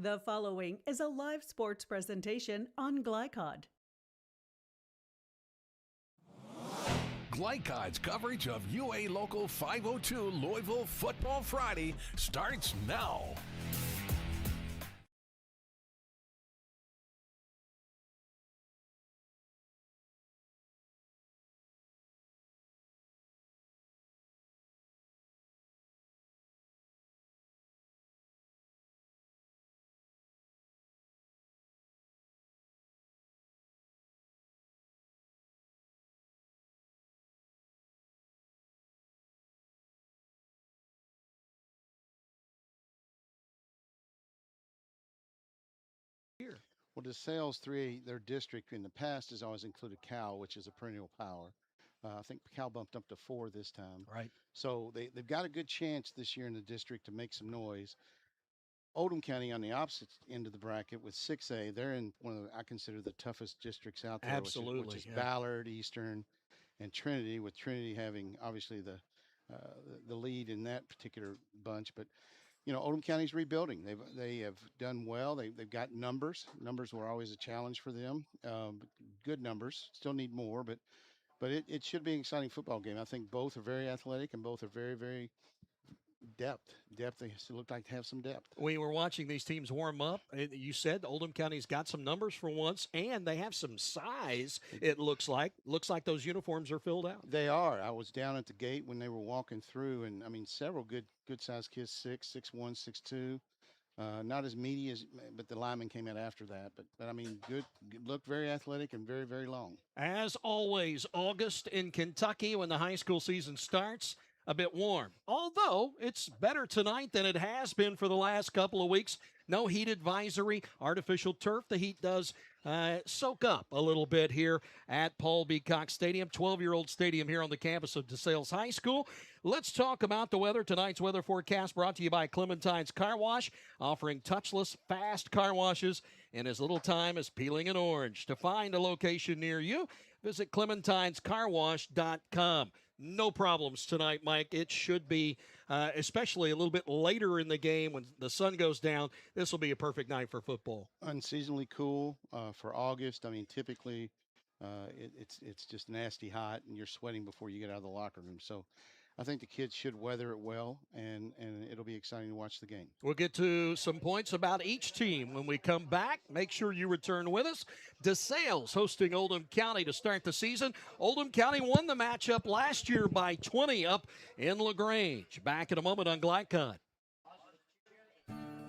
The following is a live sports presentation on Glycod. Glycod's coverage of UA Local 502 Louisville Football Friday starts now. Well, DeSales 3, their district in the past has always included Cal, which is a perennial power. I think Cal bumped up to 4 this time. Right. So they've got a good chance this year in the district to make some noise. Oldham County on the opposite end of the bracket with 6A, they're in one of I consider the toughest districts out there, Absolutely, which is yeah. Ballard, Eastern, and Trinity, with Trinity having obviously the lead in that particular bunch. But you know, Oldham County's rebuilding. They have done well. They've got numbers. Numbers were always a challenge for them. Good numbers. Still need more, but it should be an exciting football game. I think both are very athletic and both are very, very depth. They still look like to have some depth. We were watching these teams warm up. You said Oldham County's got some numbers for once, and they have some size, it looks like. Looks like those uniforms are filled out. They are. I was down at the gate when they were walking through, and I mean, several good-sized kids, 6'1", 6'2". Not as meaty as, but the lineman came out after that. But I mean, good, looked very athletic and very, very long. As always, August in Kentucky when the high school season starts. A bit warm, although it's better tonight than it has been for the last couple of weeks. No heat advisory, artificial turf. The heat does soak up a little bit here at Paul B. Cox Stadium, 12-year-old stadium here on the campus of DeSales High School. Let's talk about the weather. Tonight's weather forecast brought to you by Clementine's Car Wash, offering touchless, fast car washes in as little time as peeling an orange. To find a location near you, visit clementinescarwash.com. No problems tonight, Mike. It should be, especially a little bit later in the game when the sun goes down, this will be a perfect night for football. Unseasonably cool for August. I mean, typically it's just nasty hot, and you're sweating before you get out of the locker room. So I think the kids should weather it well, and it'll be exciting to watch the game. We'll get to some points about each team when we come back. Make sure you return with us. DeSales hosting Oldham County to start the season. Oldham County won the matchup last year by 20 up in LaGrange. Back in a moment on Glycod.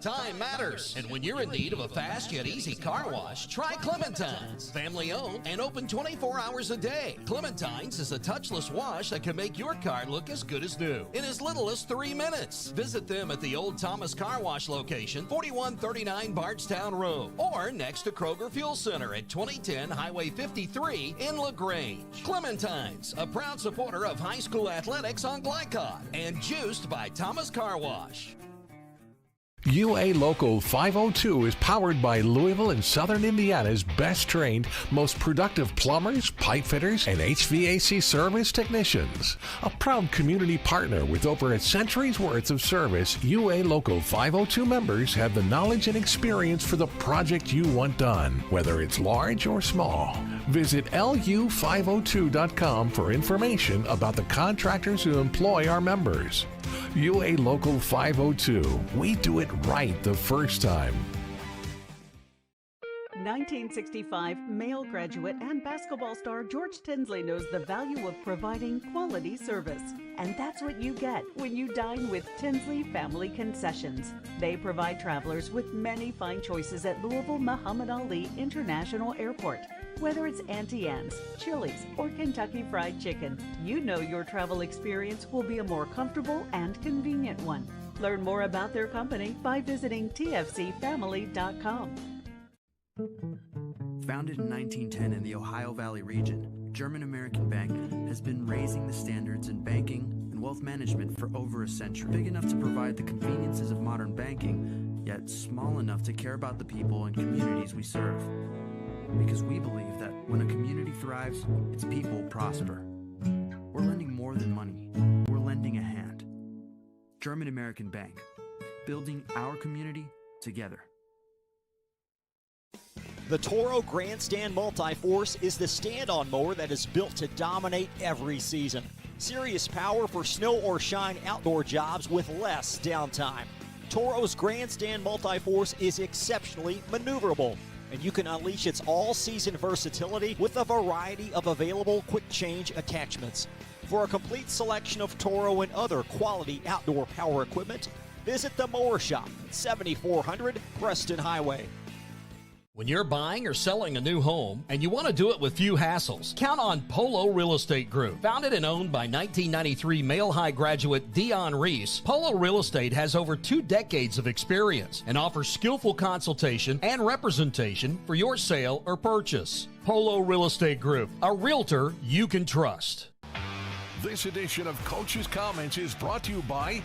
Time matters, and when you're in need of a fast yet easy car wash, try Clementine's. Family owned and open 24 hours a day. Clementine's is a touchless wash that can make your car look as good as new in as little as 3 minutes. Visit them at the Old Thomas Car Wash location, 4139 Bardstown Road, or next to Kroger Fuel Center at 2010 Highway 53 in LaGrange. Clementine's, a proud supporter of high school athletics on Glycod, and juiced by Thomas Car Wash. UA Local 502 is powered by Louisville and Southern Indiana's best trained, most productive plumbers, pipe fitters, and HVAC service technicians. A proud community partner with over a century's worth of service, UA Local 502 members have the knowledge and experience for the project you want done, whether it's large or small. Visit lu502.com for information about the contractors who employ our members. UA Local 502. We do it right the first time. 1965 male graduate and basketball star George Tinsley knows the value of providing quality service. And that's what you get when you dine with Tinsley Family Concessions. They provide travelers with many fine choices at Louisville Muhammad Ali International Airport. Whether it's Auntie Anne's, Chili's, or Kentucky Fried Chicken, you know your travel experience will be a more comfortable and convenient one. Learn more about their company by visiting tfcfamily.com. Founded in 1910 in the Ohio Valley region, German American Bank has been raising the standards in banking and wealth management for over a century. Big enough to provide the conveniences of modern banking, yet small enough to care about the people and communities we serve. Because we believe that when a community thrives, its people prosper. We're lending more than money. We're lending a hand. German American Bank, building our community together. The Toro Grandstand Multi-Force is the stand-on mower that is built to dominate every season. Serious power for snow or shine outdoor jobs with less downtime. Toro's Grandstand Multi-Force is exceptionally maneuverable, and you can unleash its all-season versatility with a variety of available quick-change attachments. For a complete selection of Toro and other quality outdoor power equipment, visit the Mower Shop at 7400 Preston Highway. When you're buying or selling a new home and you want to do it with few hassles, count on Polo Real Estate Group. Founded and owned by 1993 Male High graduate Dion Reese, Polo Real Estate has over 2 decades of experience and offers skillful consultation and representation for your sale or purchase. Polo Real Estate Group, a realtor you can trust. This edition of Coach's Comments is brought to you by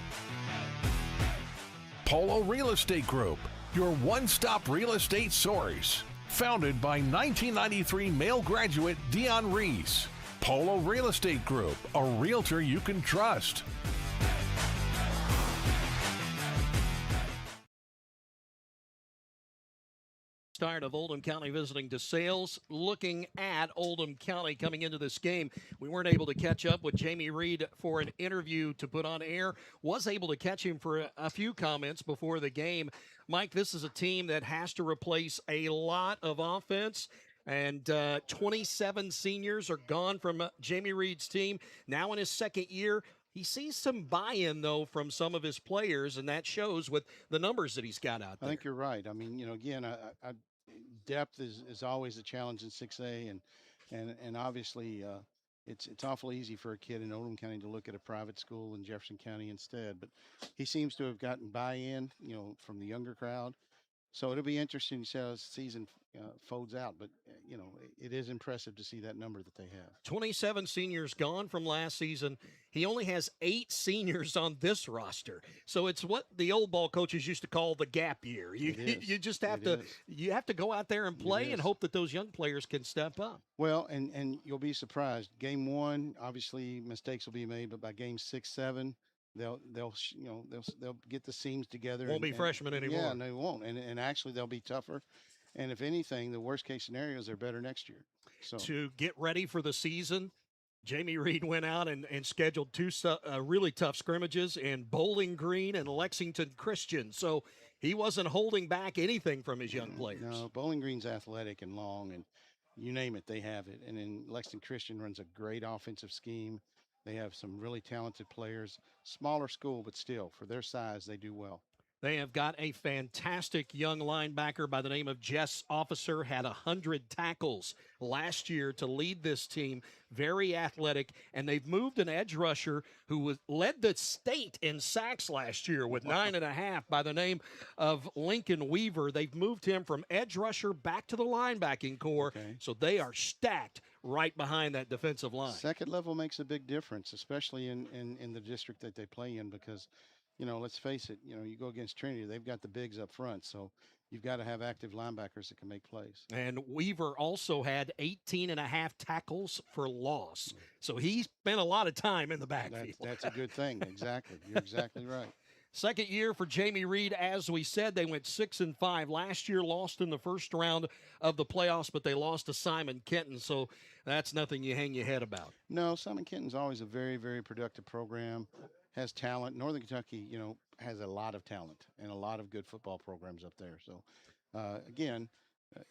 Polo Real Estate Group, your one-stop real estate source. Founded by 1993 Male graduate Dion Reese. Polo Real Estate Group, a realtor you can trust. Start of Oldham County visiting DeSales. Looking at Oldham County coming into this game, we weren't able to catch up with Jamie Reed for an interview to put on air. Was able to catch him for a few comments before the game. Mike, this is a team that has to replace a lot of offense, and 27 seniors are gone from Jamie Reed's team. Now in his second year, he sees some buy-in, though, from some of his players, and that shows with the numbers that he's got out there. I think you're right. I mean, again, depth is always a challenge in 6A, and obviously it's awful easy for a kid in Oldham County to look at a private school in Jefferson County instead. But he seems to have gotten buy-in, from the younger crowd. So it'll be interesting to see how the season folds out. But, it is impressive to see that number that they have. 27 seniors gone from last season. He only has 8 seniors on this roster. So it's what the old ball coaches used to call the gap year. You just have to go out there and play and hope that those young players can step up. Well, and you'll be surprised. Game 1, obviously mistakes will be made, but by game 6, 7, they'll get the seams together. Won't be freshmen anymore. Yeah, they won't. And actually they'll be tougher. And if anything, the worst case scenario is they're better next year. So to get ready for the season, Jamie Reed went out and scheduled 2 really tough scrimmages in Bowling Green and Lexington Christian. So he wasn't holding back anything from his young players. No, Bowling Green's athletic and long, and you name it, they have it. And then Lexington Christian runs a great offensive scheme. They have some really talented players. Smaller school, but still, for their size, they do well. They have got a fantastic young linebacker by the name of Jess Officer, had 100 tackles last year to lead this team. Very athletic, and they've moved an edge rusher who led the state in sacks last year with 9.5 by the name of Lincoln Weaver. They've moved him from edge rusher back to the linebacking core, so they are stacked right behind that defensive line. Second level makes a big difference, especially in the district that they play in, because let's face it, you go against Trinity, they've got the bigs up front. So you've got to have active linebackers that can make plays. And Weaver also had 18.5 tackles for loss. So he spent a lot of time in the backfield. That's a good thing. Exactly. You're exactly right. Second year for Jamie Reed. As we said, they went 6-5. Last year lost in the first round of the playoffs, but they lost to Simon Kenton. So that's nothing you hang your head about. No, Simon Kenton's always a very, very productive program. Has talent. Northern Kentucky, has a lot of talent and a lot of good football programs up there. So, again,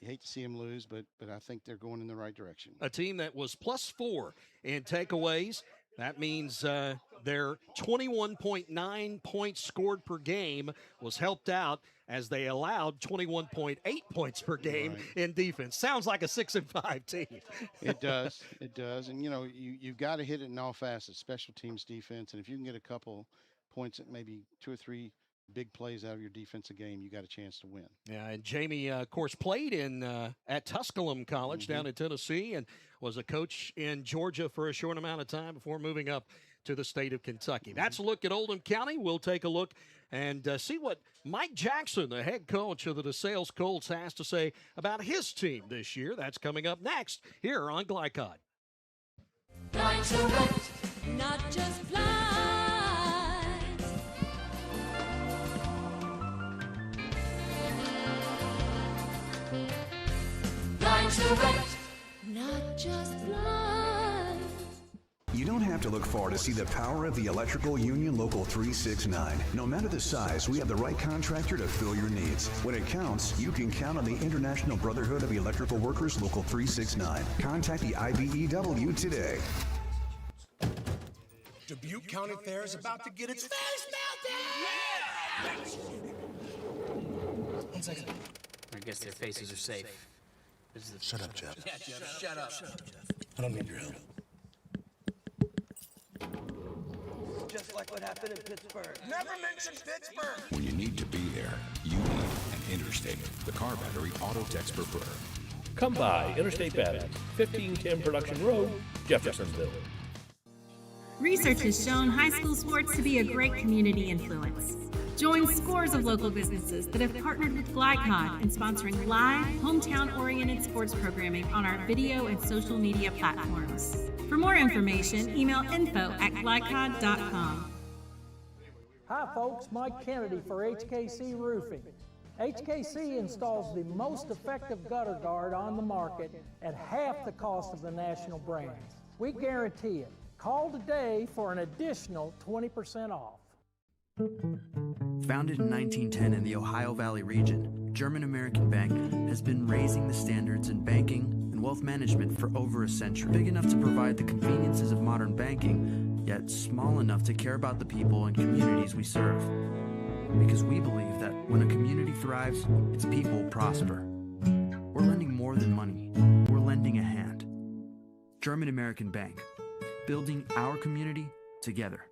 you hate to see them lose, but I think they're going in the right direction. A team that was +4 in takeaways. That means their 21.9 points scored per game was helped out as they allowed 21.8 points per game in defense. Sounds like a 6-5 team. It does. It does. And, you've got to hit it in all facets, special teams, defense. And if you can get a couple points, maybe 2 or 3 big plays out of your defensive game, you got a chance to win. Yeah, and Jamie, of course, played at Tusculum College down in Tennessee and was a coach in Georgia for a short amount of time before moving up to the state of Kentucky. That's a look at Oldham County. We'll take a look and see what Mike Jackson, the head coach of the DeSales Colts, has to say about his team this year. That's coming up next here on Glycod. Not just flies. Blinds Direct. Not just blinds. You don't have to look far to see the power of the Electrical Union Local 369. No matter the size, we have the right contractor to fill your needs. When it counts, you can count on the International Brotherhood of Electrical Workers Local 369. Contact the IBEW today. Dubuque County Fair is about to get its face melted! Yeah! 1 second. I guess their faces are safe. Shut up, Jeff. Yeah, Jeff, shut up. I don't need your help. Just like what happened in Pittsburgh. Never mention Pittsburgh! When you need to be there, you need an Interstate, the car battery auto text prefer. Come by Interstate Batteries, 1510 Production Road, Jeffersonville. Research has shown high school sports to be a great community influence. Join scores of local businesses that have partnered with Glycod in sponsoring live, hometown-oriented sports programming on our video and social media platforms. For more information, email info@glycod.com. Hi folks, Mike Kennedy for HKC Roofing. HKC installs the most effective gutter guard on the market at half the cost of the national brands. We guarantee it. Call today for an additional 20% off. Founded in 1910 in the Ohio Valley region, German American Bank has been raising the standards in banking and wealth management for over a century. Big enough to provide the conveniences of modern banking, yet small enough to care about the people and communities we serve. Because we believe that when a community thrives, its people prosper. We're lending more than money. We're lending a hand. German American Bank, building our community together.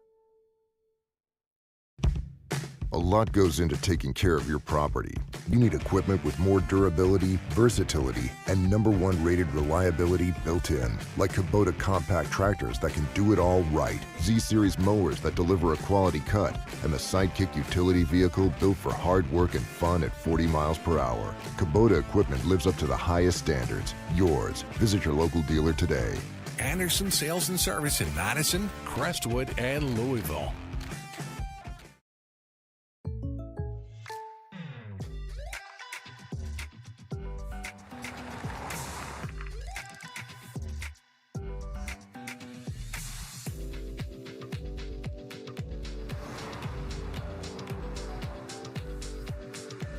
A lot goes into taking care of your property. You need equipment with more durability, versatility, and #1 rated reliability built in, like Kubota compact tractors that can do it all right, Z-Series mowers that deliver a quality cut, and the Sidekick utility vehicle built for hard work and fun at 40 miles per hour. Kubota equipment lives up to the highest standards. Yours. Visit your local dealer today. Anderson Sales and Service in Madison, Crestwood, and Louisville.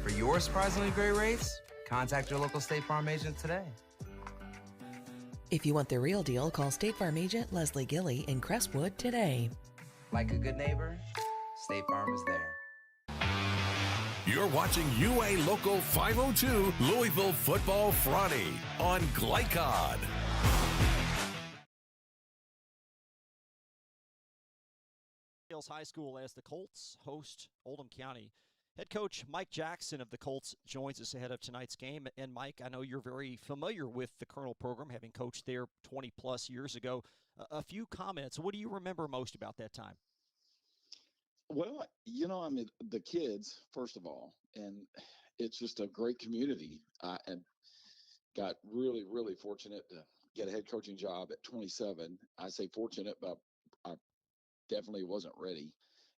For your surprisingly great rates, contact your local State Farm agent today. If you want the real deal, call State Farm agent Leslie Gilly in Crestwood today. Like a good neighbor, State Farm is there. You're watching UA Local 502 Louisville Football Friday on Glycod. DeSales High School as the Colts host Oldham County. Head coach Mike Jackson of the Colts joins us ahead of tonight's game. And Mike, I know you're very familiar with the Colonel program, having coached there 20-plus years ago. A few comments. What do you remember most about that time? Well, I mean, the kids, first of all, and it's just a great community. And got really, really fortunate to get a head coaching job at 27. I say fortunate, but I definitely wasn't ready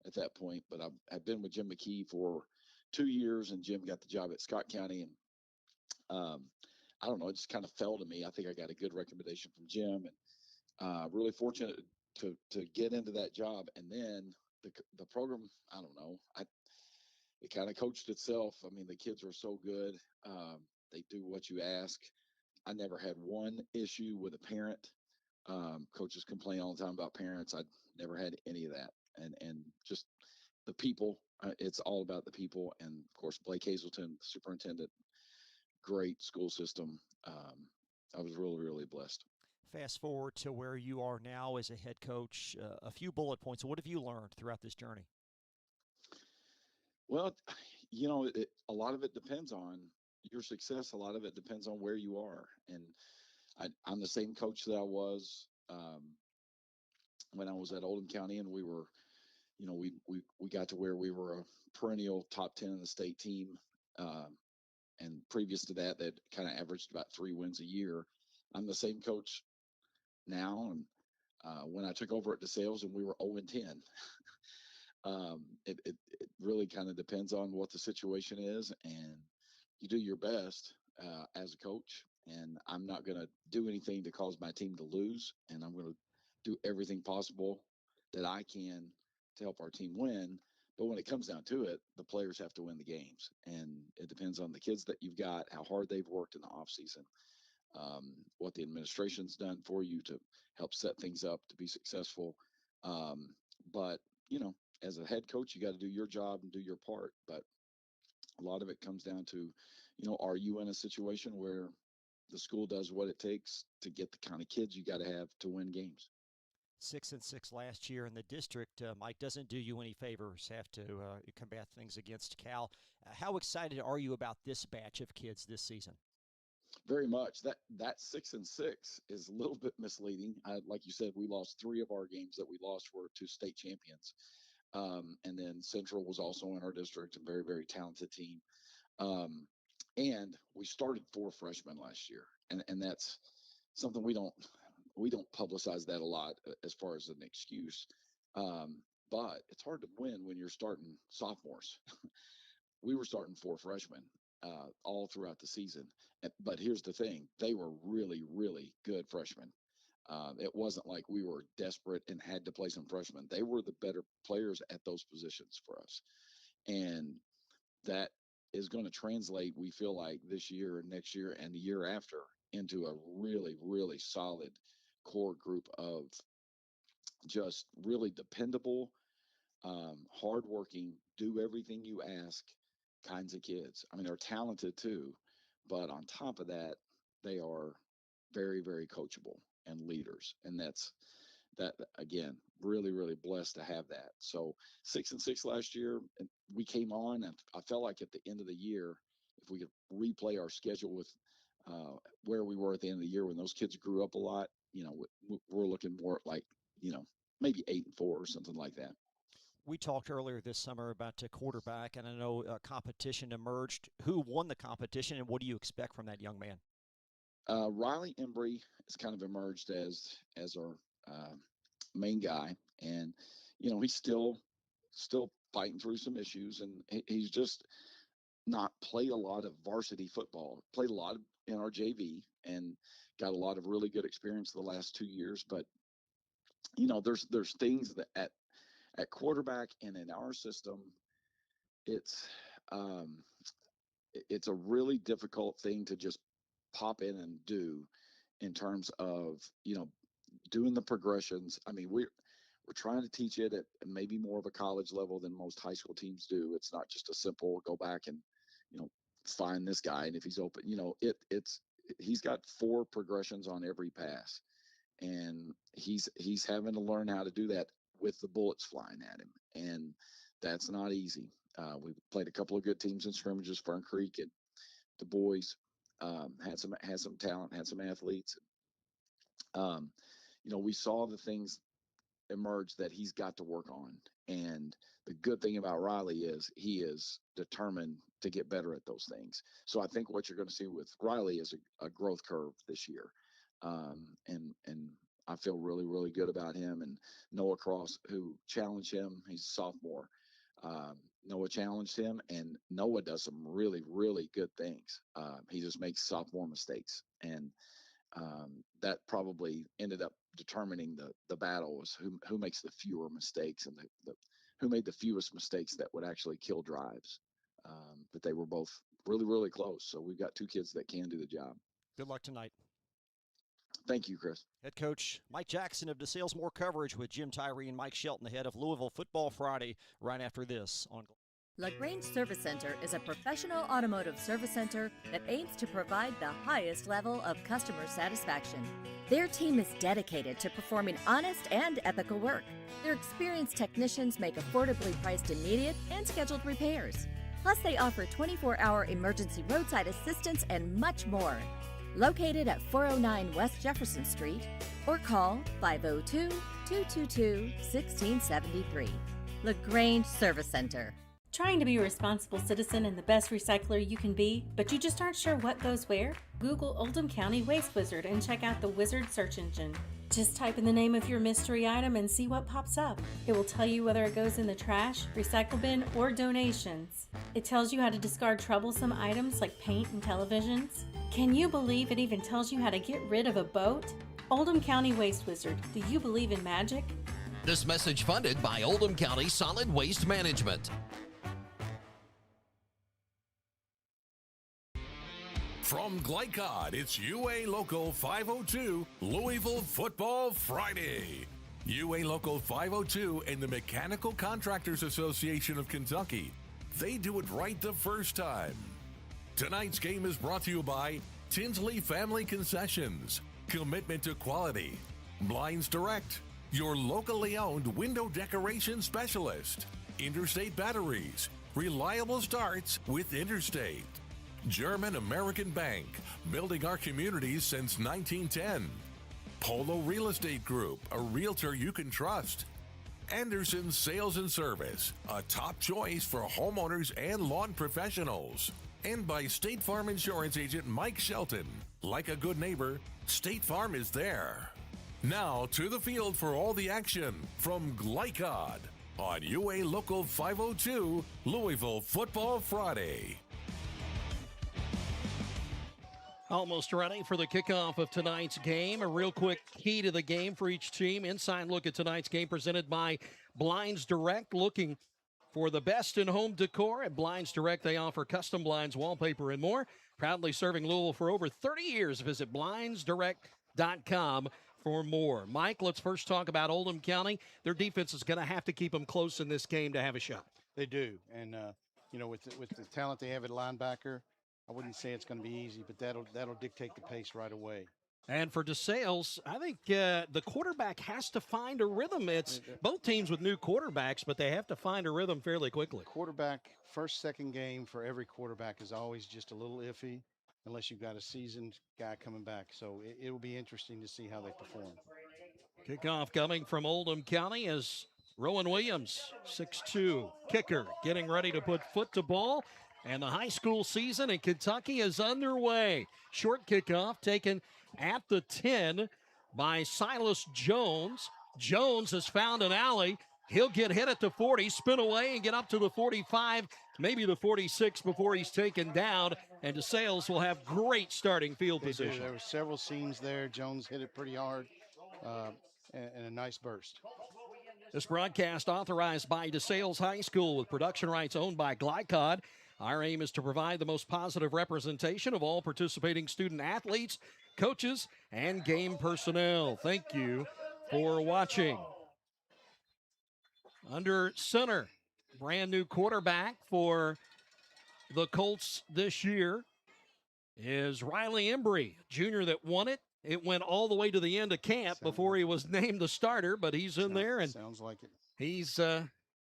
at that point. But I've been with Jim McKee for 2 years, and Jim got the job at Scott County. And I don't know, it just kind of fell to me. I think I got a good recommendation from Jim, and really fortunate to get into that job. And then the program, I don't know, it kind of coached itself. I mean, the kids are so good. They do what you ask. I never had one issue with a parent. Coaches complain all the time about parents. I never had any of that. And just the people, it's all about the people. And of course, Blake Hazelton, superintendent, great school system. I was really, really blessed. Fast forward to where you are now as a head coach, a few bullet points. What have you learned throughout this journey? Well, a lot of it depends on your success. A lot of it depends on where you are. And I'm the same coach that I was when I was at Oldham County, and we were, we got to where we were a perennial top 10 in the state team. And previous to that, that kind of averaged about 3 wins a year. I'm the same coach now. And when I took over at DeSales, and we were 0-10. It really kind of depends on what the situation is, and you do your best as a coach. and I'm not going to do anything to cause my team to lose, and I'm going to do everything possible that I can to help our team win. But when it comes down to it, the players have to win the games, and it depends on the kids that you've got, how hard they've worked in the off season, what the administration's done for you to help set things up to be successful. But as a head coach, you got to do your job and do your part. But a lot of it comes down to, are you in a situation where the school does what it takes to get the kind of kids you got to have to win games? 6-6 last year in the district. Mike, doesn't do you any favors. Have to combat things against Cal. How excited are you about this batch of kids this season? Very much. That 6-6 is a little bit misleading. Like you said, we lost 3 of our games that we lost were to state champions. And then Central was also in our district, a very, very talented team. And we started 4 freshmen last year. And that's something we don't publicize that a lot as far as an excuse. But it's hard to win when you're starting sophomores. We were starting 4 freshmen all throughout the season. But here's the thing. They were really, really good freshmen. It wasn't like we were desperate and had to play some freshmen. They were the better players at those positions for us. And that is going to translate, we feel like, this year and next year and the year after into a really, really solid core group of just really dependable, hardworking, do everything you ask kinds of kids. I mean, they're talented too, but on top of that, they are very, very coachable and leaders. And that again, really, really blessed to have that. So 6-6 last year, and we came on, and I felt like at the end of the year, if we could replay our schedule with where we were at the end of the year when those kids grew up a lot, we're looking more like, maybe 8-4 or something like that. We talked earlier this summer about a quarterback, and I know competition emerged. Who won the competition, and what do you expect from that young man? Riley Embry has kind of emerged as our main guy, and he's still fighting through some issues, and he's just not played a lot of varsity football. Played a lot in our JV and got a lot of really good experience the last 2 years. But there's things that at quarterback and in our system, it's a really difficult thing to just pop in and do in terms of doing the progressions. I mean, we're trying to teach it at maybe more of a college level than most high school teams do. It's not just a simple go back and find this guy, and if he's open, he's got 4 progressions on every pass, and he's having to learn how to do that with the bullets flying at him, and that's not easy. We played a couple of good teams in scrimmages. Fern Creek and Du Bois had some talent, had some athletes. We saw the things emerge that he's got to work on, and the good thing about Riley is he is determined to get better at those things. So I think what you're going to see with Riley is a growth curve this year, and I feel really, really good about him. And Noah Cross, who challenged him, he's a sophomore. Noah challenged him, and Noah does some really, really good things. He just makes sophomore mistakes, and that probably ended up determining the battle was who makes the fewer mistakes, and who made the fewest mistakes that would actually kill drives. But they were both really, really close. So we've got 2 kids that can do the job. Good luck tonight. Thank you, Chris. Head coach Mike Jackson of DeSales. More coverage with Jim Tyree and Mike Shelton, the head of Louisville Football Friday, right after this on LaGrange Service Center is a professional automotive service center that aims to provide the highest level of customer satisfaction. Their team is dedicated to performing honest and ethical work. Their experienced technicians make affordably priced immediate and scheduled repairs. Plus, they offer 24-hour emergency roadside assistance and much more. Located at 409 West Jefferson Street, or call 502-222-1673. LaGrange Service Center. Trying to be a responsible citizen and the best recycler you can be, but you just aren't sure what goes where? Google Oldham County Waste Wizard and check out the Wizard search engine. Just type in the name of your mystery item and see what pops up. It will tell you whether it goes in the trash, recycle bin, or donations. It tells you how to discard troublesome items like paint and televisions. Can you believe it even tells you how to get rid of a boat? Oldham County Waste Wizard, do you believe in magic? This message funded by Oldham County Solid Waste Management. From Glycod, it's UA Local 502 Louisville Football Friday. UA Local 502 and the Mechanical Contractors Association of Kentucky. They do it right the first time. Tonight's game is brought to you by Tinsley Family Concessions, commitment to quality, Blinds Direct, your locally owned window decoration specialist, Interstate Batteries, reliable starts with Interstate. German American Bank, building our communities since 1910. Polo Real Estate Group, a realtor you can trust. Anderson Sales and Service, a top choice for homeowners and lawn professionals. And by State Farm Insurance Agent Mike Shelton. Like a good neighbor, State Farm is there. Now to the field for all the action from Glycod on UA Local 502 Louisville Football Friday. Almost ready for the kickoff of tonight's game. A real quick key to the game for each team. Inside look at tonight's game presented by Blinds Direct. Looking for the best in home decor at Blinds Direct. They offer custom blinds, wallpaper, and more. Proudly serving Louisville for over 30 years. Visit blindsdirect.com for more. Mike, let's first talk about Oldham County. Their defense is going to have to keep them close in this game to have a shot. They do. And, with the talent they have at linebacker, I wouldn't say it's going to be easy, but that'll dictate the pace right away. And for DeSales, I think the quarterback has to find a rhythm. It's both teams with new quarterbacks, but they have to find a rhythm fairly quickly. Quarterback, second game for every quarterback is always just a little iffy unless you've got a seasoned guy coming back. So it will be interesting to see how they perform. Kickoff coming from Oldham County as Rowan Williams, 6'2", kicker, getting ready to put foot to ball. And the high school season in Kentucky is underway. Short kickoff taken at the 10 by Silas Jones. Jones has found an alley. He'll get hit at the 40, spin away and get up to the 45, maybe the 46 before he's taken down. And DeSales will have great starting field position. There were several seams there. Jones hit it pretty hard and a nice burst. This broadcast authorized by DeSales High School with production rights owned by Glycod. Our aim is to provide the most positive representation of all participating student athletes, coaches, and game personnel. Thank you for watching. Under center, brand new quarterback for the Colts this year is Riley Embry, junior that won it. It went all the way to the end of camp before he was named the starter, but he's in there, and sounds like it. He's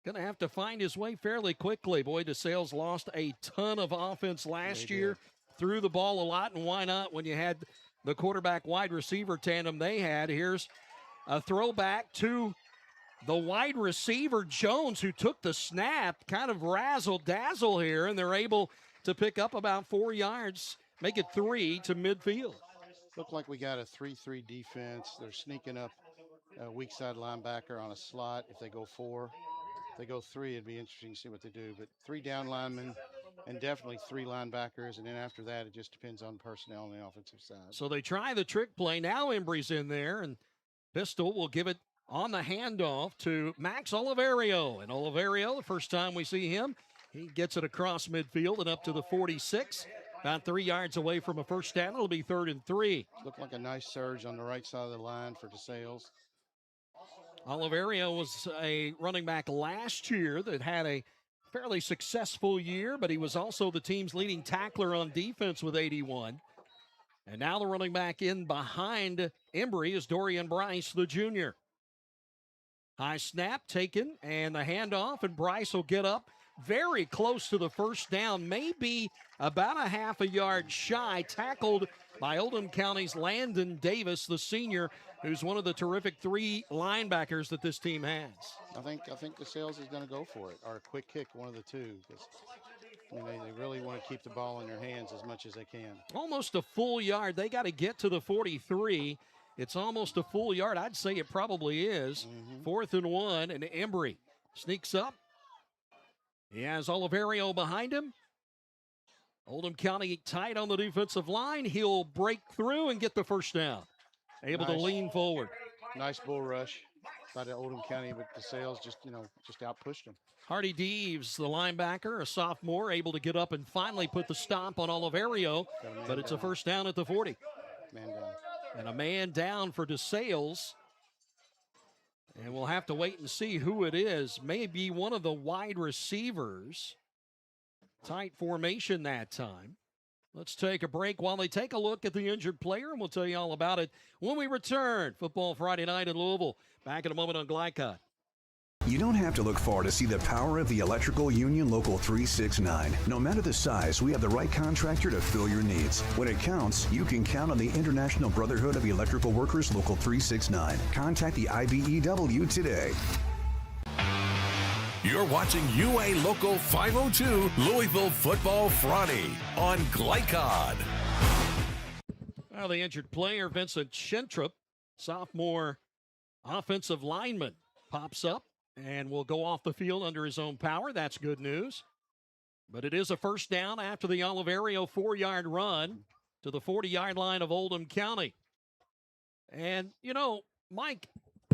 going to have to find his way fairly quickly. Boy, DeSales lost a ton of offense last year, threw the ball a lot, and why not when you had the quarterback wide receiver tandem they had. Here's a throwback to the wide receiver, Jones, who took the snap, kind of razzle-dazzle here, and they're able to pick up about 4 yards, make it 3 to midfield. Looked like we got a 3-3 defense. They're sneaking up a weak side linebacker on a slot. If they go 4, if they go 3, it'd be interesting to see what they do. But 3 down linemen and definitely 3 linebackers. And then after that, it just depends on personnel on the offensive side. So they try the trick play. Now Embry's in there, and Pistol will give it on the handoff to Max Oliverio. And Oliverio, the first time we see him, he gets it across midfield and up to the 46. About 3 yards away from a first down. It'll be 3rd and 3. Looked like a nice surge on the right side of the line for DeSales. Oliverio was a running back last year that had a fairly successful year, but he was also the team's leading tackler on defense with 81. And now the running back in behind Embry is Dorian Bryce, the junior. High snap taken, and the handoff, and Bryce will get up very close to the first down, maybe about a half a yard shy, tackled by Oldham County's Landon Davis, the senior, who's one of the terrific 3 linebackers that this team has. I think DeSales is going to go for it, or a quick kick, one of the two, because they really want to keep the ball in their hands as much as they can. Almost a full yard. They got to get to the 43. It's almost a full yard. I'd say it probably is. 4th and 1, and Embry sneaks up. He has Oliverio behind him. Oldham County tight on the defensive line. He'll break through and get the first down. Able to lean forward. Nice bull rush by the Oldham County, but DeSales just out-pushed him. Hardy Deeves, the linebacker, a sophomore, able to get up and finally put the stop on Oliverio, but it's a first down at the 40. Man down. And a man down for DeSales. And we'll have to wait and see who it is. Maybe one of the wide receivers. Tight formation that time. Let's take a break while they take a look at the injured player, and we'll tell you all about it when we return. Football Friday night in Louisville. Back in a moment on Glycod. You don't have to look far to see the power of the Electrical Union Local 369. No matter the size, we have the right contractor to fill your needs. When it counts, you can count on the International Brotherhood of Electrical Workers Local 369. Contact the IBEW today. You're watching UA Local 502 Louisville Football Friday on Glycod. Well, the injured player, Vincent Shentrup, sophomore offensive lineman, pops up and will go off the field under his own power. That's good news. But it is a first down after the Oliverio 4-yard run to the 40-yard line of Oldham County. And, Mike,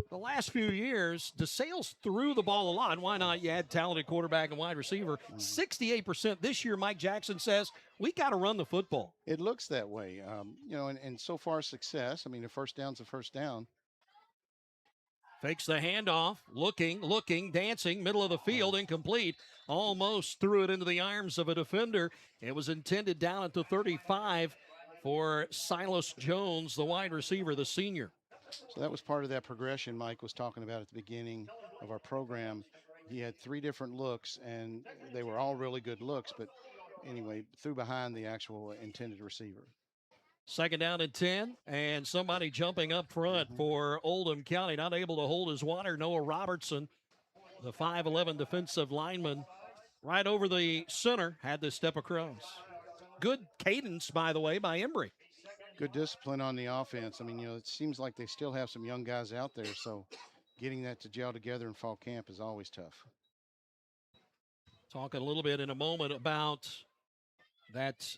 the last few years, DeSales threw the ball a lot. Why not? You had talented quarterback and wide receiver. 68% this year, Mike Jackson says, we got to run the football. It looks that way, and so far success. I mean, the first down's a first down. Fakes the handoff, looking, dancing, middle of the field, incomplete. Almost threw it into the arms of a defender. It was intended down at the 35 for Silas Jones, the wide receiver, the senior. So that was part of that progression Mike was talking about at the beginning of our program. He had 3 different looks, and they were all really good looks, but anyway, threw behind the actual intended receiver. Second down and 10, and somebody jumping up front for Oldham County, not able to hold his water. Noah Robertson, the 5'11 defensive lineman, right over the center, had to step across. Good cadence, by the way, by Embry. Good discipline on the offense. I mean, it seems like they still have some young guys out there, so getting that to gel together in fall camp is always tough. Talking a little bit in a moment about that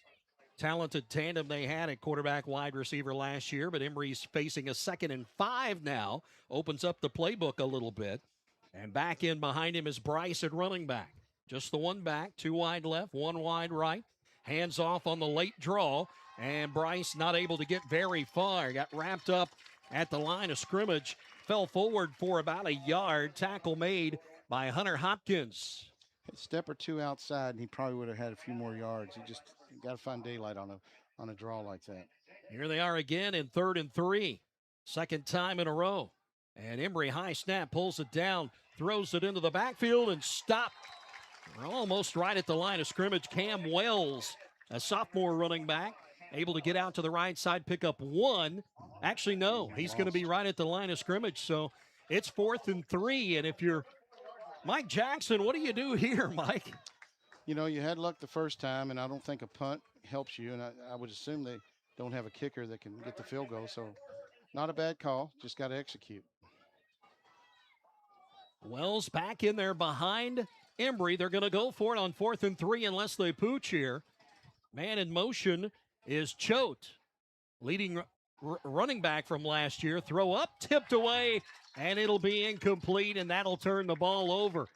talented tandem they had at quarterback wide receiver last year, but Embry's facing a 2nd and 5 now. Opens up the playbook a little bit. And back in behind him is Bryce at running back. Just the one back, 2 wide left, 1 wide right. Hands off on the late draw. And Bryce not able to get very far. Got wrapped up at the line of scrimmage. Fell forward for about a yard. Tackle made by Hunter Hopkins. A step or 2 outside, and he probably would have had a few more yards. He just got to find daylight on a draw like that. Here they are again in 3rd and 3. Second time in a row. And Embry, high snap, pulls it down, throws it into the backfield, and stopped. We're almost right at the line of scrimmage. Cam Wells, a sophomore running back, able to get out to the right side, pick up 1. Actually, no, he's going to be right at the line of scrimmage. So it's 4th and 3. And if you're Mike Jackson, what do you do here, Mike? You had luck the first time, and I don't think a punt helps you. And I would assume they don't have a kicker that can get the field goal. So not a bad call. Just got to execute. Wells back in there behind Embry. They're going to go for it on 4th and 3 unless they pooch here. Man in motion is Choate, leading running back from last year. Throw up, tipped away, and it'll be incomplete, and that'll turn the ball over.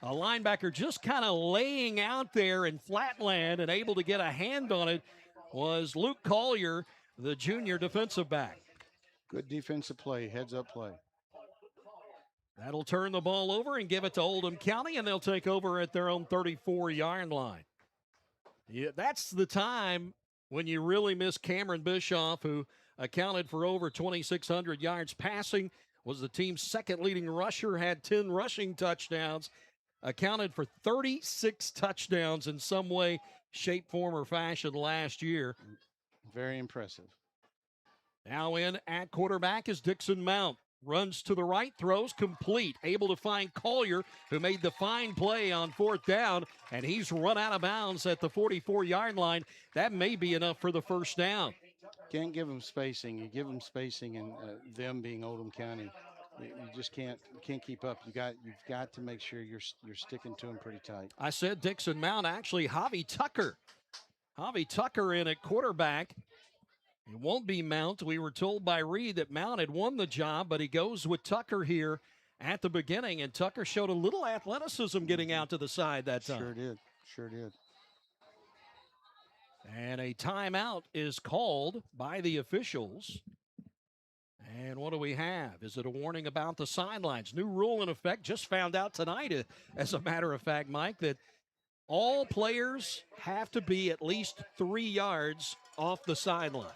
A linebacker just kind of laying out there in flatland and able to get a hand on it was Luke Collier, the junior defensive back. Good defensive play, heads-up play. That'll turn the ball over and give it to Oldham County, and they'll take over at their own 34-yard line. Yeah, that's the time when you really miss Cameron Bischoff, who accounted for over 2,600 yards passing, was the team's 2nd leading rusher, had 10 rushing touchdowns. accounted for 36 touchdowns in some way, shape, form, or fashion last year. Very impressive. Now in at quarterback is Dixon Mount. Runs to the right, throws complete. Able to find Collier, who made the fine play on 4th down, and he's run out of bounds at the 44-yard line. That may be enough for the first down. Can't give them spacing. You give them spacing, and them being Oldham County, you just can't keep up. You've got to make sure you're sticking to them pretty tight. I said Dixon Mount, actually Javi Tucker. Javi Tucker in at quarterback. It won't be Mount. We were told by Reed that Mount had won the job, but he goes with Tucker here at the beginning, and Tucker showed a little athleticism getting out to the side that time. Sure did. And a timeout is called by the officials. And what do we have? Is it a warning about the sidelines? New rule in effect. Just found out tonight, as a matter of fact, Mike, that all players have to be at least 3 yards off the sideline.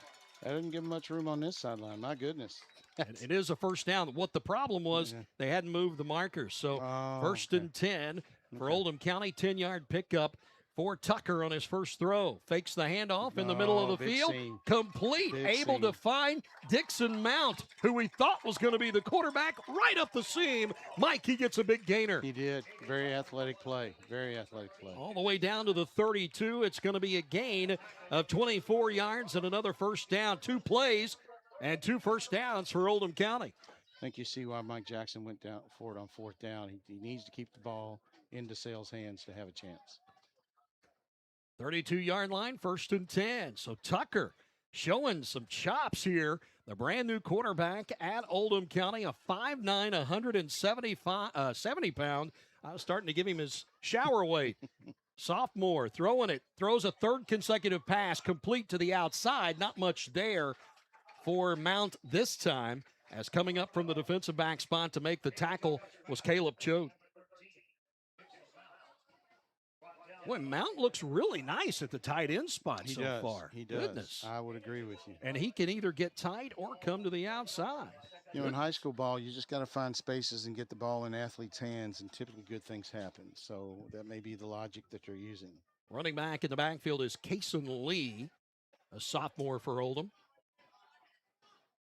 That didn't give much room on this sideline. My goodness. It is a first down. What the problem was, they hadn't moved the markers. So first and 10 for Oldham County, 10-yard pickup for Tucker on his first throw. Fakes the handoff in the middle of the field. Seam. Complete. Able to find Dixon Mount, who we thought was going to be the quarterback, right up the seam. Mike, he gets a big gainer. He did. Very athletic play. All the way down to the 32. It's going to be a gain of 24 yards and another first down. 2 plays and 2 first downs for Oldham County. I think you see why Mike Jackson went down for it on 4th down. He needs to keep the ball in DeSales' hands to have a chance. 32-yard line, first and 10. So Tucker showing some chops here. The brand new quarterback at Oldham County, a 5'9", 170-pound. I was starting to give him his shower weight. Sophomore throwing it, throws a 3rd consecutive pass complete to the outside. Not much there for Mount this time, as coming up from the defensive back spot to make the tackle was Caleb Choate. Boy, Mount looks really nice at the tight end spot far. He does. Goodness. I would agree with you. And he can either get tight or come to the outside. In high school ball, you just got to find spaces and get the ball in athletes' hands, and typically good things happen. So that may be the logic that they're using. Running back in the backfield is Kason Lee, a sophomore for Oldham.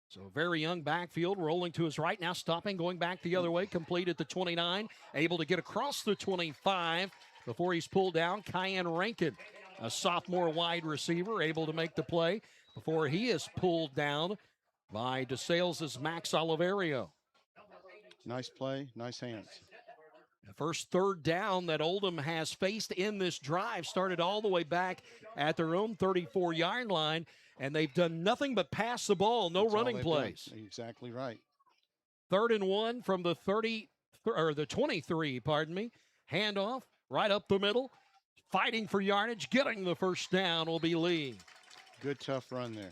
So a very young backfield, rolling to his right, now stopping, going back the other way, complete at the 29, able to get across the 25 before he's pulled down. Kyan Rankin, a sophomore wide receiver, able to make the play before he is pulled down by DeSales' Max Oliverio. Nice play, nice hands. The first 3rd down that Oldham has faced in this drive started all the way back at their own 34-yard line, and they've done nothing but pass the ball, no running plays. Exactly right. 3rd and 1 from the 23, Handoff right up the middle, fighting for yardage, getting the first down will be Lee. Good tough run there.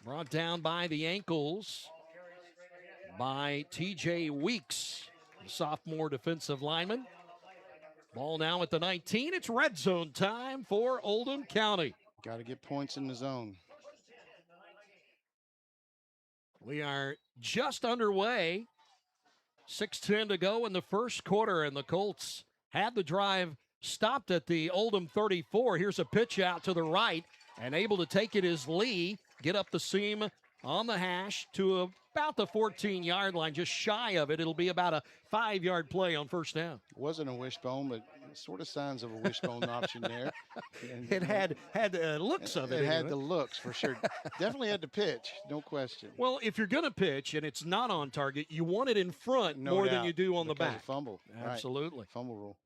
Brought down by the ankles by TJ Weeks, the sophomore defensive lineman. Ball now at the 19. It's red zone time for Oldham County. Got to get points in the zone. We are just underway. 6:10 to go in the first quarter, and the Colts had the drive stopped at the Oldham 34. Here's a pitch out to the right, and able to take it is Lee. Get up the seam on the hash to about the 14-yard line, just shy of it. It'll be about a 5-yard play on first down. Wasn't a wishbone, but sort of signs of a wishbone option there. And it had the looks of it. It had the looks, for sure. Definitely had to pitch, no question. Well, if you're going to pitch and it's not on target, you want it in front more than you do on the back. Fumble. Absolutely. Right. Fumble rule.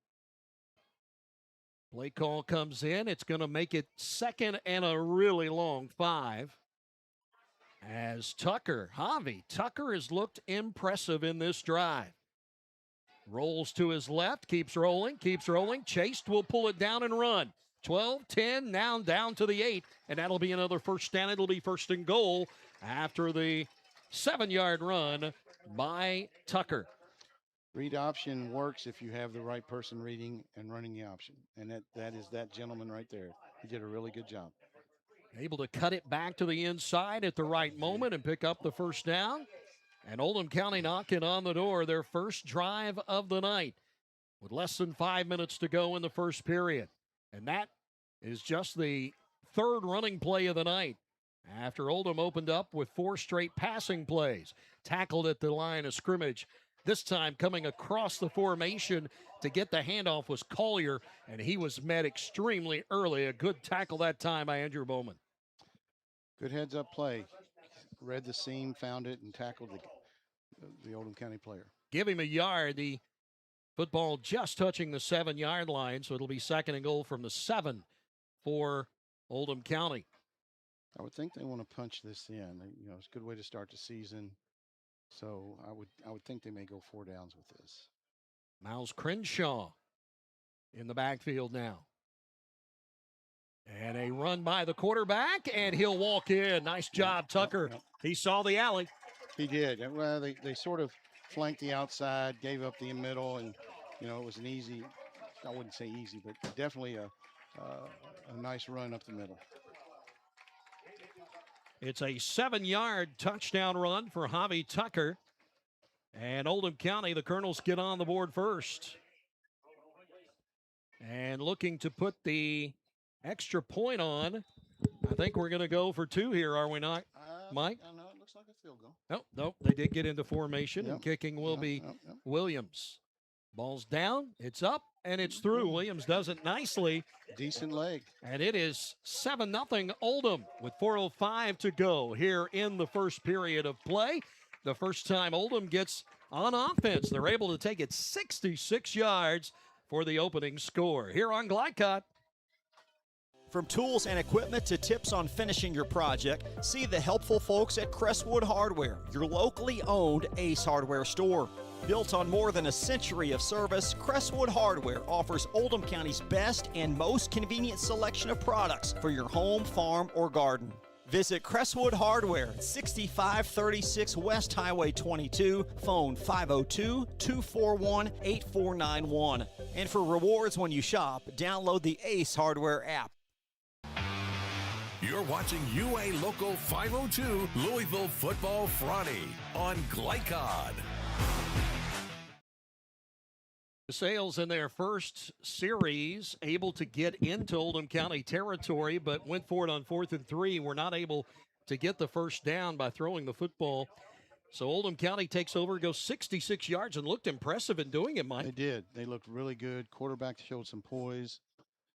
Play call comes in. It's going to make it 2nd and a really long 5. As Tucker has looked impressive in this drive. Rolls to his left, keeps rolling. Chased will pull it down and run. 12, 10, now down to the 8, and that'll be another first down. It'll be 1st and goal after the 7-yard run by Tucker. Read option works if you have the right person reading and running the option, and that is that gentleman right there. He did a really good job. Able to cut it back to the inside at the right moment and pick up the first down. And Oldham County knocking on the door, their first drive of the night. with less than 5 minutes to go in the first period. And that is just the third running play of the night after Oldham opened up with 4 straight passing plays. Tackled at the line of scrimmage. This time coming across the formation to get the handoff was Collier, and he was met extremely early. A good tackle that time by Andrew Bowman. Good heads-up play. Read the seam, found it, and tackled the Oldham County player. Give him a yard. The football just touching the 7-yard line, so it'll be 2nd and goal from the 7 for Oldham County. I would think they want to punch this in. It's a good way to start the season. So I would think they may go 4 downs with this. Miles Crenshaw in the backfield now. And a run by the quarterback, and he'll walk in. Nice job, Tucker. He saw the alley. He did. Well, they sort of flanked the outside, gave up the middle, and, it was an easy, I wouldn't say easy, but definitely a nice run up the middle. It's a 7-yard touchdown run for Javi Tucker. And Oldham County, the Colonels get on the board first. And looking to put the extra point on. I think we're going to go for 2 here, are we not, Mike? No, it looks like a field goal. No, they did get into formation, and kicking will be Williams. Ball's down, it's up, and it's through. Williams does it nicely. Decent leg. And it is 7-0 Oldham with 4:05 to go here in the first period of play. The first time Oldham gets on offense. They're able to take it 66 yards for the opening score here on Glycott. From tools and equipment to tips on finishing your project, see the helpful folks at Crestwood Hardware, your locally owned Ace Hardware store. Built on more than a century of service, Crestwood Hardware offers Oldham County's best and most convenient selection of products for your home, farm, or garden. Visit Crestwood Hardware at 6536 West Highway 22, phone 502-241-8491. And for rewards when you shop, download the Ace Hardware app. You're watching UA Local 502 Louisville Football Friday on Glycod. DeSales in their first series able to get into Oldham County territory, but went for it on 4th and 3. Were not able to get the first down by throwing the football. So Oldham County takes over, goes 66 yards, and looked impressive in doing it, Mike. They did. They looked really good. Quarterback showed some poise.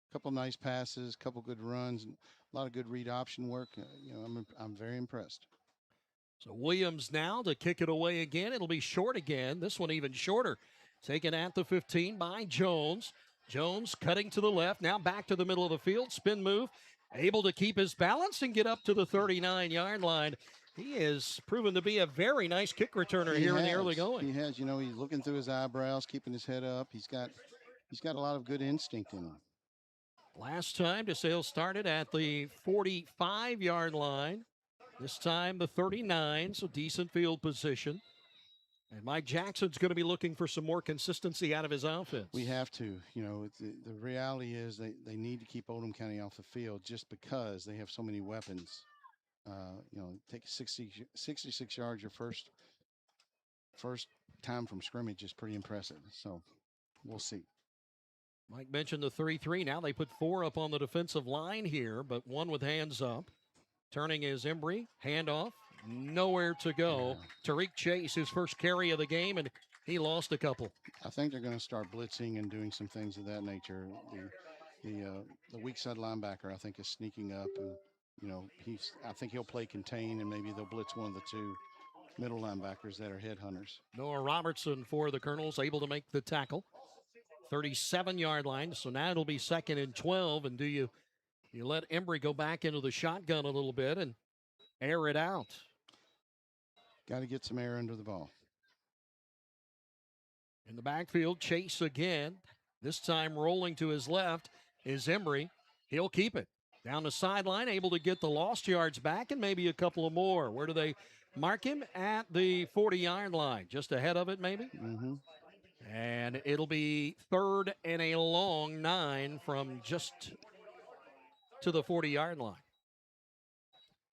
A couple nice passes, a couple good runs, and a lot of good read option work. I'm very impressed. So Williams now to kick it away again. It'll be short again. This one even shorter. Taken at the 15 by Jones. Jones cutting to the left, now back to the middle of the field. Spin move, able to keep his balance and get up to the 39-yard line. He is proven to be a very nice kick returner in the early going. He has. He's looking through his eyebrows, keeping his head up. He's got a lot of good instinct in him. Last time, DeSales started at the 45-yard line. This time, the 39, so decent field position. And Mike Jackson's going to be looking for some more consistency out of his offense. We have to. The reality is they need to keep Oldham County off the field just because they have so many weapons. Take 66 yards your first time from scrimmage is pretty impressive. So we'll see. Mike mentioned the 3-3. Now they put 4 up on the defensive line here, but 1 with hands up. Turning is Embry. Handoff. Nowhere to go. Tariq Chase, his first carry of the game, and he lost a couple. I think they're going to start blitzing and doing some things of that nature. The weak side linebacker, I think, is sneaking up, and I think he'll play contain, and maybe they'll blitz one of the 2 middle linebackers that are headhunters. Noah Robertson for the Colonels, able to make the tackle. 37-yard line, so now it'll be 2nd and 12, and do you let Embry go back into the shotgun a little bit and air it out? Got to get some air under the ball. In the backfield, Chase again. This time rolling to his left is Embry. He'll keep it. Down the sideline, able to get the lost yards back and maybe a couple of more. Where do they mark him? At the 40-yard line. Just ahead of it, maybe? Mm-hmm. And it'll be 3rd and a long 9 from just to the 40-yard line.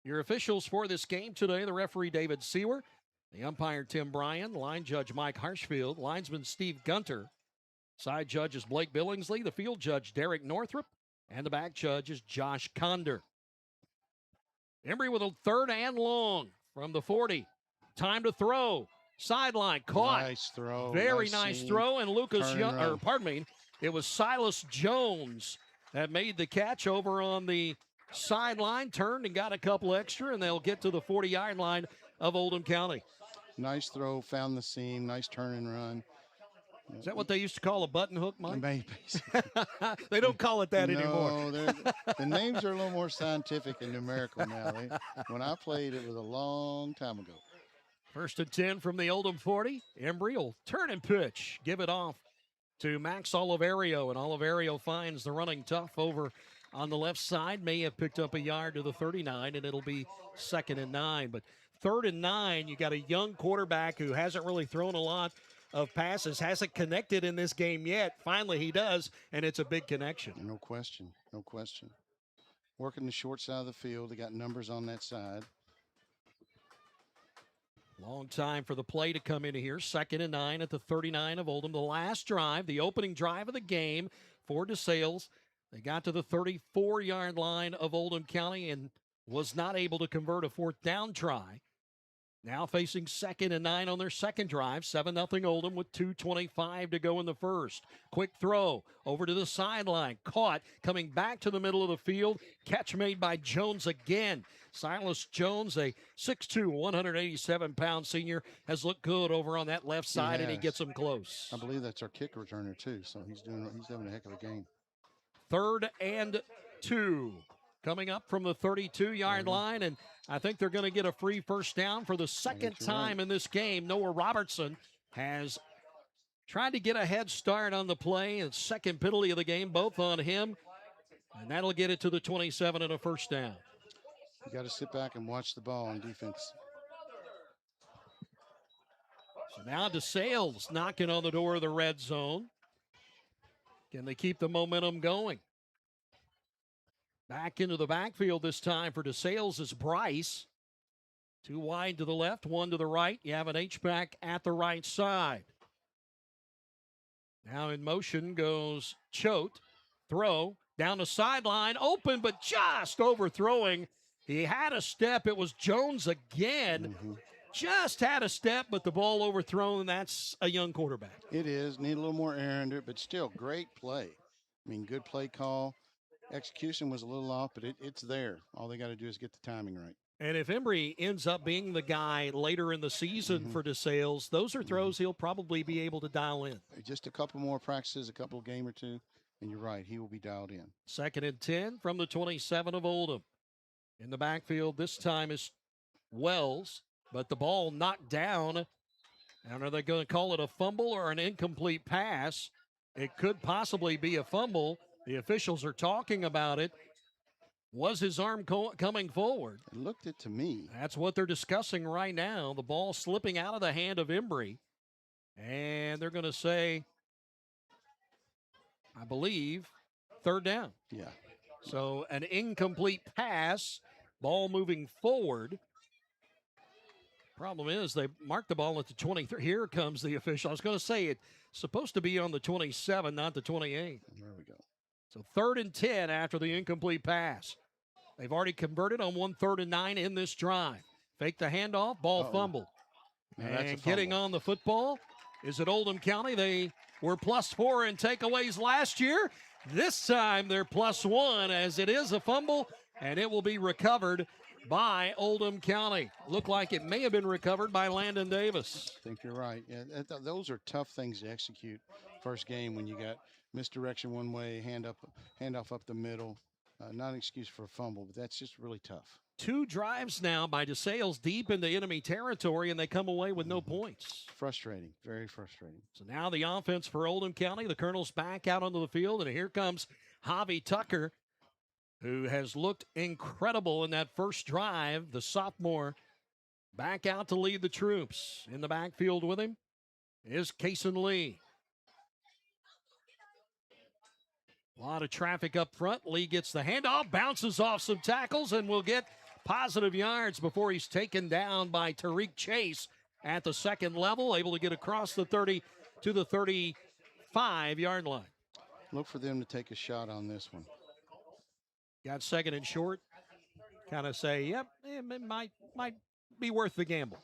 Your officials for this game today, the referee David Seawer, the umpire Tim Bryan, line judge Mike Harshfield, linesman Steve Gunter, Side judge is Blake Billingsley, the field judge Derek Northrup, and the back judge is Josh Conder. Embry with a 3rd and long from the 40. Time to throw. Sideline caught. Nice throw. Very nice throw. And Lucas Young, run. It was Silas Jones that made the catch over on the sideline, turned and got a couple extra, and they'll get to the 40-yard line of Oldham County. Nice throw, found the seam, nice turn and run. Is that what they used to call a button hook, Mike? Maybe. They don't call it that anymore. No, the names are a little more scientific and numerical now. When I played, it was a long time ago. 1st and 10 from the Oldham 40. Embry will turn and pitch. Give it off to Max Oliverio, and Oliverio finds the running tough over on the left side. May have picked up a yard to the 39, and it'll be 2nd and 9. But 3rd and 9, you got a young quarterback who hasn't really thrown a lot of passes, hasn't connected in this game yet. Finally, he does, and it's a big connection. No question, no question. Working the short side of the field. They got numbers on that side. Long time for the play to come in here. 2nd and 9 at the 39 of Oldham. The last drive, the opening drive of the game for DeSales. They got to the 34-yard line of Oldham County and was not able to convert a 4th down try. Now facing 2nd and 9 on their second drive. 7-0 Oldham with 2:25 to go in the first. Quick throw over to the sideline. Caught, coming back to the middle of the field. Catch made by Jones again. Silas Jones, a 6'2", 187-pound senior, has looked good over on that left side, and he gets him close. I believe that's our kick returner, too, so he's having a heck of a game. 3rd and 2. Coming up from the 32-yard line, and I think they're going to get a free first down for the second time in this game. Noah Robertson has tried to get a head start on the play, and second penalty of the game, both on him, and that'll get it to the 27 and a first down. You got to sit back and watch the ball on defense. So now DeSales knocking on the door of the red zone. Can they keep the momentum going? Back into the backfield this time for DeSales is Bryce. 2 wide to the left, 1 to the right. You have an H-back at the right side. Now in motion goes Choate. Throw down the sideline. Open, but just overthrowing. He had a step. It was Jones again. Just had a step, but the ball overthrown, and that's a young quarterback. It is. Need a little more air under it, but still great play. I mean, good play call. Execution was a little off, but it's there. All they got to do is get the timing right. And if Embry ends up being the guy later in the season for DeSales, those are throws he'll probably be able to dial in. Just a couple more practices, a couple game or two, and you're right, he will be dialed in. 2nd and 10 from the 27 of Oldham. In the backfield this time is Wells, but the ball knocked down. And are they going to call it a fumble or an incomplete pass? It could possibly be a fumble. The officials are talking about it. Was his arm coming forward? It looked it to me. That's what they're discussing right now. The ball slipping out of the hand of Embry. And they're going to say, I believe, 3rd down. Yeah. So an incomplete pass, ball moving forward. Problem is they marked the ball at the 23. Here comes the official. I was going to say it's supposed to be on the 27, not the 28. There we go. So 3rd and 10 after the incomplete pass. They've already converted on 1 3rd and 9 in this drive. Fake the handoff, ball fumbled. And getting on the football is at Oldham County. They were +4 in takeaways last year. This time they're +1 as it is a fumble, and it will be recovered by Oldham County. Looked like it may have been recovered by Landon Davis. I think you're right. Yeah, those are tough things to execute first game when you got misdirection one way, handoff up the middle. Not an excuse for a fumble, but that's just really tough. 2 drives now by DeSales deep into enemy territory, and they come away with no points. Frustrating, very frustrating. So now the offense for Oldham County. The Colonels back out onto the field, and here comes Javi Tucker, who has looked incredible in that first drive. The sophomore back out to lead the troops. In the backfield with him is Kason Lee. A lot of traffic up front. Lee gets the handoff, bounces off some tackles, and will get positive yards before he's taken down by Tariq Chase at the second level, able to get across the 30 to the 35 5-yard line. Look for them to take a shot on this one. Got second and short. Kind of say, yep, it might be worth the gamble.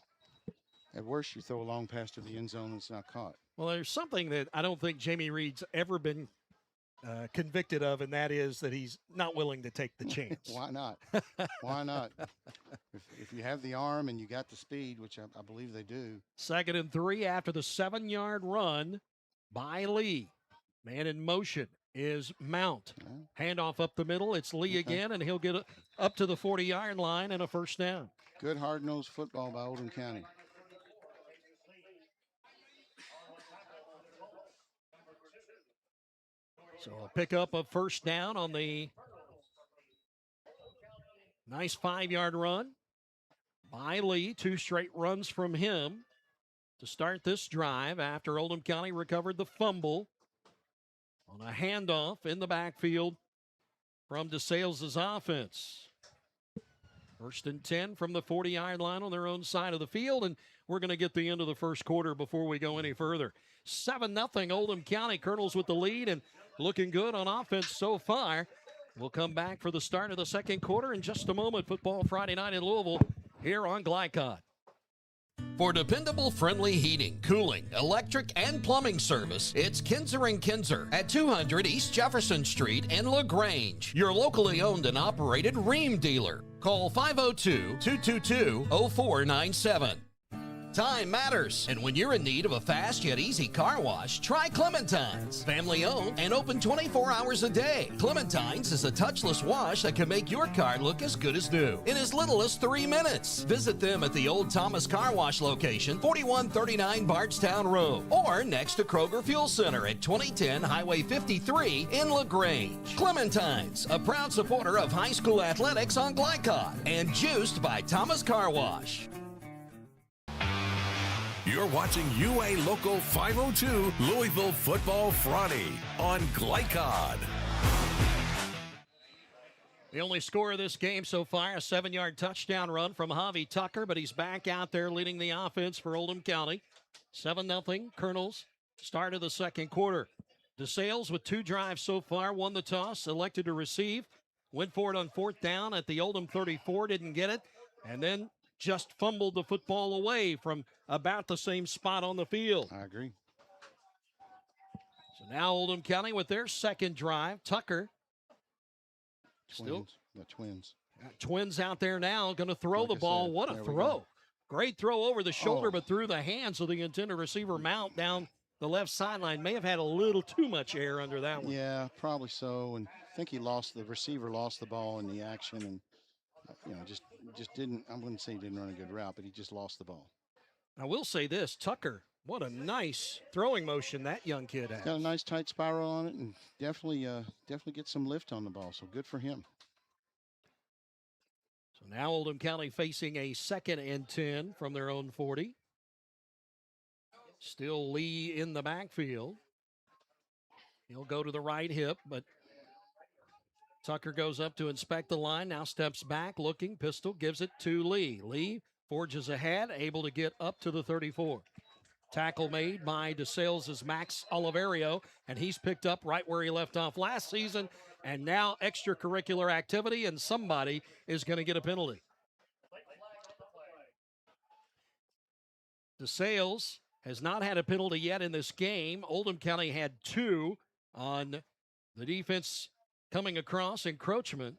At worst, you throw a long pass to the end zone and it's not caught. Well, there's something that I don't think Jamie Reed's ever been convicted of, and that is that he's not willing to take the chance. Why not? Why not? If you have the arm and you got the speed, which I believe they do. 2nd and 3 after the 7-yard run by Lee. Man in motion is Mount. Handoff up the middle. It's Lee again, and he'll get up to the 40-yard line and a first down. Good hard-nosed football by Oldham County. So a pickup of first down on the nice 5-yard run by Lee. 2 straight runs from him to start this drive after Oldham County recovered the fumble on a handoff in the backfield from DeSales' offense. 1st and 10 from the 40-yard line on their own side of the field, and we're going to get the end of the first quarter before we go any further. 7-0 Oldham County. Colonels with the lead and looking good on offense so far. We'll come back for the start of the second quarter in just a moment. Football Friday night in Louisville here on Glycod. For dependable, friendly heating, cooling, electric, and plumbing service, it's Kinzer & Kinzer at 200 East Jefferson Street in LaGrange, your locally owned and operated Rheem dealer. Call 502-222-0497. Time matters, and when you're in need of a fast yet easy car wash, try Clementine's. Family owned and open 24 hours a day. Clementine's is a touchless wash that can make your car look as good as new in as little as 3 minutes. Visit them at the Old Thomas Car Wash location, 4139 Bardstown Road, or next to Kroger Fuel Center at 2010 Highway 53 in LaGrange. Clementine's, a proud supporter of high school athletics on Glycod, and juiced by Thomas Car Wash. You're watching UA Local 502 Louisville Football Friday on Glycod. The only score of this game so far, a 7-yard touchdown run from Javi Tucker, but he's back out there leading the offense for Oldham County. 7-0 Colonels, start of the second quarter. DeSales with 2 drives so far, won the toss, elected to receive, went for it on 4th down at the Oldham 34, didn't get it, and then just fumbled the football away from about the same spot on the field. I agree. So now Oldham County with their second drive. Tucker. Twins. Twins out there now going to throw the ball. What a throw. Great throw over the shoulder, but through the hands of the intended receiver, Mount, down the left sideline. May have had a little too much air under that one. Yeah, probably so. And I think the receiver lost the ball in the action and, just didn't, I wouldn't say he didn't run a good route, but he just lost the ball. I will say this, Tucker, what a nice throwing motion that young kid has. Got a nice tight spiral on it and definitely get some lift on the ball, so good for him. So now Oldham County facing a 2nd and 10 from their own 40. Still Lee in the backfield. He'll go to the right hip, but Tucker goes up to inspect the line, now steps back, looking, pistol, gives it to Lee. Lee forges ahead, able to get up to the 34. Tackle made by DeSales' Max Oliverio, and he's picked up right where he left off last season, and now extracurricular activity, and somebody is going to get a penalty. DeSales has not had a penalty yet in this game. Oldham County had 2 on the defense coming across encroachment,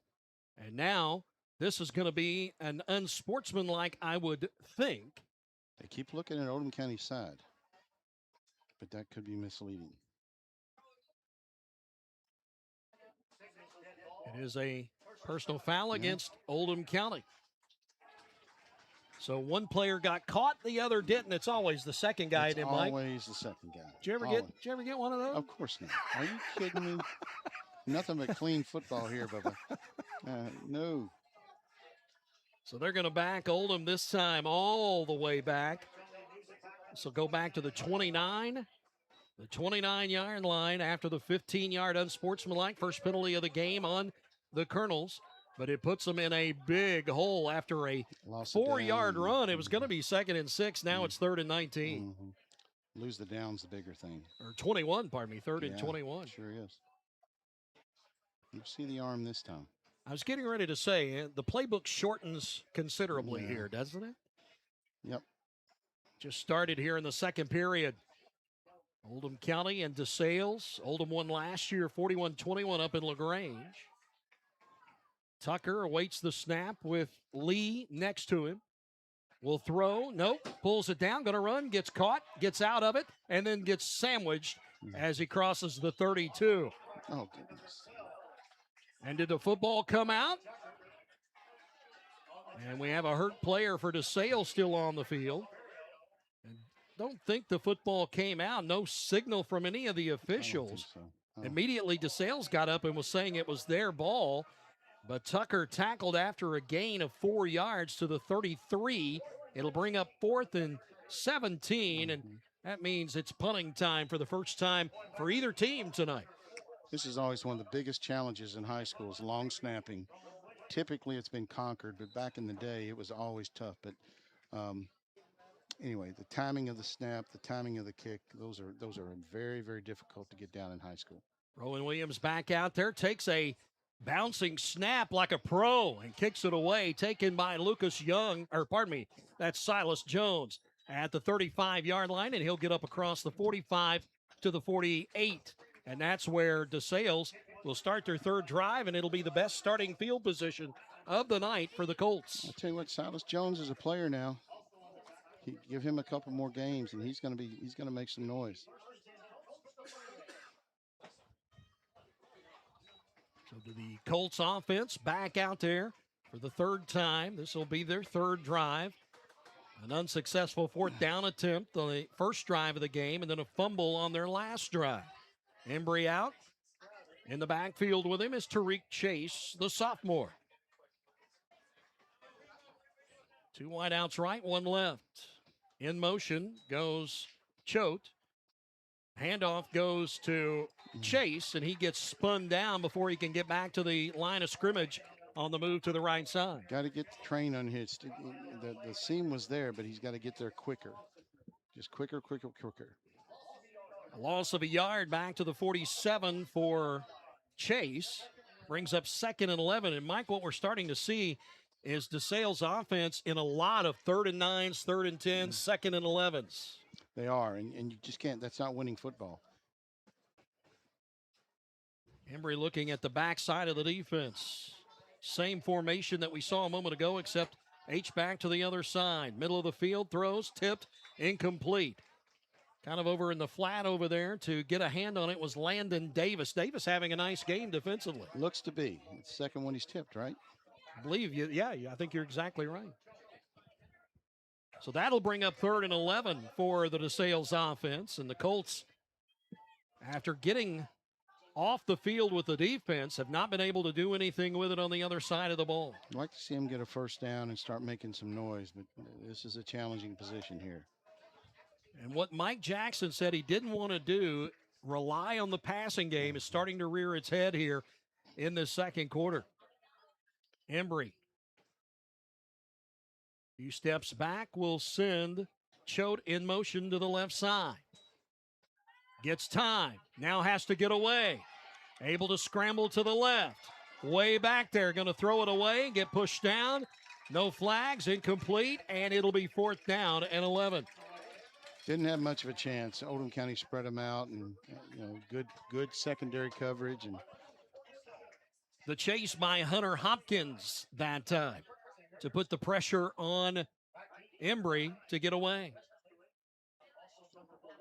and now this is going to be an unsportsmanlike, I would think. They keep looking at Oldham County's side, but that could be misleading. It is a personal foul against Oldham County. So one player got caught, the other didn't. It's always the second guy, it's Mike? Always the second guy. Did you ever get one of those? Of course not. Are you kidding me? Nothing but clean football here, Bubba. No. So they're going to back Oldham this time all the way back. So go back to the 29. The 29-yard line after the 15-yard unsportsmanlike first penalty of the game on the Colonels. But it puts them in a big hole after a 4-yard run. It was going to be 2nd and 6. Now it's 3rd and 19. Lose the down's the bigger thing. Or 21, pardon me, third and 21. Sure is. You see the arm this time. I was getting ready to say, the playbook shortens considerably here, doesn't it? Yep. Just started here in the second period. Oldham County and DeSales. Oldham won last year 41-21 up in LaGrange. Tucker awaits the snap with Lee next to him. Will throw. Nope. Pulls it down. Going to run. Gets caught. Gets out of it. And then gets sandwiched as he crosses the 32. Oh, goodness. And did the football come out? And we have a hurt player for DeSales still on the field. And don't think the football came out. No signal from any of the officials. So. Immediately, DeSales got up and was saying it was their ball. But Tucker tackled after a gain of 4 yards to the 33. It'll bring up 4th and 17, and that means it's punting time for the first time for either team tonight. This is always one of the biggest challenges in high school is long snapping. Typically, it's been conquered, but back in the day, it was always tough. But anyway, the timing of the snap, the timing of the kick, those are very, very difficult to get down in high school. Rowan Williams back out there, takes a bouncing snap like a pro and kicks it away, taken by Lucas Young, or pardon me, that's Silas Jones at the 35-yard line, and he'll get up across the 45 to the 48. And that's where DeSales will start their third drive, and it'll be the best starting field position of the night for the Colts. I'll tell you what, Silas Jones is a player now. Give him a couple more games, and he's going to make some noise. So the Colts offense back out there for the third time. This will be their third drive. An unsuccessful fourth down attempt on the first drive of the game, and then a fumble on their last drive. Embry out. In the backfield with him is Tariq Chase, the sophomore. 2 wideouts right, 1 left. In motion goes Choate. Handoff goes to Chase, and he gets spun down before he can get back to the line of scrimmage on the move to the right side. Got to get the train unhitched. The seam was there, but he's got to get there quicker. Just quicker. A loss of a yard back to the 47 for Chase. Brings up 2nd and 11. And, Mike, what we're starting to see is DeSales offense in a lot of 3rd and 9s, 3rd and 10s, 2nd and 11s. They are, and you just can't. That's not winning football. Embry looking at the backside of the defense. Same formation that we saw a moment ago, except H-back to the other side. Middle of the field, throws, tipped, incomplete. Kind of over in the flat over there to get a hand on it was Landon Davis. Davis having a nice game defensively. Looks to be. It's the second one he's tipped, right? I believe you. Yeah, I think you're exactly right. So that'll bring up 3rd and 11 for the DeSales offense. And the Colts, after getting off the field with the defense, have not been able to do anything with it on the other side of the ball. I'd like to see him get a first down and start making some noise, but this is a challenging position here. And what Mike Jackson said he didn't want to do, rely on the passing game, is starting to rear its head here in the second quarter. Embry. Few steps back will send Choate in motion to the left side. Gets time. Now has to get away. Able to scramble to the left. Way back there. Going to throw it away and get pushed down. No flags. Incomplete. And it'll be 4th down and 11. Didn't have much of a chance. Oldham County spread them out, and good secondary coverage. And the chase by Hunter Hopkins that time to put the pressure on Embry to get away.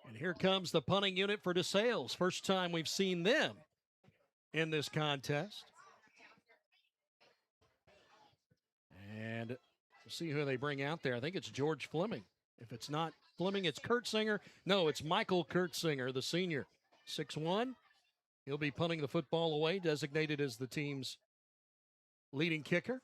And here comes the punting unit for DeSales. First time we've seen them in this contest. And we'll see who they bring out there. I think it's George Fleming. If it's not Fleming, it's Kurt Singer. No, it's Michael Kurtzinger, the senior. 6'1". He'll be punting the football away, designated as the team's leading kicker.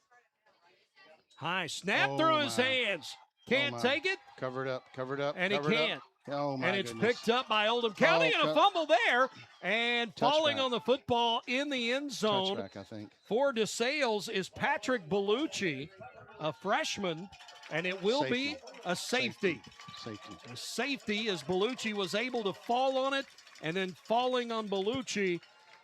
High snap through his hands. Can't take it. Cover it up. And he can't. Oh, my and it's goodness. picked up by Oldham County, and a fumble there. And falling on the football in the end zone touchback, I think. for DeSales is Patrick Bellucci, a freshman And it will be a safety. A safety as Bellucci was able to fall on it, and then falling on Bellucci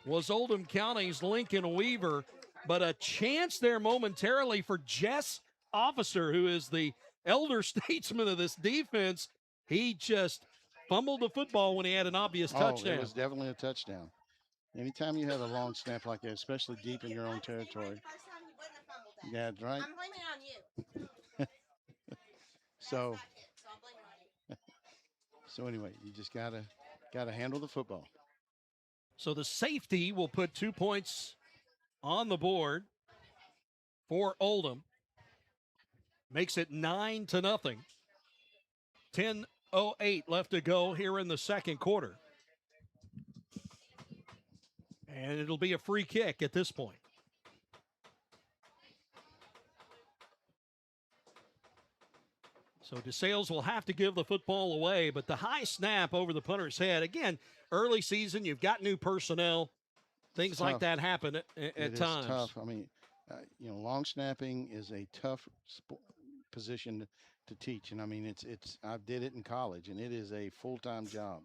was Oldham County's Lincoln Weaver. But a chance there momentarily for Jess Officer, who is the elder statesman of this defense. He just fumbled the football when he had an obvious touchdown. It was definitely a touchdown. Anytime you have a long snap like that, especially deep in your own territory. That's right. I'm blaming it on you. So anyway, you just gotta handle the football. So the safety will put 2 points on the board for Oldham. Makes it 9-0. 10:08 left to go here in the second quarter. And it'll be a free kick at this point. So DeSales will have to give the football away, but the high snap over the punter's head. Again, early season, you've got new personnel. Things like that happen at times. It's tough. I mean, long snapping is a tough position to teach. And I mean, I did it in college, and it is a full-time job.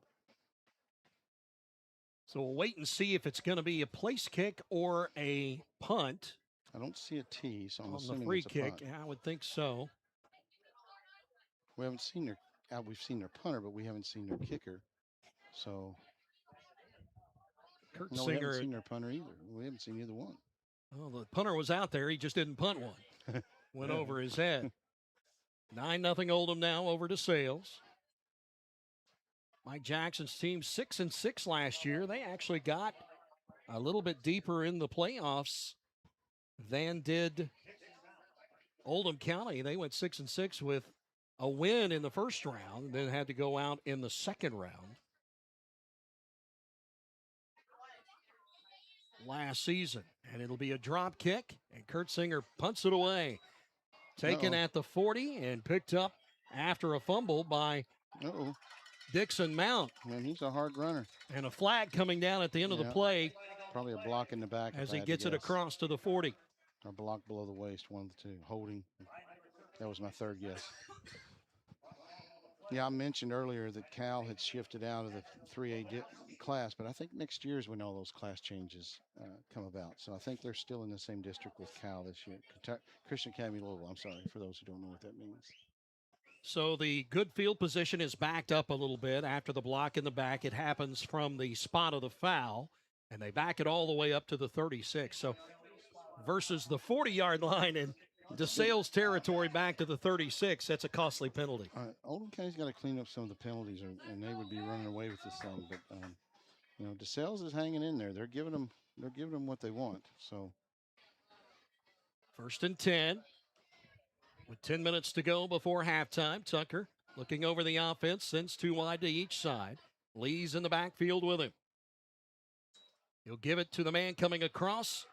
So we'll wait and see if it's going to be a place kick or a punt. I don't see a T, so I'm assuming on the free it's a kick. punt. Yeah, I would think so. We haven't seen we've seen their punter, but we haven't seen their kicker. So Kurt we Singer, haven't seen their punter either. We haven't seen either one. Well, the punter was out there. He just didn't punt one. Went over his head. 9-0 Oldham now over to DeSales. Mike Jackson's team 6-6 last year. They actually got a little bit deeper in the playoffs than did Oldham County. They went 6-6 with a win in the first round, then had to go out in the second round last season. And it'll be a drop kick, and Kurt Singer punts it away. Taken at the 40 and picked up after a fumble by Dixon Mount. Man, he's a hard runner. And a flag coming down at the end of the play. Probably a block in the back. As he gets it across to the 40. Or block below the waist, one of the two. Holding. That was my third guess. Yeah, I mentioned earlier that Cal had shifted out of the 3A class, but I think next year is when all those class changes come about. So I think they're still in the same district with Cal this year. Christian Academy Louisville, I'm sorry, for those who don't know what that means. So the good field position is backed up a little bit after the block in the back. It happens from the spot of the foul, and they back it all the way up to the 36. So versus the 40-yard line in DeSales territory back to the 36, that's a costly penalty. Oldham County's got to clean up some of the penalties, and they would be running away with this thing. But DeSales is hanging in there. They're giving them what they want. So 1st and 10. With 10 minutes to go before halftime, Tucker looking over the offense, sends 2 wide to each side. Lee's in the backfield with him. He'll give it to the man coming across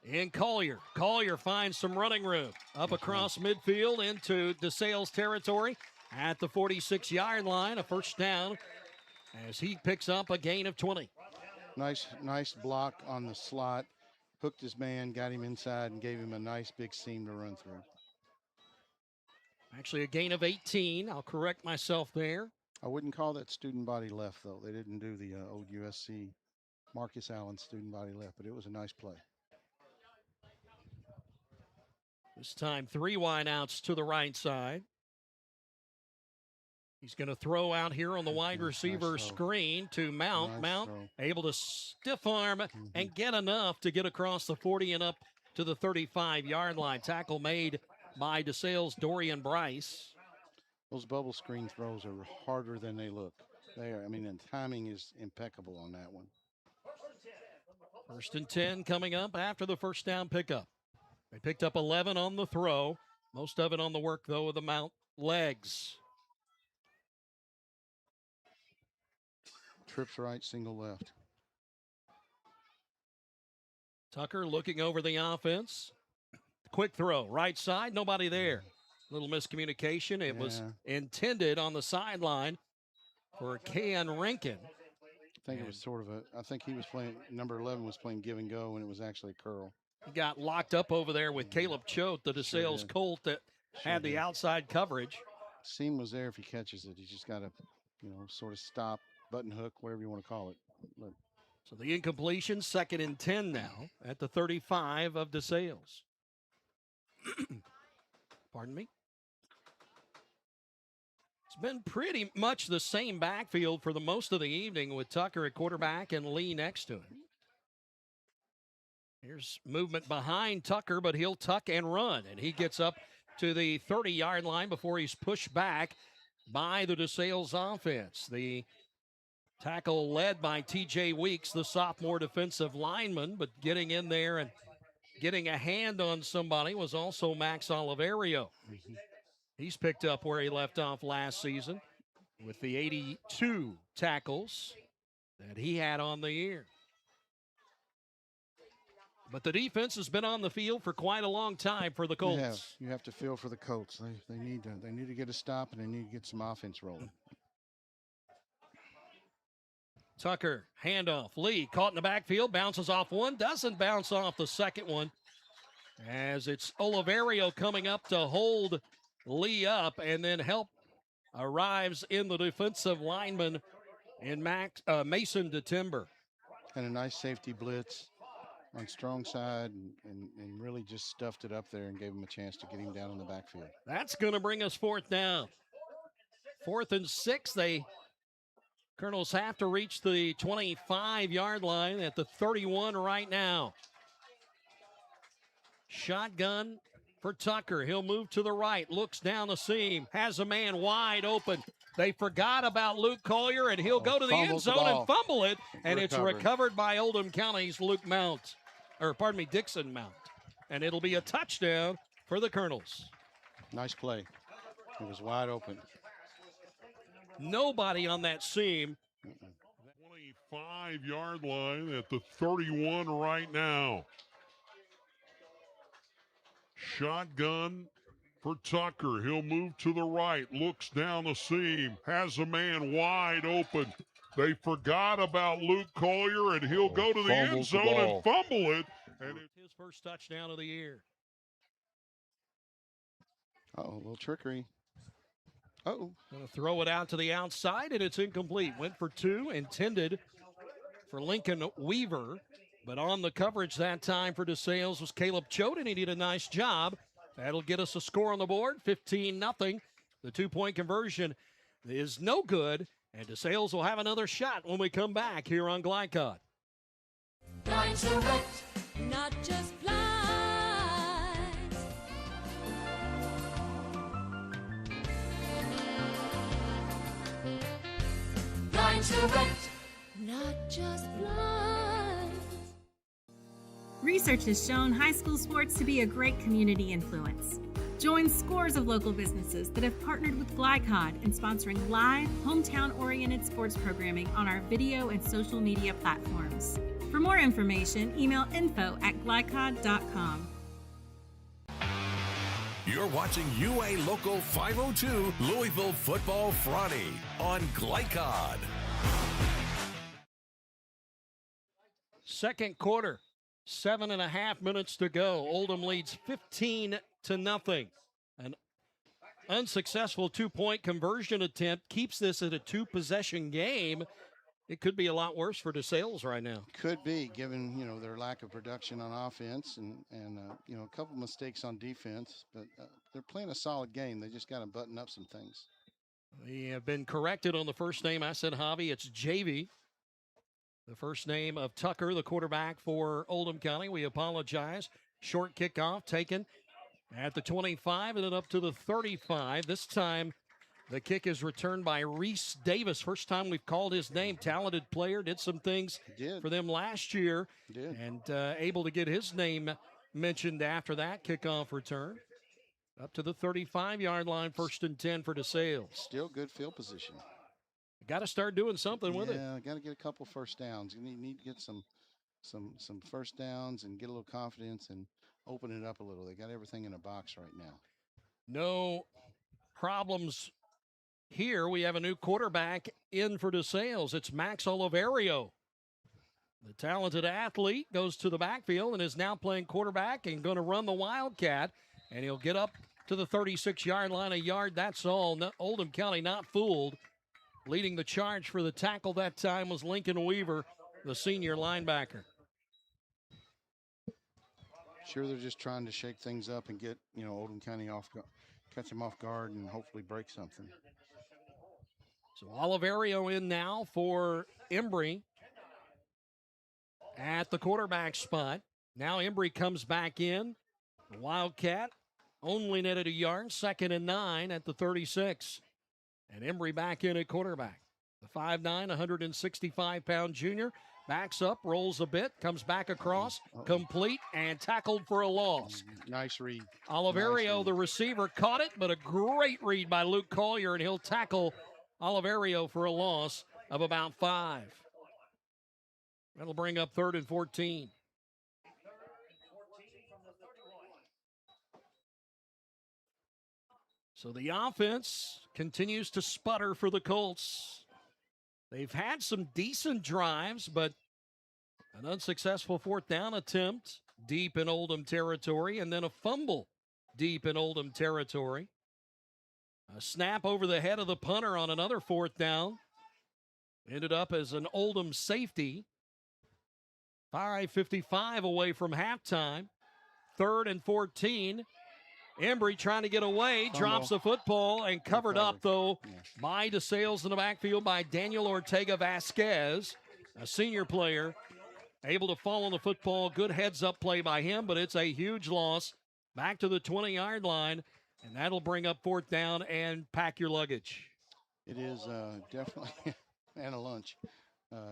in Collier. Collier finds some running room up across midfield into DeSales territory at the 46-yard line. A first down as he picks up a gain of 20. Nice block on the slot. Hooked his man, got him inside, and gave him a nice big seam to run through. Actually, a gain of 18. I'll correct myself there. I wouldn't call that student body left, though. They didn't do the old USC Marcus Allen student body left, but it was a nice play. This time 3 wideouts to the right side. He's going to throw out here on the wide receiver screen to Mount. Mount able to stiff arm and get enough to get across the 40 and up to the 35-yard line. Tackle made by DeSales' Dorian Bryce. Those bubble screen throws are harder than they look. And timing is impeccable on that one. 1st and 10 coming up after the first down pickup. They picked up 11 on the throw. Most of it on the work, though, of the Mount legs. Trips right, single left. Tucker looking over the offense. Quick throw, right side, nobody there. Little miscommunication. It was intended on the sideline for Ken Rankin. I think it was I think he was playing, number 11 was playing give and go, and it was actually curl. He got locked up over there with Caleb Choate, the DeSales Colt that had the outside coverage. Seam was there if he catches it. He's just got to, sort of stop, button hook, whatever you want to call it. But so the incompletion, 2nd and 10 now at the 35 of DeSales. Pardon me. It's been pretty much the same backfield for the most of the evening with Tucker at quarterback and Lee next to him. Here's movement behind Tucker, but he'll tuck and run, and he gets up to the 30-yard line before he's pushed back by the DeSales offense. The tackle led by T.J. Weeks, the sophomore defensive lineman, but getting in there and getting a hand on somebody was also Max Oliverio. He's picked up where he left off last season with the 82 tackles that he had on the year. But the defense has been on the field for quite a long time for the Colts. You have to feel for the Colts. They need to get a stop, and they need to get some offense rolling. Tucker, handoff. Lee caught in the backfield, bounces off one, doesn't bounce off the second one, as it's Oliverio coming up to hold Lee up, and then help arrives in the defensive lineman in Mason DeTimber. And a nice safety blitz on strong side, and really just stuffed it up there and gave him a chance to get him down in the backfield. That's going to bring us 4th down. 4th and 6. Colonels have to reach the 25-yard line at the 31 right now. Shotgun for Tucker. He'll move to the right, looks down the seam, has a man wide open. They forgot about Luke Collier, and he'll go to the end zone and fumble it, and it's recovered by Oldham County's Dixon Mount. And it'll be a touchdown for the Colonels. Nice play. It was wide open. Nobody on that seam. 25-yard line at the 31 right now. Shotgun for Tucker. He'll move to the right, looks down the seam, has a man wide open. They forgot about Luke Collier, and he'll go to the end zone and fumble it. And it's his first touchdown of the year. A little trickery. Going to throw it out to the outside, and it's incomplete. Went for 2, intended for Lincoln Weaver, but on the coverage that time for DeSales was Caleb Choate, and he did a nice job. That'll get us a score on the board, 15-0. The 2-point conversion is no good, and DeSales will have another shot when we come back here on Glycod. Blinds Direct, not just blinds. Blinds Direct, not just blinds. Research has shown high school sports to be a great community influence. Join scores of local businesses that have partnered with Glycod in sponsoring live, hometown-oriented sports programming on our video and social media platforms. For more information, email info@glycod.com. You're watching UA Local 502 Louisville Football Friday on Glycod. Second quarter, 7.5 minutes to go. Oldham leads 15-0. An unsuccessful 2-point conversion attempt keeps this at a 2-possession game. It could be a lot worse for DeSales right now. Could be, given their lack of production on offense and a couple mistakes on defense. But they're playing a solid game. They just got to button up some things. We have been corrected on the first name. I said Javi. It's JV. The first name of Tucker, the quarterback for Oldham County. We apologize. Short kickoff taken at the 25 and then up to the 35. This time the kick is returned by Reese Davis. First time we've called his name. Talented player. Did some things for them last year. And able to get his name mentioned after that kickoff return. Up to the 35-yard line, 1st and 10 for DeSales. Still good field position. Got to start doing something with it. Yeah, got to get a couple first downs. You need to get some first downs and get a little confidence and open it up a little. They got everything in a box right now. No problems here. We have a new quarterback in for DeSales. It's Max Oliverio. The talented athlete goes to the backfield and is now playing quarterback and going to run the Wildcat. And he'll get up to the 36-yard line, a yard, that's all. Oldham County not fooled. Leading the charge for the tackle that time was Lincoln Weaver, the senior linebacker. Sure, they're just trying to shake things up and get, Oldham County catch them off guard and hopefully break something. So Oliverio in now for Embry at the quarterback spot. Now Embry comes back in. The Wildcat only netted a yard, 2nd and 9 at the 36. And Embry back in at quarterback. The 5'9", 165-pound junior backs up, rolls a bit, comes back across, complete, and tackled for a loss. Nice read. Oliverio, the receiver, caught it, but a great read by Luke Collier, and he'll tackle Oliverio for a loss of about 5. That'll bring up 3rd and 14. So the offense continues to sputter for the Colts. They've had some decent drives, but an unsuccessful 4th down attempt deep in Oldham territory, and then a fumble deep in Oldham territory. A snap over the head of the punter on another 4th down. Ended up as an Oldham safety. 5:55 away from halftime. 3rd and 14. Embry trying to get away, drops the football, and covered up, though, by DeSales in the backfield by Daniel Ortega Vasquez, a senior player, able to fall on the football. Good heads-up play by him, but it's a huge loss. Back to the 20-yard line, and that'll bring up 4th down and pack your luggage. It is definitely, and a lunch.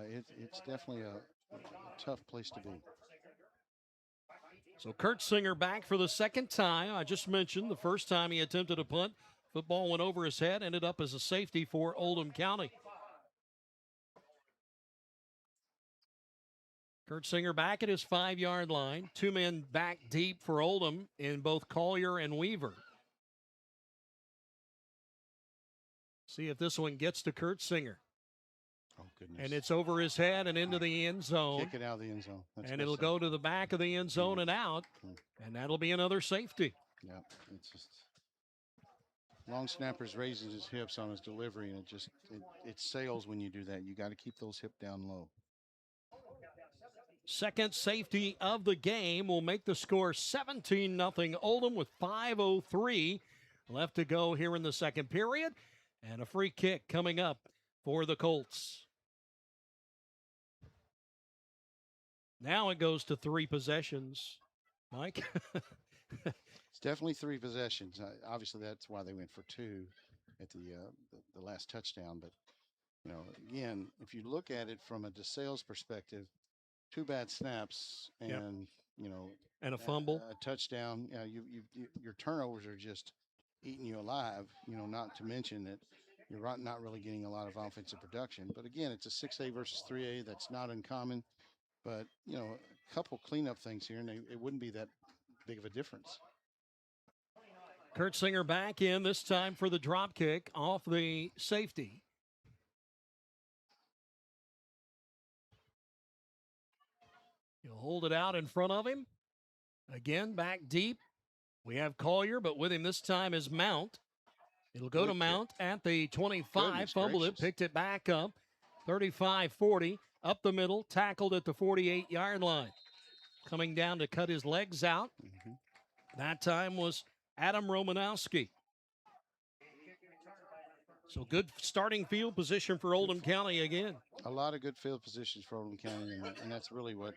It's definitely a tough place to be. So Kurt Singer back for the 2nd time. I just mentioned the first time he attempted a punt. Football went over his head, ended up as a safety for Oldham County. Kurt Singer back at his 5-yard line. 2 men back deep for Oldham in both Collier and Weaver. See if this one gets to Kurt Singer. Oh, goodness. And it's over his head and into the end zone. Kick it out of the end zone. And it'll go to the back of the end zone and out. And that'll be another safety. Yeah, it's just long snappers raising his hips on his delivery, and it sails when you do that. You got to keep those hips down low. Second safety of the game will make the score 17-0 Oldham with 5:03 left to go here in the second period. And a free kick coming up for the Colts. Now it goes to 3 possessions. Mike? It's definitely 3 possessions. Obviously, that's why they went for 2 at the last touchdown. But, again, if you look at it from a DeSales perspective, 2 bad snaps and, and a fumble, a touchdown. Your turnovers are just eating you alive, not to mention that you're not really getting a lot of offensive production. But, again, it's a 6A versus 3A. That's not uncommon. But, a couple cleanup things here, and it wouldn't be that big of a difference. Kurt Singer back in, this time for the drop kick off the safety. He'll hold it out in front of him. Again, back deep. We have Collier, but with him this time is Mount. It'll go to Mount at the 25. Fumbled it, picked it back up. 35-40. Up the middle, tackled at the 48-yard line. Coming down to cut his legs out. That time was Adam Romanowski. So good starting field position for Oldham County again. A lot of good field positions for Oldham County, and that's really what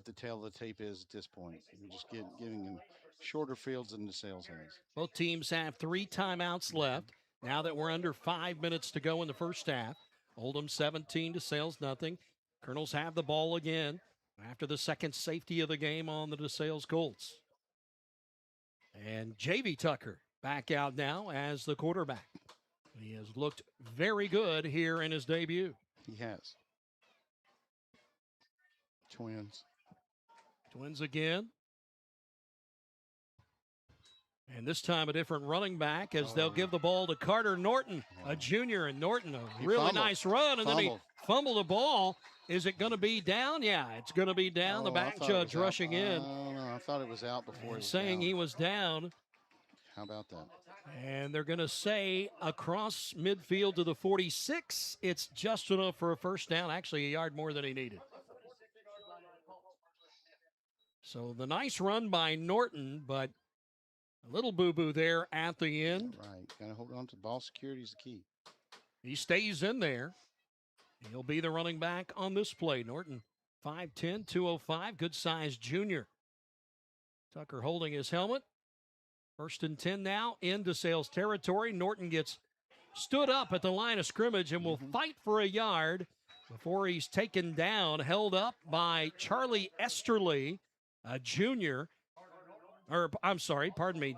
the tail of the tape is at this point. We're just giving them shorter fields than DeSales has. Both teams have 3 timeouts left. Now that we're under 5 minutes to go in the first half. Oldham 17, DeSales nothing. Colonels have the ball again after the second safety of the game on the DeSales Colts. And J.V. Tucker back out now as the quarterback. He has looked very good here in his debut. He has. Twins again. And this time a different running back as they'll give the ball to Carter Norton, a junior. And Norton, a really nice run. And then he fumbled the ball. Is it going to be down? Yeah, it's going to be down. The back judge rushing in. I thought it was out before. Saying he was down. How about that? And they're going to say across midfield to the 46, it's just enough for a first down, actually a yard more than he needed. So the nice run by Norton, but a little boo-boo there at the end. Right. Got to hold on to ball security is the key. He stays in there. He'll be the running back on this play. Norton, 5'10", 205, good-sized junior. Tucker holding his helmet. 1st and 10 now in DeSales territory. Norton gets stood up at the line of scrimmage and will fight for a yard before he's taken down, held up by Charlie Esterly, a junior.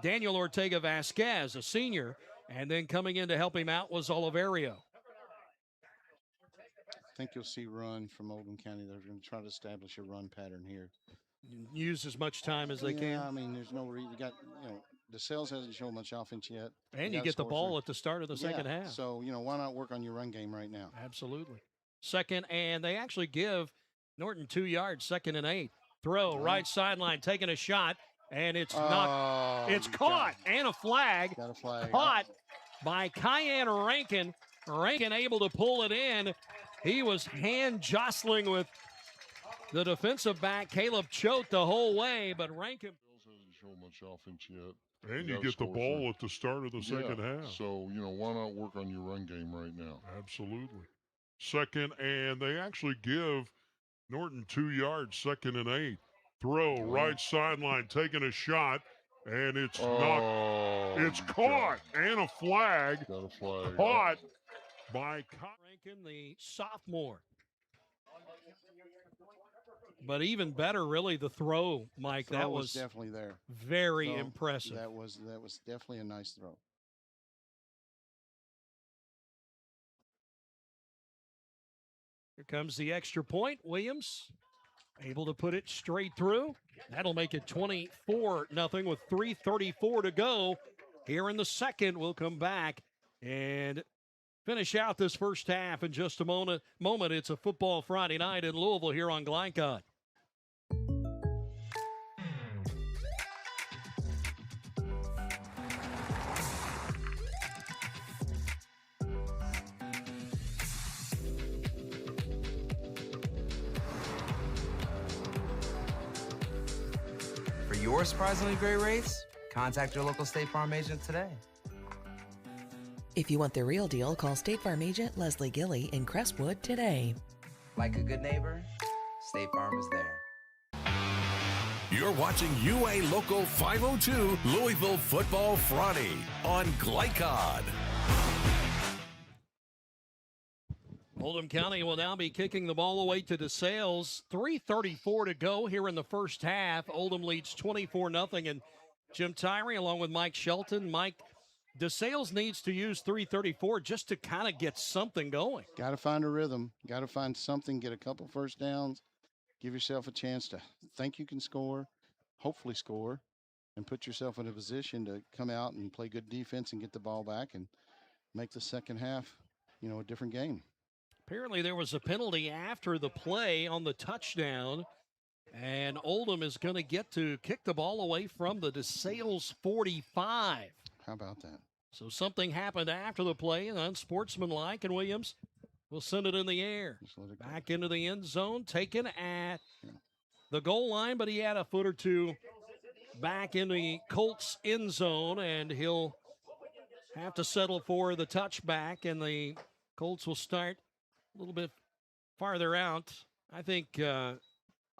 Daniel Ortega Vasquez, a senior. And then coming in to help him out was Oliverio. I think you'll see run from Oldham County. They're going to try to establish a run pattern here. Use as much time as they can. Yeah, I mean, there's no reason. DeSales hasn't shown much offense yet. And you get the ball at the start of the second half. So, why not work on your run game right now? Absolutely. Second, and they actually give Norton 2 yards, 2nd and 8. Throw, right sideline, taking a shot, and it's not. It's caught, and a flag. Got a flag. Caught by Cayenne Rankin. Rankin able to pull it in. He was hand jostling with the defensive back, Caleb Choate, the whole way, but Rankin hasn't shown much offense yet. And you get the ball at the start of the second half. So, why not work on your run game right now? Absolutely. Second, and they actually give Norton 2 yards, 2nd and 8. Throw, right sideline, taking a shot, and it's not. It's caught, and a flag. Got a flag. Caught by Rankin, the sophomore. But even better, really, the throw, Mike. Throw that was definitely there. Very impressive. That was definitely a nice throw. Here comes the extra point. Williams able to put it straight through. That'll make it 24-0 with 3:34 to go. Here in the second, we'll come back and finish out this first half in just a moment. It's a football Friday night in Louisville here on Glycod. For your surprisingly great rates, contact your local State Farm agent today. If you want the real deal, call State Farm agent Leslie Gilly in Crestwood today. Like a good neighbor, State Farm is there. You're watching UA Local 502 Louisville Football Friday on Glycod. Oldham County will now be kicking the ball away to DeSales. 3:34 to go here in the first half. Oldham leads 24-0. And Jim Tyree, along with Mike Shelton. Mike, DeSales needs to use 3:34 just to kind of get something going. Got to find a rhythm. Got to find something, get a couple first downs, give yourself a chance to think you can score, hopefully score, and put yourself in a position to come out and play good defense and get the ball back and make the second half, a different game. Apparently there was a penalty after the play on the touchdown, and Oldham is going to get to kick the ball away from the DeSales 45. How about that? So something happened after the play, and unsportsmanlike, and Williams will send it in the air. Back into the end zone, taken at the goal line, but he had a foot or two back in the Colts end zone, and he'll have to settle for the touchback, and the Colts will start a little bit farther out. I think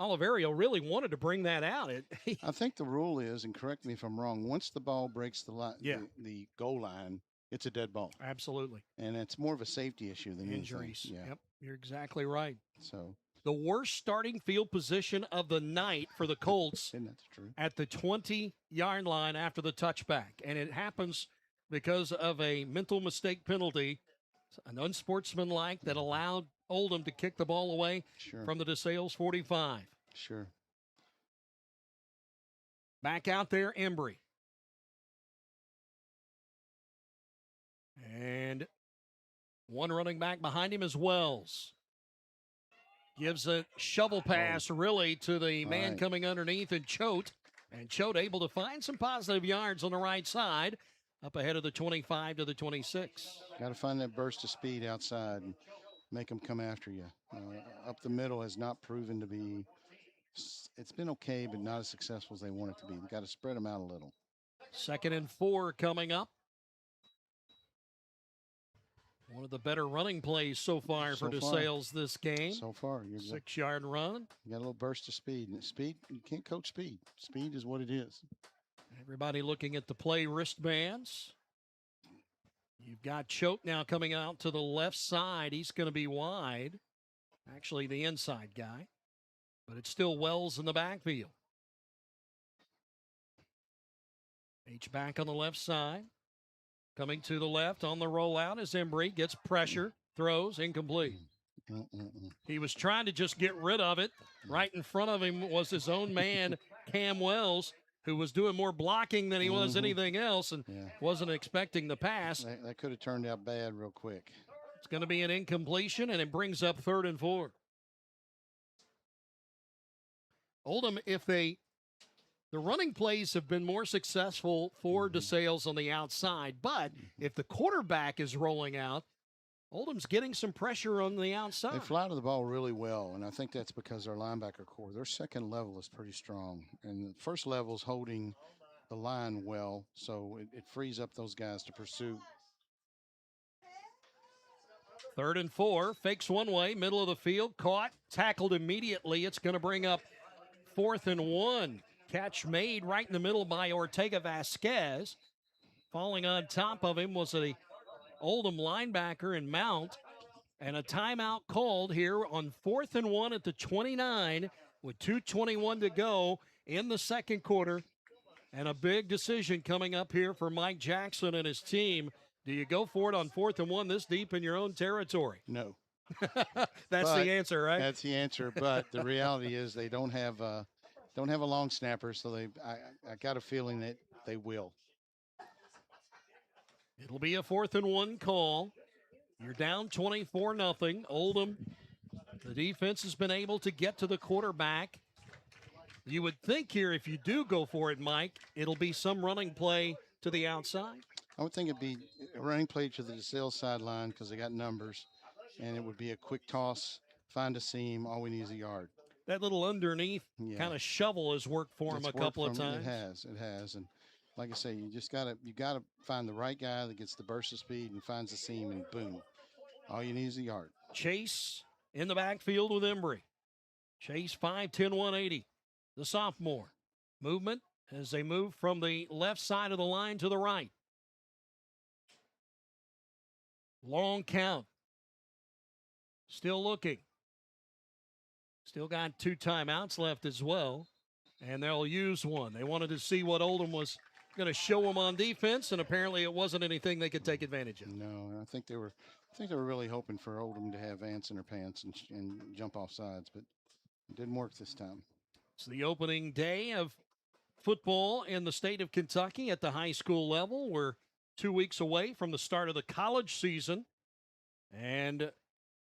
Oliverio really wanted to bring that out. I think the rule is, and correct me if I'm wrong, once the ball breaks the goal line, it's a dead ball. Absolutely. And it's more of a safety issue than injuries. Anything. Yeah. Yep, you're exactly right. So the worst starting field position of the night for the Colts Isn't that true? At the 20-yard line after the touchback. And it happens because of a mental mistake penalty, an unsportsmanlike that allowed Oldham to kick the ball away from the DeSales 45. Sure. Back out there, Embry. And one running back behind him is Wells. Gives a shovel pass really to the man coming underneath, and Choate And Choate able to find some positive yards on the right side, up ahead of the 25 to the 26. Got to find that burst of speed outside and make them come after you. Up the middle has not proven to be, it's been okay, but not as successful as they want it to be. We've got to spread them out a little. 2nd and 4 coming up. One of the better running plays so far for DeSales this game. So far. 6-yard run. You got a little burst of speed. And speed, you can't coach speed. Speed is what it is. Everybody looking at the play wristbands. You've got Choate now coming out to the left side. He's going to be wide. Actually, the inside guy. But it's still Wells in the backfield. H back on the left side. Coming to the left on the rollout as Embry gets pressure, throws, incomplete. He was trying to just get rid of it. Right in front of him was his own man, Cam Wells, who was doing more blocking than he was anything else and wasn't expecting the pass. That could have turned out bad real quick. It's going to be an incompletion, and it brings up 3rd and 4. Oldham, if the running plays have been more successful for DeSales on the outside, but if the quarterback is rolling out, Oldham's getting some pressure on the outside. They fly to the ball really well, and I think that's because their linebacker core, their second level is pretty strong. And the first level is holding the line well, so it frees up those guys to pursue. 3rd and 4, fakes one way, middle of the field, caught, tackled immediately. It's going to bring up 4th and 1. Catch made right in the middle by Ortega Vasquez. Falling on top of him was a Oldham linebacker and Mount. And a timeout called here on 4th and 1 at the 29 with 2:21 to go in the second quarter. And a big decision coming up here for Mike Jackson and his team. Do you go for it on 4th and 1 this deep in your own territory? No. That's the answer, right? That's the answer. But the reality is they don't have a long snapper, so I got a feeling that they will. It'll be a 4th and 1 call. You're down 24-0. Oldham, the defense has been able to get to the quarterback. You would think here if you do go for it, Mike, it'll be some running play to the outside. I would think it'd be a running play to the DeSales sideline because they got numbers, and it would be a quick toss, find a seam, all we need is a yard. That little underneath kind of shovel has worked for him a couple of times. It has. And like I say, you gotta find the right guy that gets the burst of speed and finds the seam, and boom, all you need is a yard. Chase in the backfield with Embry. Chase 5'10", 180. The sophomore. Movement as they move from the left side of the line to the right. Long count. Still looking. Still got 2 timeouts left as well, and they'll use one. They wanted to see what Oldham was going to show them on defense, and apparently it wasn't anything they could take advantage of. No, I think they were really hoping for Oldham to have ants in their pants and jump off sides, but it didn't work this time. It's the opening day of football in the state of Kentucky at the high school level. We're 2 weeks away from the start of the college season, and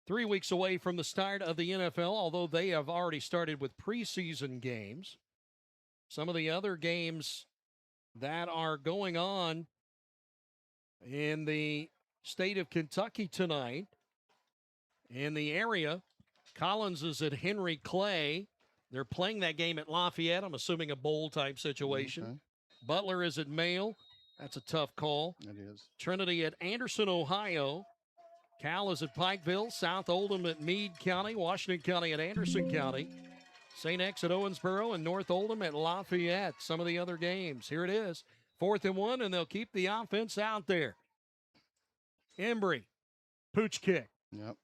3 weeks away from the start of the NFL, although they have already started with preseason games. Some of the other games that are going on in the state of Kentucky tonight, in the area, Collins is at Henry Clay. They're playing that game at Lafayette. I'm assuming a bowl-type situation. Okay. Butler is at Mayle. That's a tough call. It is. Trinity at Anderson, Ohio. Cal is at Pikeville, South Oldham at Meade County, Washington County at Anderson County, St. X at Owensboro, and North Oldham at Lafayette. Some of the other games. Here it is. 4th and 1, and they'll keep the offense out there. Embry, pooch kick. Yep.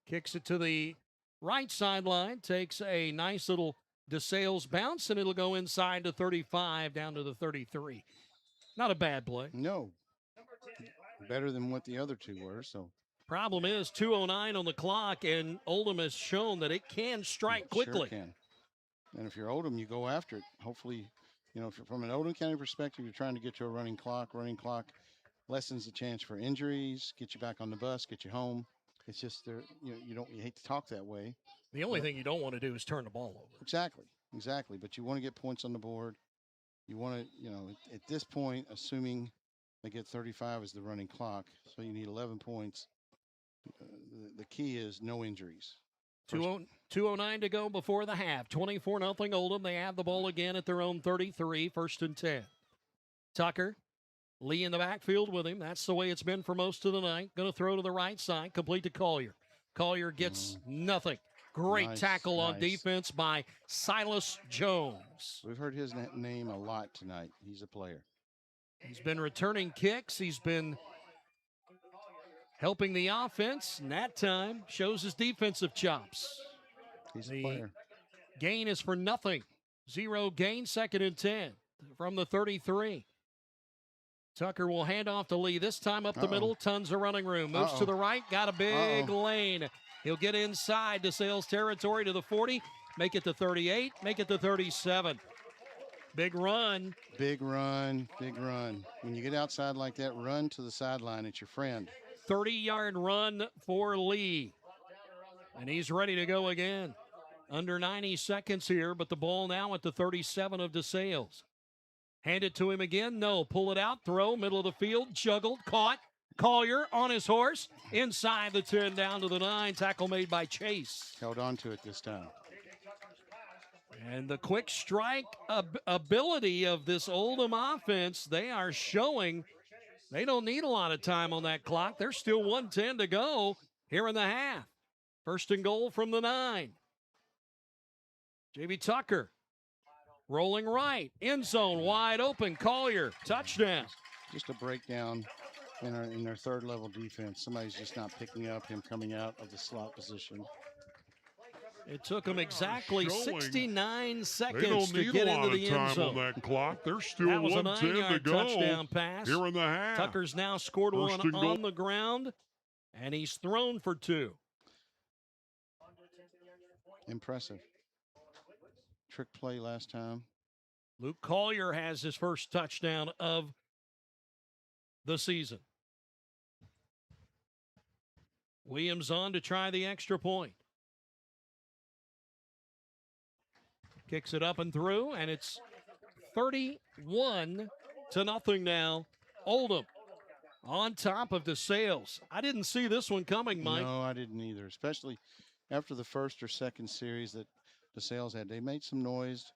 Kicks it to the right sideline, takes a nice little DeSales bounce, and it'll go inside to 35, down to the 33. Not a bad play. No. Better than what the other two were, so. Problem is 2:09 on the clock, and Oldham has shown that it can strike quickly. Sure can. And if you're Oldham, you go after it. Hopefully, if you're from an Oldham County perspective, you're trying to get to a running clock. Running clock lessens the chance for injuries, get you back on the bus, get you home. It's just you hate to talk that way. The only thing you don't want to do is turn the ball over. Exactly. But you want to get points on the board. You want to, at this point, assuming they get 35 as the running clock, so you need 11 points. The key is no injuries. 2:09 to go before the half. 24-0 Oldham. They have the ball again at their own 33, 1st and 10. Tucker, Lee in the backfield with him. That's the way it's been for most of the night. Going to throw to the right side, complete to Collier. Collier gets nothing. Great tackle on defense by Silas Jones. We've heard his name a lot tonight. He's a player. He's been returning kicks. He's been helping the offense, and that time shows his defensive chops. He's a player. Gain is for nothing. 0 gain, 2nd and 10 from the 33. Tucker will hand off to Lee. This time up the middle, tons of running room. Moves to the right, got a big lane. He'll get inside DeSales territory to the 40, make it to 38, make it to 37. Big run. Big run, big run. When you get outside like that, run to the sideline. It's your friend. 30-yard run for Lee. And he's ready to go again. Under 90 seconds here, but the ball now at the 37 of DeSales. Hand it to him again. No. Pull it out. Throw. Middle of the field. Juggled. Caught. Collier on his horse. Inside the 10 down to the 9. Tackle made by Chase. Held on to it this time. And the quick strike ability of this Oldham offense, they are showing they don't need a lot of time on that clock. There's still 1:10 to go here in the half. 1st and goal from the 9. J.B. Tucker rolling right. End zone wide open. Collier. Touchdown. Just a breakdown in their third level defense. Somebody's just not picking up him coming out of the slot position. It took them exactly 69 They seconds don't to need get a lot into the of end time zone. on that clock. There's still That was a 1:10 to 9-yard go touchdown pass. here in the half. Tucker's now scored First one and goal. on the ground, and he's thrown for 2. Impressive. Trick play last time. Luke Collier has his first touchdown of the season. Williams on to try the extra point. Kicks it up and through, and it's 31-0 now. Oldham on top of DeSales. I didn't see this one coming, Mike. No, I didn't either, especially after the first or second series that DeSales had. They made some noise,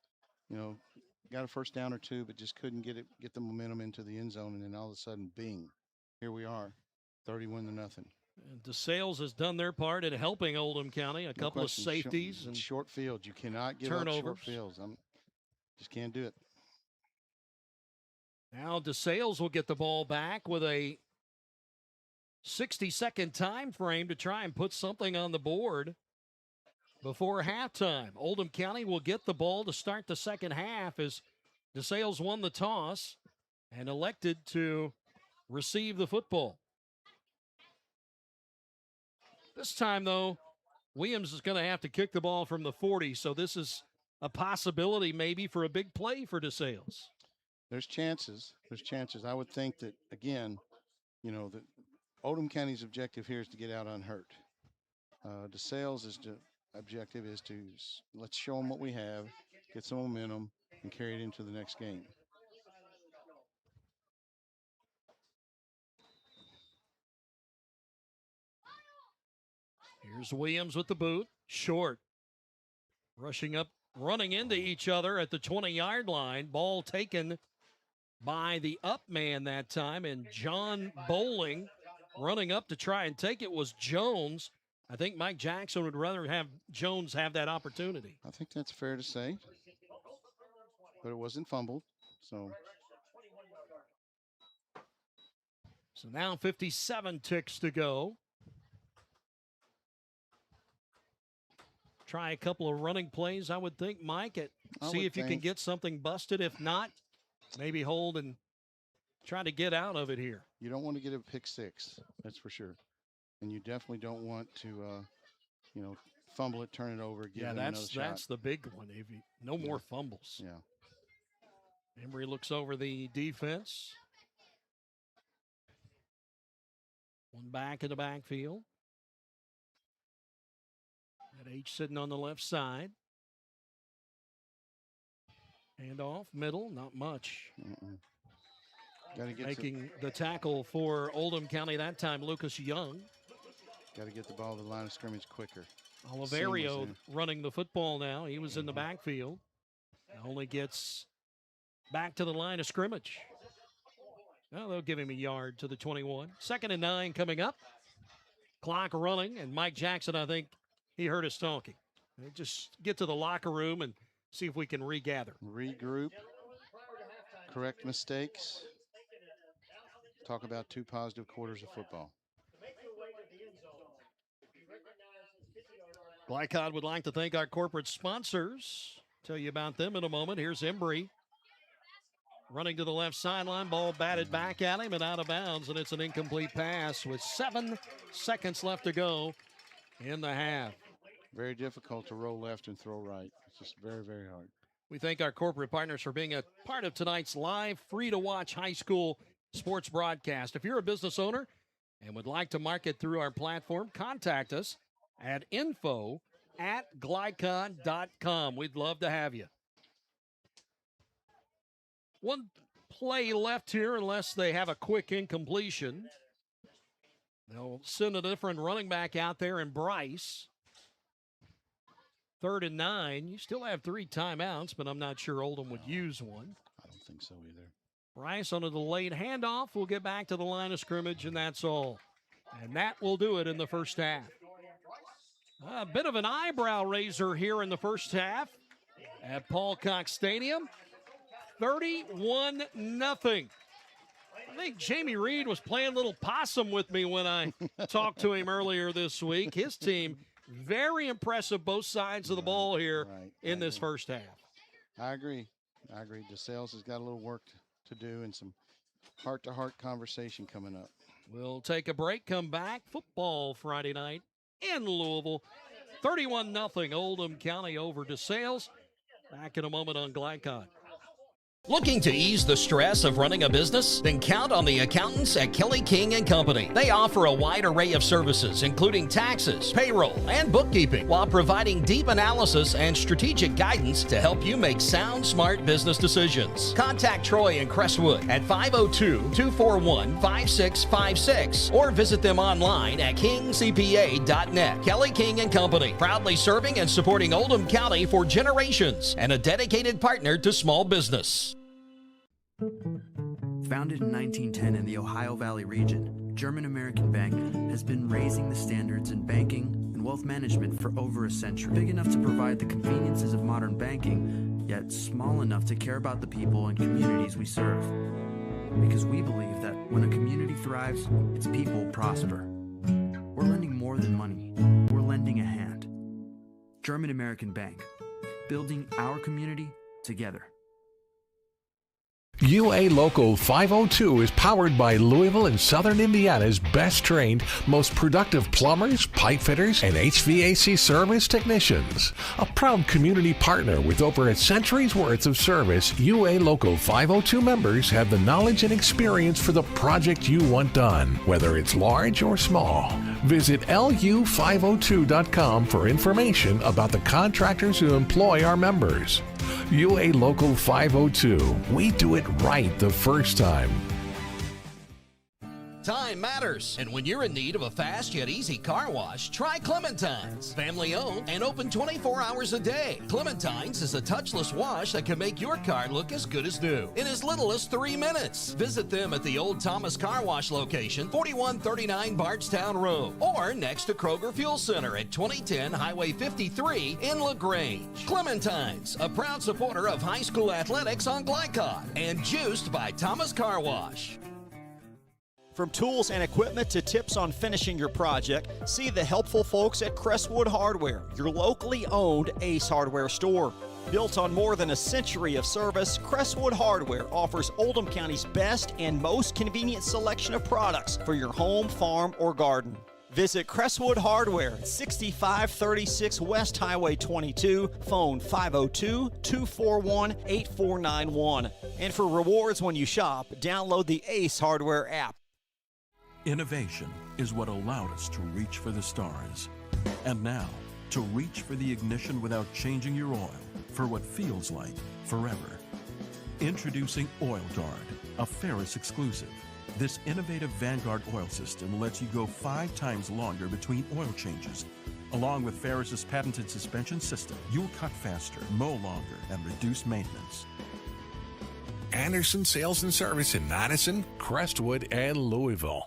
got a first down or two, but just couldn't get the momentum into the end zone, and then all of a sudden, bing, here we are, 31-0. And DeSales has done their part in helping Oldham County. A couple of safeties and short fields. You cannot give turnovers. up short fields. Just can't do it. Now DeSales will get the ball back with a 60-second time frame to try and put something on the board before halftime. Oldham County will get the ball to start the second half as DeSales won the toss and elected to receive the football. This time, though, Williams is going to have to kick the ball from the 40, so this is a possibility maybe for a big play for DeSales. There's chances. I would think that, again, that Oldham County's objective here is to get out unhurt. DeSales' objective is to let's show them what we have, get some momentum, and carry it into the next game. Here's Williams with the boot. Short. Rushing up, running into each other at the 20-yard line. Ball taken by the up man that time. And John Bowling running up to try and take it was Jones. I think Mike Jackson would rather have Jones have that opportunity. I think that's fair to say. But it wasn't fumbled. So now 57 ticks to go. Try a couple of running plays, I would think, Mike. See if you can get something busted. If not, maybe hold and try to get out of it here. You don't want to get a pick six, that's for sure. And you definitely don't want to, fumble it, turn it over, give it another shot. That's the big one. No more fumbles. Yeah. Embry looks over the defense. One back in the backfield. Got H sitting on the left side. And off middle, not much. Got to get Making the tackle for Oldham County that time, Lucas Young. Got to get the ball to the line of scrimmage quicker. Oliverio running the football now. He was in the backfield. Only gets back to the line of scrimmage. Well, they'll give him a yard to the 21. 2nd and 9 coming up. Clock running, and Mike Jackson, I think he heard us talking. Just get to the locker room and see if we can regather. Regroup. Correct mistakes. Talk about 2 positive quarters of football. Glycod would like to thank our corporate sponsors. Tell you about them in a moment. Here's Embry running to the left sideline. Ball batted back at him and out of bounds, and it's an incomplete pass with 7 seconds left to go in the half. Very difficult to roll left and throw right. It's just very, very hard. We thank our corporate partners for being a part of tonight's live, free-to-watch high school sports broadcast. If you're a business owner and would like to market through our platform, contact us at info@glycon.com. We'd love to have you. One play left here unless they have a quick incompletion. They'll send a different running back out there in Bryce. 3rd and 9. You still have 3 timeouts, but I'm not sure Oldham would use one. I don't think so either. Bryce on a delayed handoff. We'll get back to the line of scrimmage, and that's all. And that will do it in the first half. A bit of an eyebrow raiser here in the first half at Paul Cox Stadium. 31-0. I think Jamie Reed was playing a little possum with me when I talked to him earlier this week. His team, very impressive both sides of the ball here in this first half. I agree. DeSales has got a little work to do and some heart-to-heart conversation coming up. We'll take a break, come back. Football Friday night in Louisville. 31-0 Oldham County over DeSales. Back in a moment on Glycod. Looking to ease the stress of running a business? Then count on the accountants at Kelly King & Company. They offer a wide array of services, including taxes, payroll, and bookkeeping, while providing deep analysis and strategic guidance to help you make sound, smart business decisions. Contact Troy in Crestwood at 502-241-5656 or visit them online at kingcpa.net. Kelly King & Company, proudly serving and supporting Oldham County for generations and a dedicated partner to small business. Founded in 1910 in the Ohio Valley region, German American Bank has been raising the standards in banking and wealth management for over a century. Big enough to provide the conveniences of modern banking, yet small enough to care about the people and communities we serve. Because we believe that when a community thrives, its people prosper. We're lending more than money. We're lending a hand. German American Bank, building our community together. UA Local 502 is powered by Louisville and Southern Indiana's best trained, most productive plumbers, pipe fitters, and HVAC service technicians. A proud community partner with over a century's worth of service, UA Local 502 members have the knowledge and experience for the project you want done, whether it's large or small. Visit lu502.com for information about the contractors who employ our members. UA Local 502. We do it right the first time. Time matters, and when you're in need of a fast yet easy car wash, try Clementine's. Family owned and open 24 hours a day. Clementine's is a touchless wash that can make your car look as good as new in as little as 3 minutes. Visit them at the Old Thomas Car Wash location, 4139 Bardstown Road, or next to Kroger Fuel Center at 2010 Highway 53 in LaGrange. Clementine's, a proud supporter of high school athletics on Glycod, and juiced by Thomas Car Wash. From tools and equipment to tips on finishing your project, see the helpful folks at Crestwood Hardware, your locally owned Ace Hardware store. Built on more than a century of service, Crestwood Hardware offers Oldham County's best and most convenient selection of products for your home, farm, or garden. Visit Crestwood Hardware at 6536 West Highway 22, phone 502-241-8491. And for rewards when you shop, download the Ace Hardware app. Innovation is what allowed us to reach for the stars. And now, to reach for the ignition without changing your oil for what feels like forever. Introducing Oil Guard, a Ferris exclusive. This innovative Vanguard oil system lets you go 5 times longer between oil changes. Along with Ferris's patented suspension system, you'll cut faster, mow longer, and reduce maintenance. Anderson Sales and Service in Madison, Crestwood, and Louisville.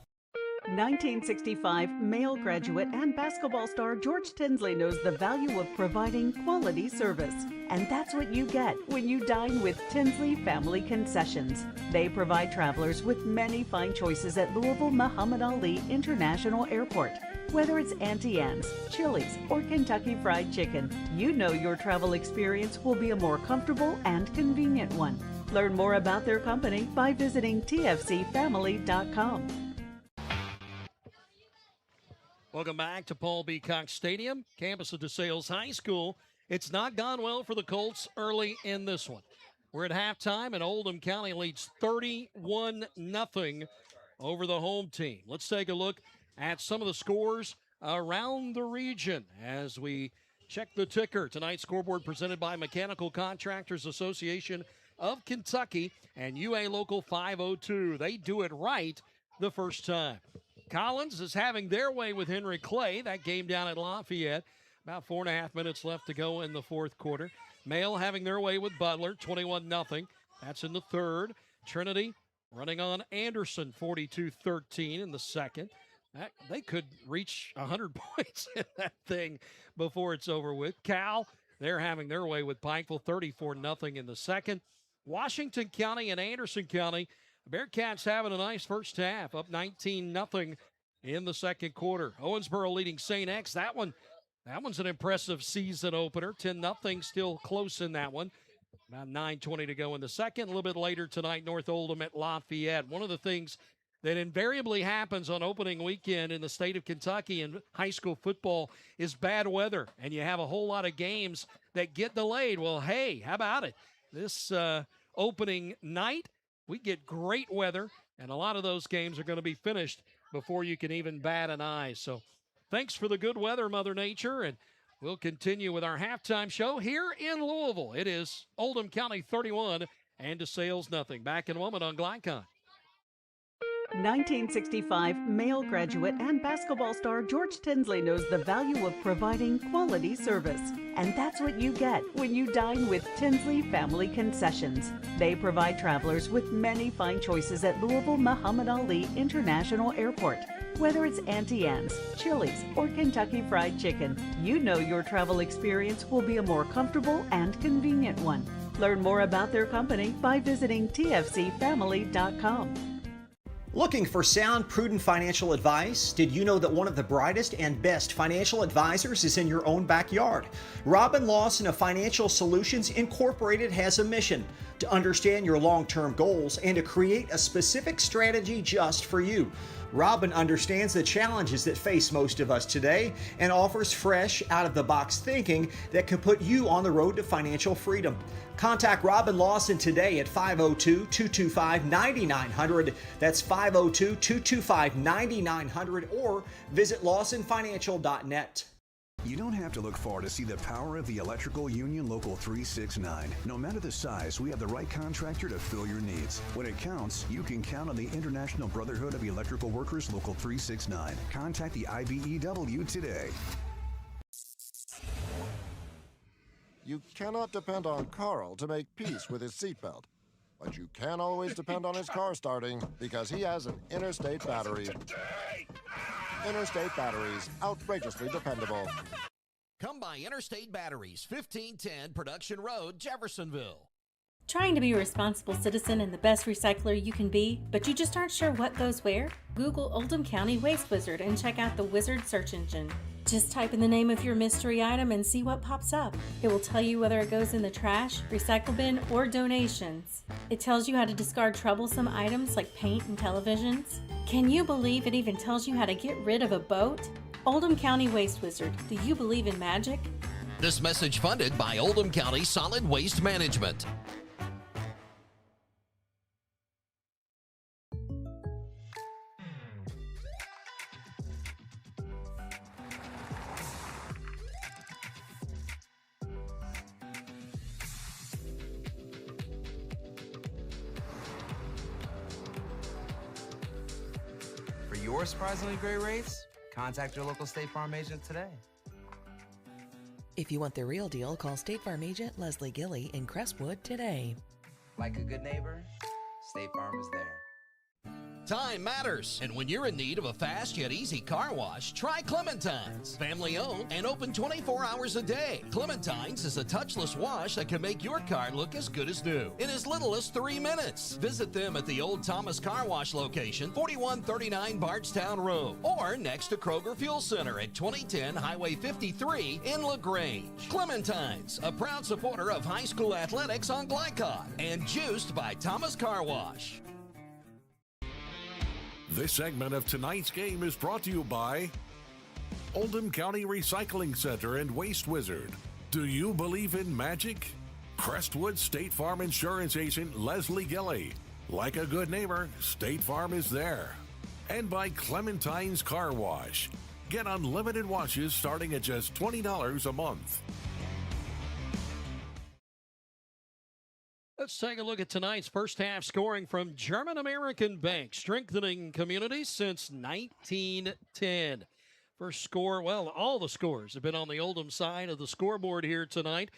1965 Male graduate and basketball star George Tinsley knows the value of providing quality service. And that's what you get when you dine with Tinsley Family Concessions. They provide travelers with many fine choices at Louisville Muhammad Ali International Airport. Whether it's Auntie Anne's, Chili's, or Kentucky Fried Chicken, you know your travel experience will be a more comfortable and convenient one. Learn more about their company by visiting tfcfamily.com. Welcome back to Paul B. Cox Stadium, campus of DeSales High School. It's not gone well for the Colts early in this one. We're at halftime, and Oldham County leads 31-0 over the home team. Let's take a look at some of the scores around the region as we check the ticker. Tonight's scoreboard presented by Mechanical Contractors Association of Kentucky and UA Local 502. They do it right the first time. Collins is having their way with Henry Clay. That game down at Lafayette. About 4.5 minutes left to go in the fourth quarter. Male having their way with Butler, 21-0. That's in the third. Trinity running on Anderson, 42-13 in the second. They could reach 100 points in that thing before it's over with. Cal, they're having their way with Pikeville, 34-0 in the second. Washington County and Anderson County, Bearcats having a nice first half, up 19-0 in the second quarter. Owensboro leading St. X. That one's an impressive season opener. 10-0, still close in that one. About 9:20 to go in the second. A little bit later tonight, North Oldham at Lafayette. One of the things that invariably happens on opening weekend in the state of Kentucky in high school football is bad weather, and you have a whole lot of games that get delayed. Well, hey, how about it? This opening night, we get great weather, and a lot of those games are going to be finished before you can even bat an eye. So thanks for the good weather, Mother Nature, and we'll continue with our halftime show here in Louisville. It is Oldham County 31 and DeSales 0. Back in a moment on Glycon. 1965 Male graduate and basketball star George Tinsley knows the value of providing quality service. And that's what you get when you dine with Tinsley Family Concessions. They provide travelers with many fine choices at Louisville Muhammad Ali International Airport. Whether it's Auntie Anne's, Chili's, or Kentucky Fried Chicken, you know your travel experience will be a more comfortable and convenient one. Learn more about their company by visiting tfcfamily.com. Looking for sound, prudent financial advice? Did you know that one of the brightest and best financial advisors is in your own backyard? Robin Lawson of Financial Solutions Incorporated has a mission to understand your long-term goals and to create a specific strategy just for you. Robin understands the challenges that face most of us today and offers fresh, out-of-the-box thinking that can put you on the road to financial freedom. Contact Robin Lawson today at 502-225-9900. That's 502-225-9900 or visit lawsonfinancial.net. You don't have to look far to see the power of the Electrical Union Local 369. No matter the size, we have the right contractor to fill your needs. When it counts, you can count on the International Brotherhood of Electrical Workers Local 369. Contact the IBEW today. You cannot depend on Carl to make peace with his seatbelt. But you can always depend on his car starting because he has an Interstate battery. Interstate batteries, outrageously dependable. Come by Interstate Batteries, 1510 Production Road, Jeffersonville. Trying to be a responsible citizen and the best recycler you can be, but you just aren't sure what goes where? Google Oldham County Waste Wizard and check out the Wizard search engine. Just type in the name of your mystery item and see what pops up. It will tell you whether it goes in the trash, recycle bin, or donations. It tells you how to discard troublesome items like paint and televisions. Can you believe it even tells you how to get rid of a boat? Oldham County Waste Wizard, do you believe in magic? This message funded by Oldham County Solid Waste Management. your surprisingly great rates, contact your local State Farm agent today. If you want the real deal, call State Farm agent Leslie Gilly in Crestwood today. Like a good neighbor, State Farm is there. Time matters, and when you're in need of a fast yet easy car wash, try Clementine's. Family owned and open 24 hours a day. Clementine's is a touchless wash that can make your car look as good as new in as little as 3 minutes. Visit them at the Old Thomas Car Wash location, 4139 Bardstown Road, or next to Kroger Fuel Center at 2010 Highway 53 in LaGrange. Clementine's, a proud supporter of high school athletics on Glycod, and juiced by Thomas Car Wash. This segment of tonight's game is brought to you by Oldham County Recycling Center and Waste Wizard. Do you believe in magic? Crestwood State Farm Insurance Agent Leslie Gilly. Like a good neighbor, State Farm is there. And by Clementine's Car Wash. Get unlimited washes starting at just $20 a month. Let's take a look at tonight's first half scoring from German American Bank, strengthening communities since 1910. First score, well, all the scores have been on the Oldham side of the scoreboard here tonight.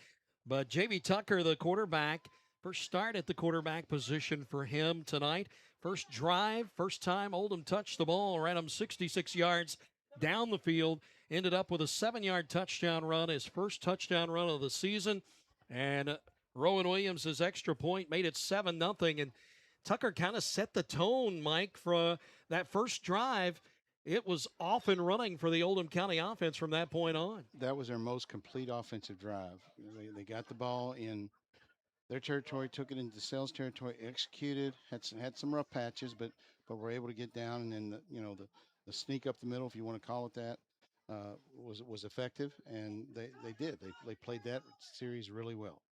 But J.B. Tucker, the quarterback, first start at the quarterback position for him tonight. First drive, first time Oldham touched the ball, ran him 66 yards down the field, ended up with a 7-yard touchdown run, his first touchdown run of the season. And Rowan Williams' extra point made it 7-0, and Tucker kind of set the tone, Mike, for that first drive. It was off and running for the Oldham County offense from that point on. That was their most complete offensive drive. They got the ball in their territory, took it into DeSales territory, executed, had some rough patches, but were able to get down, and then the sneak up the middle, if you want to call it that, was effective, and they did. They played that series really well.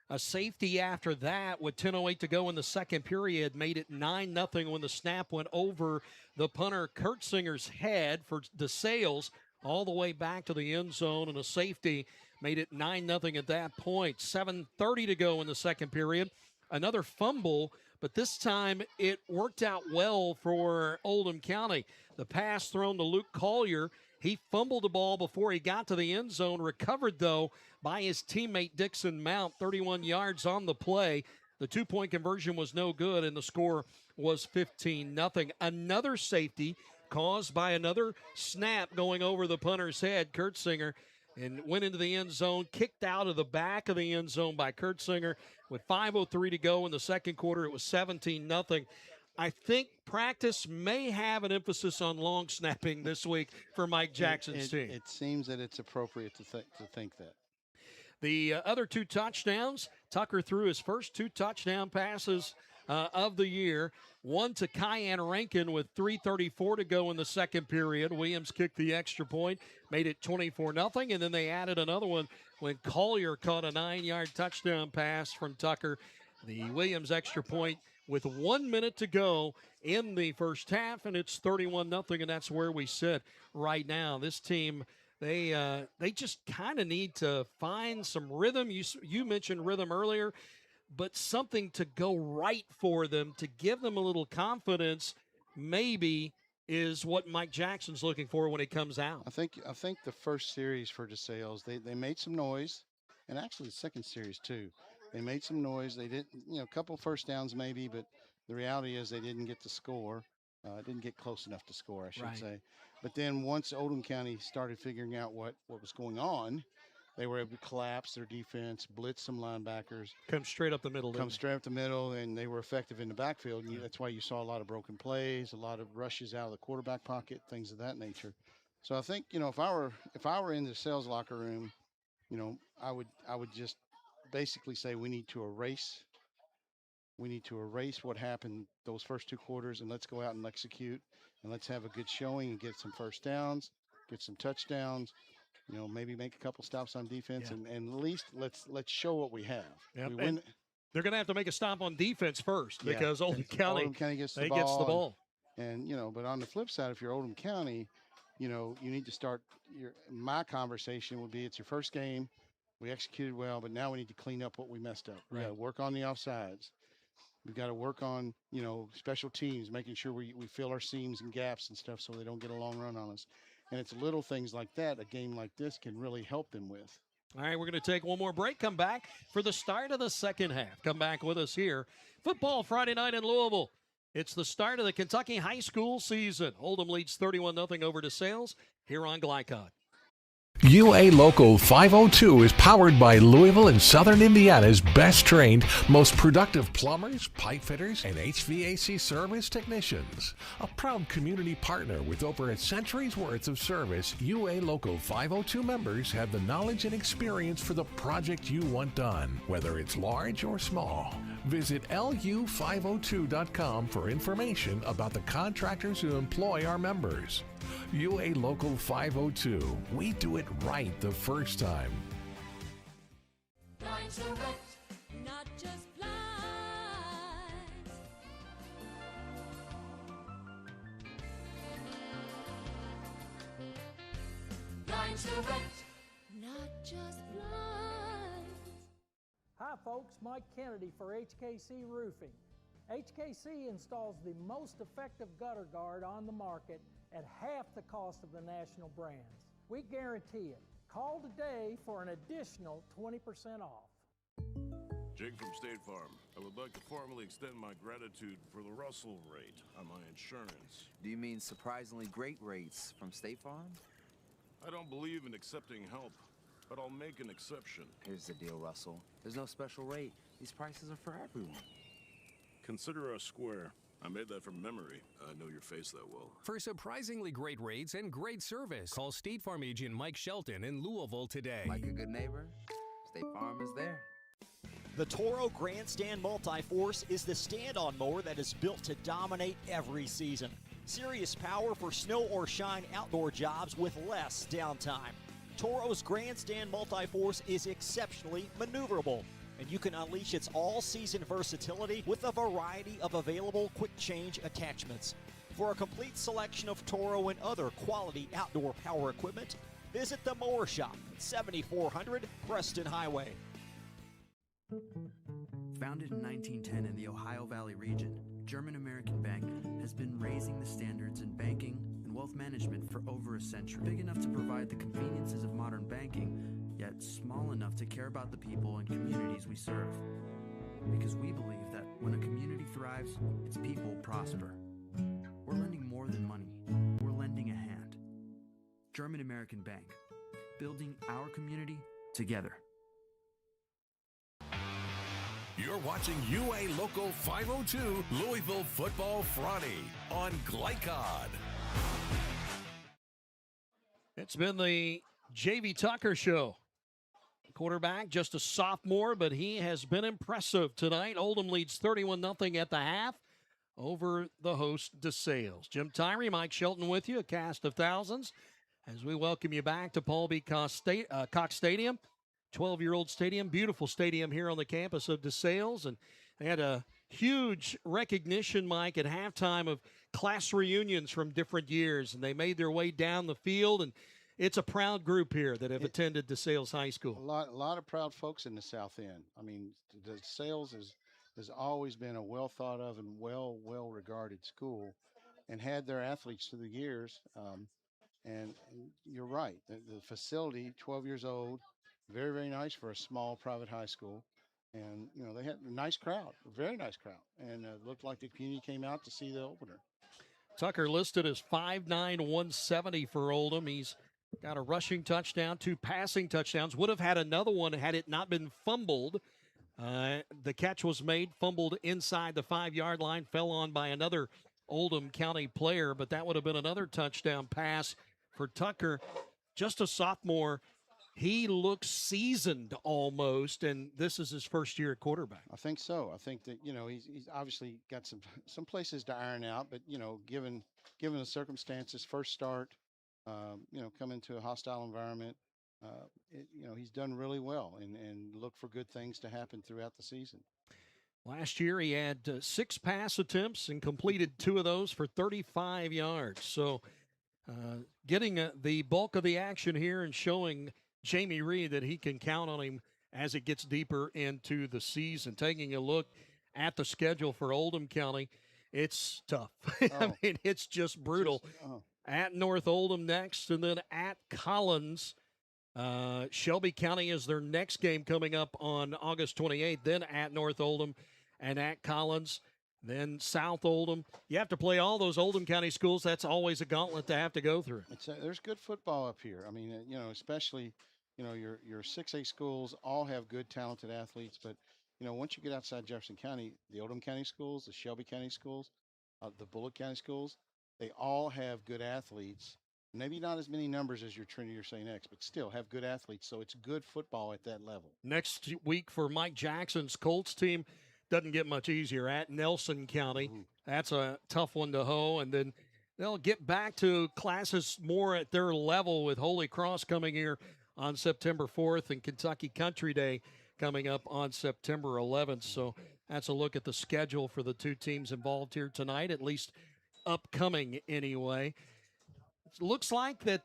A safety after that with 10:08 to go in the second period made it 9-0 when the snap went over the punter Kurtzinger's head for DeSales all the way back to the end zone, and a safety made it 9-0 at that point. 7:30 to go in the second period. Another fumble, but this time it worked out well for Oldham County. The pass thrown to Luke Collier. He fumbled the ball before he got to the end zone, recovered, though, by his teammate Dixon Mount, 31 yards on the play. The two-point conversion was no good, and the score was 15-0. Another safety caused by another snap going over the punter's head, Kurtzinger, and went into the end zone, kicked out of the back of the end zone by Kurtzinger. With 5:03 to go in the second quarter, it was 17-0. I think practice may have an emphasis on long snapping this week for Mike Jackson's team. It seems that it's appropriate to think that. The other two touchdowns, Tucker threw his first two touchdown passes of the year. One to Cayenne Rankin with 3:34 to go in the second period. Williams kicked the extra point, made it 24-0, and then they added another one when Collier caught a 9-yard touchdown pass from Tucker. The Williams extra point with 1 minute to go in the first half, and it's 31-0, and that's where we sit right now. This team, they just kind of need to find some rhythm. You mentioned rhythm earlier, but something to go right for them, to give them a little confidence, maybe, is what Mike Jackson's looking for when he comes out. I think the first series for DeSales, they made some noise, and actually the second series too. They made some noise. They didn't, a couple first downs maybe, but the reality is they didn't get to score. Didn't get close enough to score, I should say. But then once Oldham County started figuring out what was going on, they were able to collapse their defense, blitz some linebackers. Come straight up the middle. And they were effective in the backfield. And that's why you saw a lot of broken plays, a lot of rushes out of the quarterback pocket, things of that nature. So I think, if I were in the sales locker room, I would just basically say we need to erase what happened those first two quarters, and let's go out and execute, and let's have a good showing and get some first downs, get some touchdowns, maybe make a couple stops on defense, and at least let's show what we have. Yep. We win. They're going to have to make a stop on defense first because Oldham County gets the ball. And but on the flip side, if you're Oldham County, you need to start my conversation would be, it's your first game. We executed well, but now we need to clean up what we messed up. We got to work on the offsides. We've got to work on, special teams, making sure we fill our seams and gaps and stuff so they don't get a long run on us. And it's little things like that a game like this can really help them with. All right, we're going to take one more break, come back for the start of the second half. Come back with us here. Football Friday night in Louisville. It's the start of the Kentucky high school season. Oldham leads 31-0 over DeSales here on Glycod. UA Local 502 is powered by Louisville and Southern Indiana's best trained, most productive plumbers, pipe fitters, and HVAC service technicians. A proud community partner with over a century's worth of service, UA Local 502 members have the knowledge and experience for the project you want done, whether it's large or small. Visit lu502.com for information about the contractors who employ our members. UA Local 502. We do it right the first time. Lines Direct, not just blinds. Lines Direct, not just blinds. Hi folks, Mike Kennedy for HKC Roofing. HKC installs the most effective gutter guard on the market at half the cost of the national brands. We guarantee it. Call today for an additional 20% off. Jake from State Farm. I would like to formally extend my gratitude for the Russell rate on my insurance. Do you mean surprisingly great rates from State Farm? I don't believe in accepting help, but I'll make an exception. Here's the deal, Russell. There's no special rate. These prices are for everyone. Consider us square. I made that from memory. I know your face that well. For surprisingly great rates and great service, call State Farm agent Mike Shelton in Louisville today. Like a good neighbor, State Farm is there. The Toro Grandstand Multi-Force is the stand-on mower that is built to dominate every season. Serious power for snow or shine outdoor jobs with less downtime. Toro's Grandstand Multi-Force is exceptionally maneuverable, and you can unleash its all-season versatility with a variety of available quick-change attachments. For a complete selection of Toro and other quality outdoor power equipment, visit the Mower Shop at 7400 Preston Highway. Founded in 1910 in the Ohio Valley region, German-American Bank has been raising the standards in banking and wealth management for over a century. Big enough to provide the conveniences of modern banking, yet small enough to care about the people and communities we serve. Because we believe that when a community thrives, its people prosper. We're lending more than money. We're lending a hand. German American Bank, building our community together. You're watching UA Local 502 Louisville Football Friday on Glycod. It's been the JV Tucker Show. Quarterback, just a sophomore, but he has been impressive tonight. Oldham leads 31-0 at the half over the host DeSales. Jim Tyree, Mike Shelton with you, a cast of thousands, as we welcome you back to Paul B. Cox Stadium. 12-year-old stadium, beautiful stadium here on the campus of DeSales. And they had a huge recognition, Mike, at halftime of class reunions from different years. And they made their way down the field. And it's a proud group here that have attended DeSales High School. A lot of proud folks in the South End. I mean, DeSales has always been a well thought of and well regarded school, and had their athletes through the years. And you're right, the facility, 12 years old, very, very nice for a small private high school. And, they had a nice crowd, a very nice crowd. And it looked like the community came out to see the opener. Tucker listed as 5'9", 170 for Oldham. He's got a rushing touchdown, 2 passing touchdowns. Would have had another one had it not been fumbled. The catch was made, fumbled inside the 5-yard line, fell on by another Oldham County player, but that would have been another touchdown pass for Tucker. Just a sophomore. He looks seasoned almost, and this is his first year at quarterback. I think so. I think that, he's obviously got some places to iron out, but, given the circumstances, first start, coming to a hostile environment, he's done really well and look for good things to happen throughout the season. Last year he had 6 pass attempts and completed 2 of those for 35 yards. So getting the bulk of the action here and showing Jamie Reed that he can count on him as it gets deeper into the season. Taking a look at the schedule for Oldham County, it's tough. I Oh. mean, it's just brutal. At North Oldham next, and then at Collins. Shelby County is their next game coming up on August 28th, then at North Oldham and at Collins, then South Oldham. You have to play all those Oldham County schools. That's always a gauntlet to have to go through. There's good football up here. I mean, especially, your 6A schools all have good, talented athletes. But, once you get outside Jefferson County, the Oldham County schools, the Shelby County schools, the Bullitt County schools, they all have good athletes. Maybe not as many numbers as your Trinity or St. X, but still have good athletes. So it's good football at that level. Next week for Mike Jackson's Colts team doesn't get much easier at Nelson County. That's a tough one to hoe. And then they'll get back to classes more at their level with Holy Cross coming here on September 4th and Kentucky Country Day coming up on September 11th. So that's a look at the schedule for the two teams involved here tonight, at least upcoming anyway. It looks like that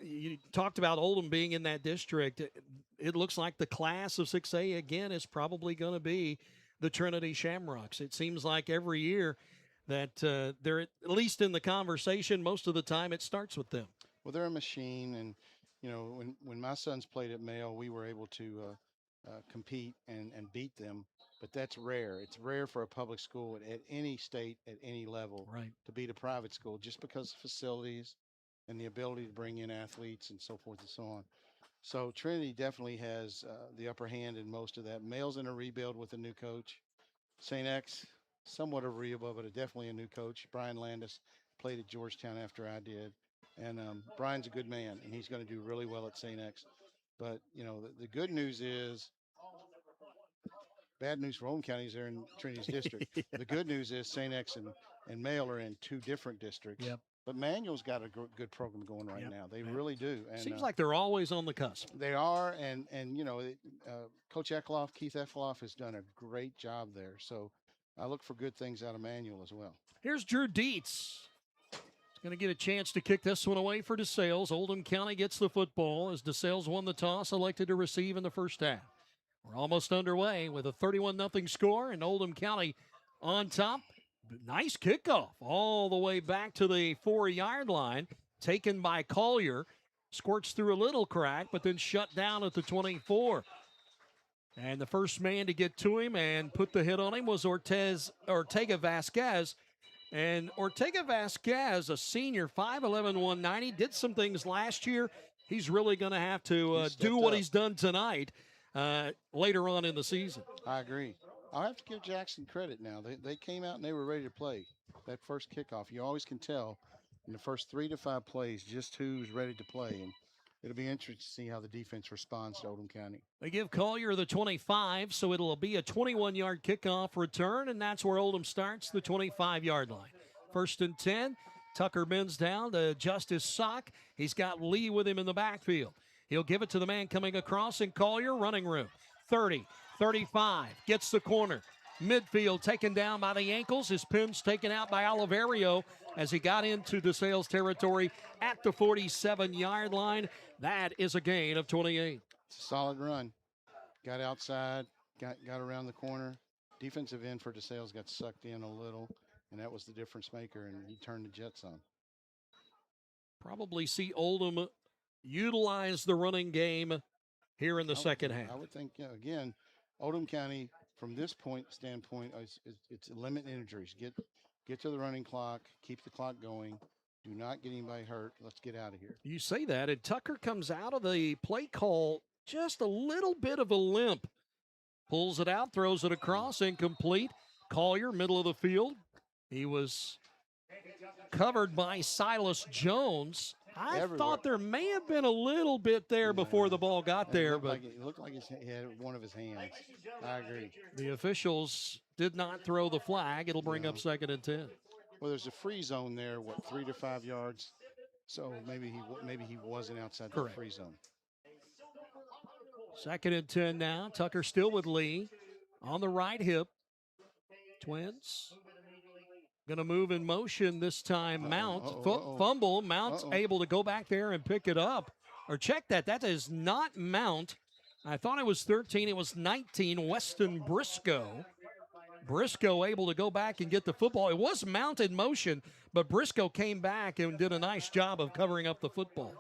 you talked about Oldham being in that district. It looks like the class of 6A again is probably going to be the Trinity Shamrocks. It seems like every year that they're at least in the conversation. Most of the time it starts with them. Well, they're a machine, and when my sons played at Mayo, we were able to compete and beat them. But that's rare. It's rare for a public school at any state, at any level, to beat a private school, just because of facilities and the ability to bring in athletes and so forth and so on. So Trinity definitely has the upper hand in most of that. Mayo's in a rebuild with a new coach. St. X, somewhat of a rebuild, but definitely a new coach. Brian Landis played at Georgetown after I did. And Brian's a good man, and he's going to do really well at St. X. But, the good news is, bad news for Oldham County is they're in Trinity's district. Yeah. The good news is St. X and Mayo are in two different districts. Yep. But Manual's got a good program going right now. They really do. And, Seems like they're always on the cusp. They are, and Coach Eckloff, Keith Eckloff, has done a great job there. So I look for good things out of Manual as well. Here's Drew Dietz. He's going to get a chance to kick this one away for DeSales. Oldham County gets the football as DeSales won the toss, elected to receive in the first half. We're almost underway with a 31-0 score, and Oldham County on top. Nice kickoff all the way back to the 4-yard line, taken by Collier. Squirts through a little crack, but then shut down at the 24. And the first man to get to him and put the hit on him was Ortega Vasquez. And Ortega Vasquez, a senior, 5'11", 190, did some things last year. He's really going to have to do what he's done tonight later on in the season. I agree. I'll have to give Jackson credit now. They came out and they were ready to play. That first kickoff, you always can tell in the first 3 to 5 plays just who's ready to play. And it'll be interesting to see how the defense responds to Oldham County. They give Collier the 25, so it'll be a 21-yard kickoff return, and that's where Oldham starts, the 25-yard line. 1st and 10, Tucker bends down to adjust his sock. He's got Lee with him in the backfield. He'll give it to the man coming across in Collier, running room. 30, 35, gets the corner. Midfield taken down by the ankles. His pin's taken out by Oliverio as he got into DeSales territory at the 47-yard line. That is a gain of 28. It's a solid run. Got outside, got around the corner. Defensive end for DeSales got sucked in a little, and that was the difference maker, and he turned the Jets on. Probably see Oldham utilize the running game here in the second half. I would think, again, Oldham County, from this standpoint, it's limit injuries. Get to the running clock, keep the clock going. Do not get anybody hurt. Let's get out of here. You say that, and Tucker comes out of the play call just a little bit of a limp. Pulls it out, throws it across, incomplete. Collier, middle of the field. He was covered by Silas Jones. I thought there may have been a little bit there before the ball got there, but it looked like he had one of his hands. I agree. The officials did not throw the flag. It'll bring up 2nd and 10. Well, there's a free zone there, 3 to 5 yards. So maybe he wasn't outside the free zone. 2nd and 10 now. Tucker still with Lee on the right hip. Twins going to move in motion this time. Mount, fumble. Mount's able to go back there and pick it up. Or check that. That is not Mount. I thought it was 13. It was 19. Weston Briscoe Briscoe able to go back and get the football. It was mounted motion, but Briscoe came back and did a nice job of covering up the football.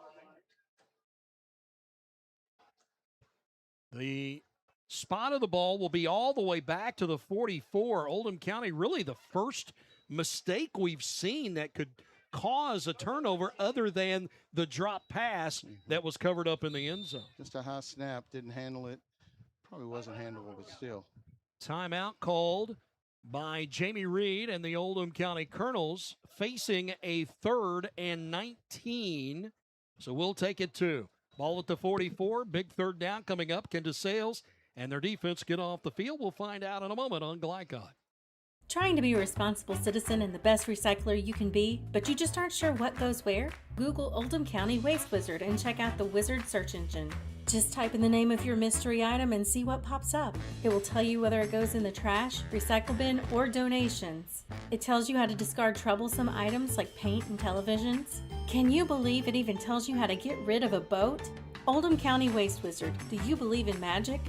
The spot of the ball will be all the way back to the 44. Oldham County, really the first mistake we've seen that could cause a turnover other than the drop pass that was covered up in the end zone. Just a high snap, didn't handle it. Probably wasn't handleable, but still. Timeout called by Jamie Reed and the Oldham County Colonels, facing a 3rd and 19. So we'll take it to ball at the 44. Big third down coming up. Can DeSales and their defense get off the field? We'll find out in a moment on Glycod. Trying to be a responsible citizen and the best recycler you can be, but you just aren't sure what goes where? Google Oldham County Waste Wizard and check out the Wizard search engine. Just type in the name of your mystery item and see what pops up. It will tell you whether it goes in the trash, recycle bin, or donations. It tells you how to discard troublesome items like paint and televisions. Can you believe it even tells you how to get rid of a boat? Oldham County Waste Wizard, do you believe in magic?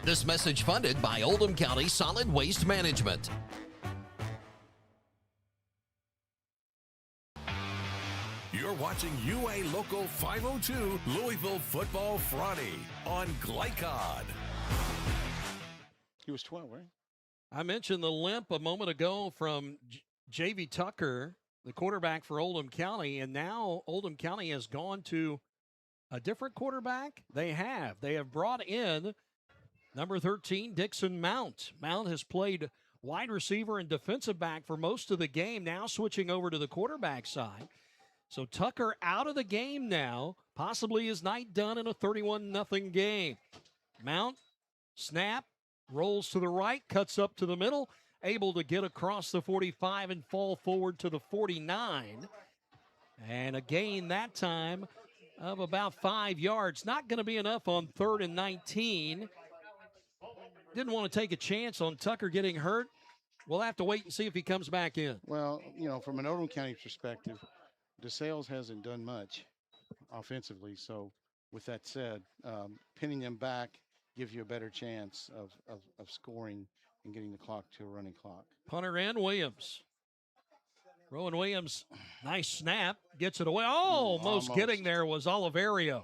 This message funded by Oldham County Solid Waste Management. You're watching UA Local 502 Louisville Football Friday on Glycod. He was 12, right? I mentioned the limp a moment ago from J.V. Tucker, the quarterback for Oldham County, and now Oldham County has gone to a different quarterback. They have brought in number 13, Dixon Mount. Mount has played wide receiver and defensive back for most of the game, now switching over to the quarterback side. So Tucker out of the game now, possibly his night done in a 31-0 game. Mount, snap, rolls to the right, cuts up to the middle, able to get across the 45 and fall forward to the 49. And a gain that time of about 5 yards. Not going to be enough on 3rd and 19. Didn't want to take a chance on Tucker getting hurt. We'll have to wait and see if he comes back in. Well, from an Oldham County perspective, DeSales hasn't done much offensively. So with that said, pinning them back gives you a better chance of scoring and getting the clock to a running clock. Punter and Williams. Rowan Williams, nice snap, gets it away. Almost getting there was Oliverio.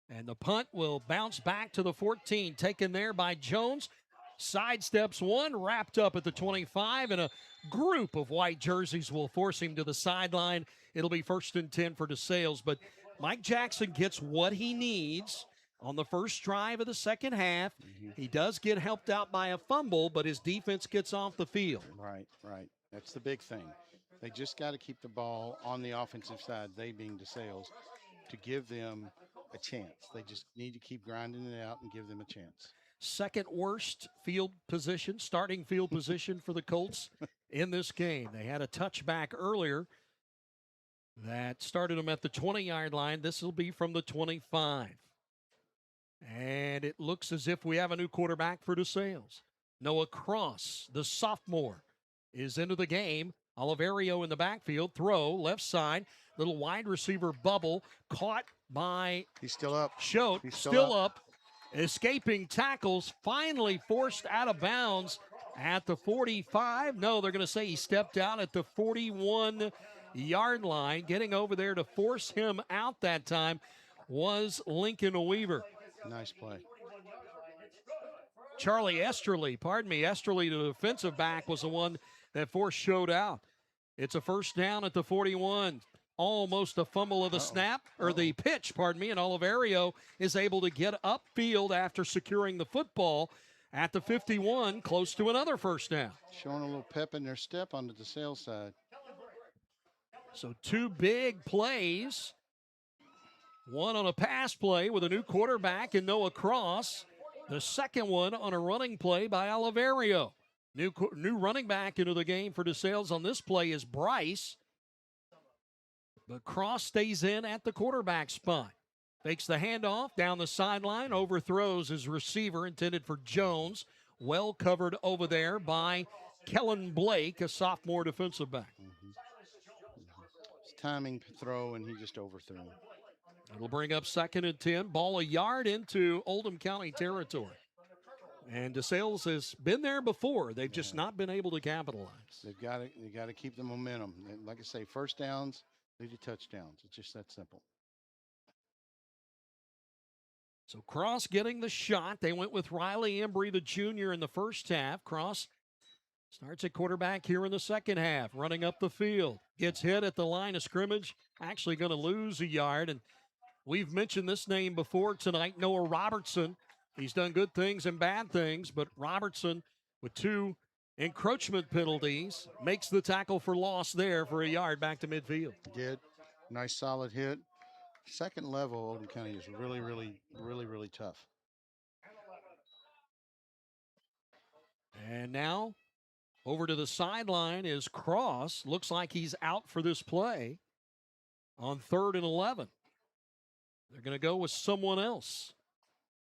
And the punt will bounce back to the 14, taken there by Jones. Sidesteps one, wrapped up at the 25, and a group of white jerseys will force him to the sideline. It'll be 1st and 10 for DeSales, but Mike Jackson gets what he needs on the first drive of the second half. He does get helped out by a fumble, but his defense gets off the field. Right. That's the big thing. They just got to keep the ball on the offensive side, they being DeSales, to give them a chance. They just need to keep grinding it out and give them a chance. Second worst field position, starting field position for the Colts in this game. They had a touchback earlier that started them at the 20-yard line. This will be from the 25. And it looks as if we have a new quarterback for DeSales. Noah Cross, the sophomore, is into the game. Oliverio in the backfield, throw, left side, little wide receiver bubble, caught by He's still up. Choate, He's still up. Escaping tackles, finally forced out of bounds at the 45. No, they're going to say he stepped out at the 41-yard line. Getting over there to force him out that time was Lincoln Weaver. Nice play. Esterly, the defensive back, was the one that forced Choate out. It's a first down at the 41. Almost a fumble of the snap, or the pitch, and Oliverio is able to get upfield after securing the football at the 51, close to another first down. Showing a little pep in their step on the DeSales side. So 2 big plays. One on a pass play with a new quarterback in Noah Cross. The second one on a running play by Oliverio. New running back into the game for DeSales on this play is Bryce. But Cross stays in at the quarterback spot. Fakes the handoff down the sideline, overthrows his receiver intended for Jones. Well covered over there by Kellen Blake, a sophomore defensive back. It's timing throw, and he just overthrew him. It'll bring up 2nd and 10. Ball a yard into Oldham County territory. And DeSales has been there before. They've just not been able to capitalize. They got to keep the momentum. And like I say, first downs lead to touchdowns. It's just that simple. So Cross getting the shot. They went with Riley Embry, the junior, in the first half. Cross starts at quarterback here in the second half, running up the field. Gets hit at the line of scrimmage. Actually going to lose a yard. And we've mentioned this name before tonight, Noah Robertson. He's done good things and bad things, but Robertson with 2 encroachment penalties makes the tackle for loss there for a yard back to midfield. Did. Nice solid hit. Second level, Oldham County is really tough. And now over to the sideline is Cross. Looks like he's out for this play on 3rd and 11. They're going to go with someone else.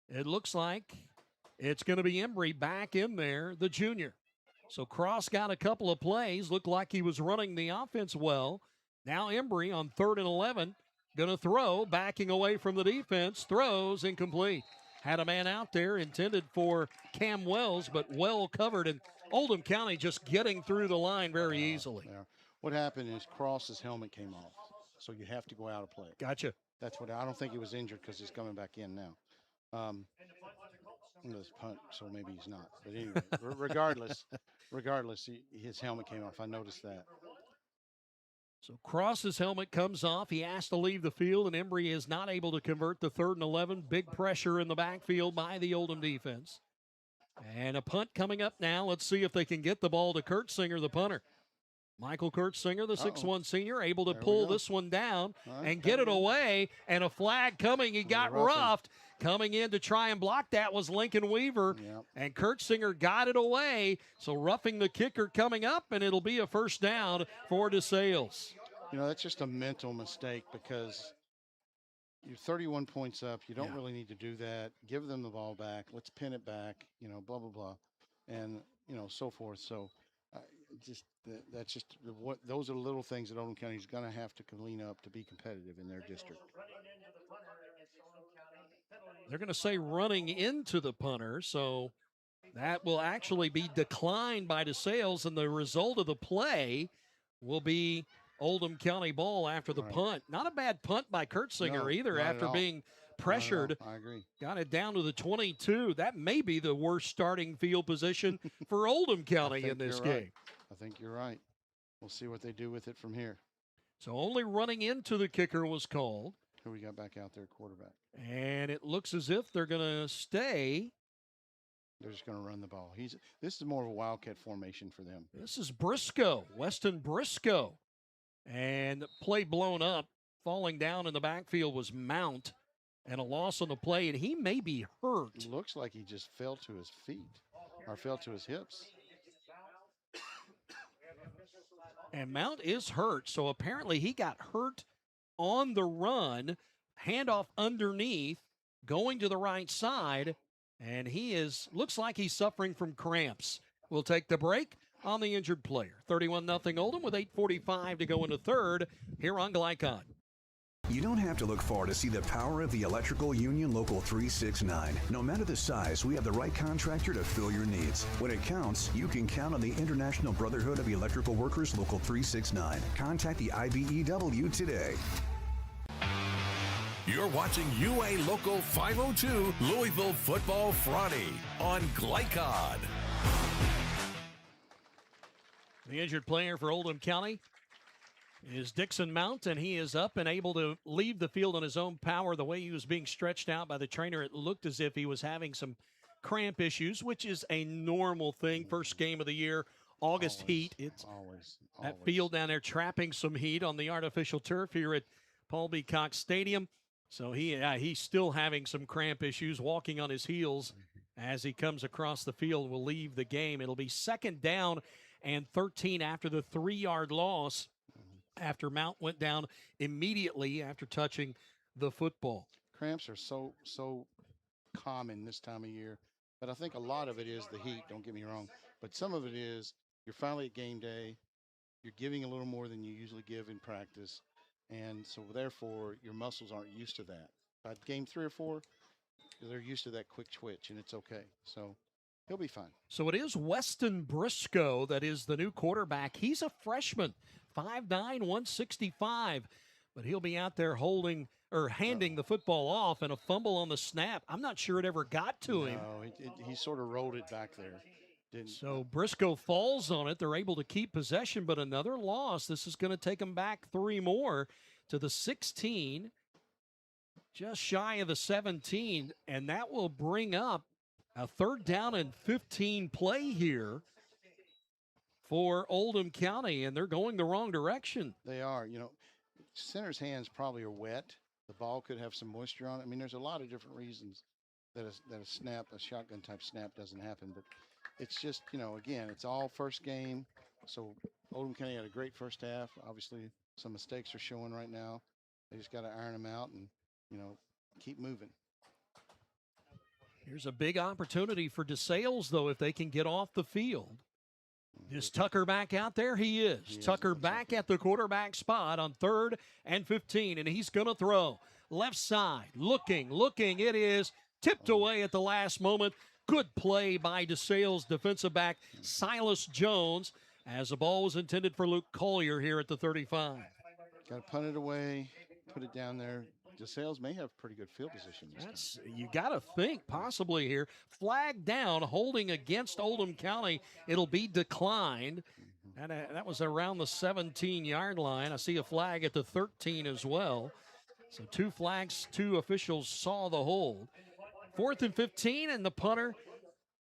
It looks like it's going to be Embry back in there, the junior. So Cross got a couple of plays. Looked like he was running the offense well. Now Embry on 3rd and 11. Going to throw, backing away from the defense. Throws incomplete. Had a man out there intended for Cam Wells, but well covered. And Oldham County just getting through the line very easily. Yeah. What happened is Cross's helmet came off. So you have to go out of play. Gotcha. That's what I don't think he was injured because he's coming back in now. This punt, so maybe he's not. But anyway, regardless, his helmet came off. I noticed that. So Cross's helmet comes off. He has to leave the field, and Embry is not able to convert the 3rd and 11. Big pressure in the backfield by the Oldham defense. And a punt coming up now. Let's see if they can get the ball to Kurtzinger, the punter. Michael Kurtzinger, the 6'1 senior, able to pull this one down and get it away. And a flag coming. He got roughed. Coming in to try and block that was Lincoln Weaver. And Kurtzinger got it away. So roughing the kicker coming up, and it'll be a first down for DeSales. You know, that's just a mental mistake because you're 31 points up. You don't really need to do that. Give them the ball back. Let's pin it back, blah, blah, blah. And, so forth. So that's just what those are the little things that Oldham County is going to have to clean up to be competitive in their district. They're going to say running into the punter, so that will actually be declined by DeSales, and the result of the play will be Oldham County ball after the punt. Not a bad punt by Kurtzinger either after being pressured. I agree. Got it down to the 22. That may be the worst starting field position for Oldham County in this game. I think you're right. We'll see what they do with it from here. So only running into the kicker was called. Who we got back out there, quarterback? And it looks as if they're going to stay. They're just going to run the ball. This is more of a wildcat formation for them. This is Briscoe, Weston Briscoe. And play blown up. Falling down in the backfield was Mount. And a loss on the play, and he may be hurt. It looks like he just fell to his feet or fell to his hips. And Mount is hurt, so apparently he got hurt on the run, handoff underneath, going to the right side, and looks like he's suffering from cramps. We'll take the break on the injured player. 31-0 Oldham with 8:45 to go in the third here on Glycon. You don't have to look far to see the power of the Electrical Union Local 369. No matter the size, we have the right contractor to fill your needs. When it counts, you can count on the International Brotherhood of Electrical Workers Local 369. Contact the IBEW today. You're watching UA Local 502 Louisville Football Friday on Glycon. The injured player for Oldham County is Dixon Mount, and he is up and able to leave the field on his own power. The way he was being stretched out by the trainer, it looked as if he was having some cramp issues, which is a normal thing. First game of the year, August heat. It's always that field down there trapping some heat on the artificial turf here at Paul B. Cox Stadium. So he's still having some cramp issues, walking on his heels as he comes across the field. Will leave the game. It'll be 2nd down and 13 after the 3-yard loss, after Mount went down immediately after touching the football. Cramps are so common this time of year, but I think a lot of it is the heat, don't get me wrong, but some of it is you're finally at game day, you're giving a little more than you usually give in practice, and so therefore your muscles aren't used to that. By game 3 or 4, they're used to that quick twitch, and it's okay. So He'll be fine. So it is Weston Briscoe that is the new quarterback. He's a freshman, 5'9", 165, but he'll be out there holding or handing the football off, and a fumble on the snap. I'm not sure it ever got to him. No, he sort of rolled it back there. So Briscoe falls on it. They're able to keep possession, but another loss. This is going to take them back 3 more to the 16, just shy of the 17, and that will bring up a 3rd down and 15 play here for Oldham County, and they're going the wrong direction. They are. You know, center's hands probably are wet. The ball could have some moisture on it. I mean, there's a lot of different reasons that a shotgun type snap doesn't happen, but it's just, you know, again, it's all first game. So Oldham County had a great first half. Obviously, some mistakes are showing right now. They just got to iron them out and, you know, keep moving. Here's a big opportunity for DeSales, though, if they can get off the field. Is Tucker back out there? He is. Tucker back at the quarterback spot on 3rd and 15, and he's going to throw. Left side, looking. It is tipped away at the last moment. Good play by DeSales defensive back Silas Jones, as the ball was intended for Luke Collier here at the 35. Got to punt it away, put it down there. DeSales may have pretty good field position this time. You got to think possibly here. Flag down, holding against Oldham County. It'll be declined. And that was around the 17-yard line. I see a flag at the 13 as well. So 2 flags, 2 officials saw the hold. 4th and 15, and the punter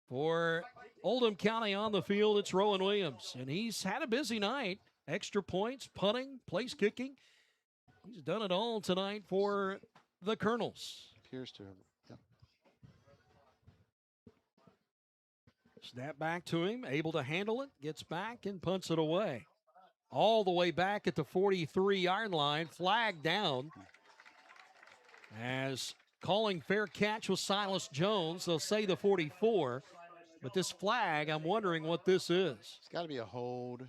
for Oldham County on the field, it's Rowan Williams. And he's had a busy night. Extra points, punting, place kicking. He's done it all tonight for the Colonels. Appears to have. Yeah. Snap back to him, able to handle it, gets back and punts it away. All the way back at the 43-yard line, flag down. As calling fair catch with Silas Jones, they'll say the 44. But this flag, I'm wondering what this is. It's got to be a hold,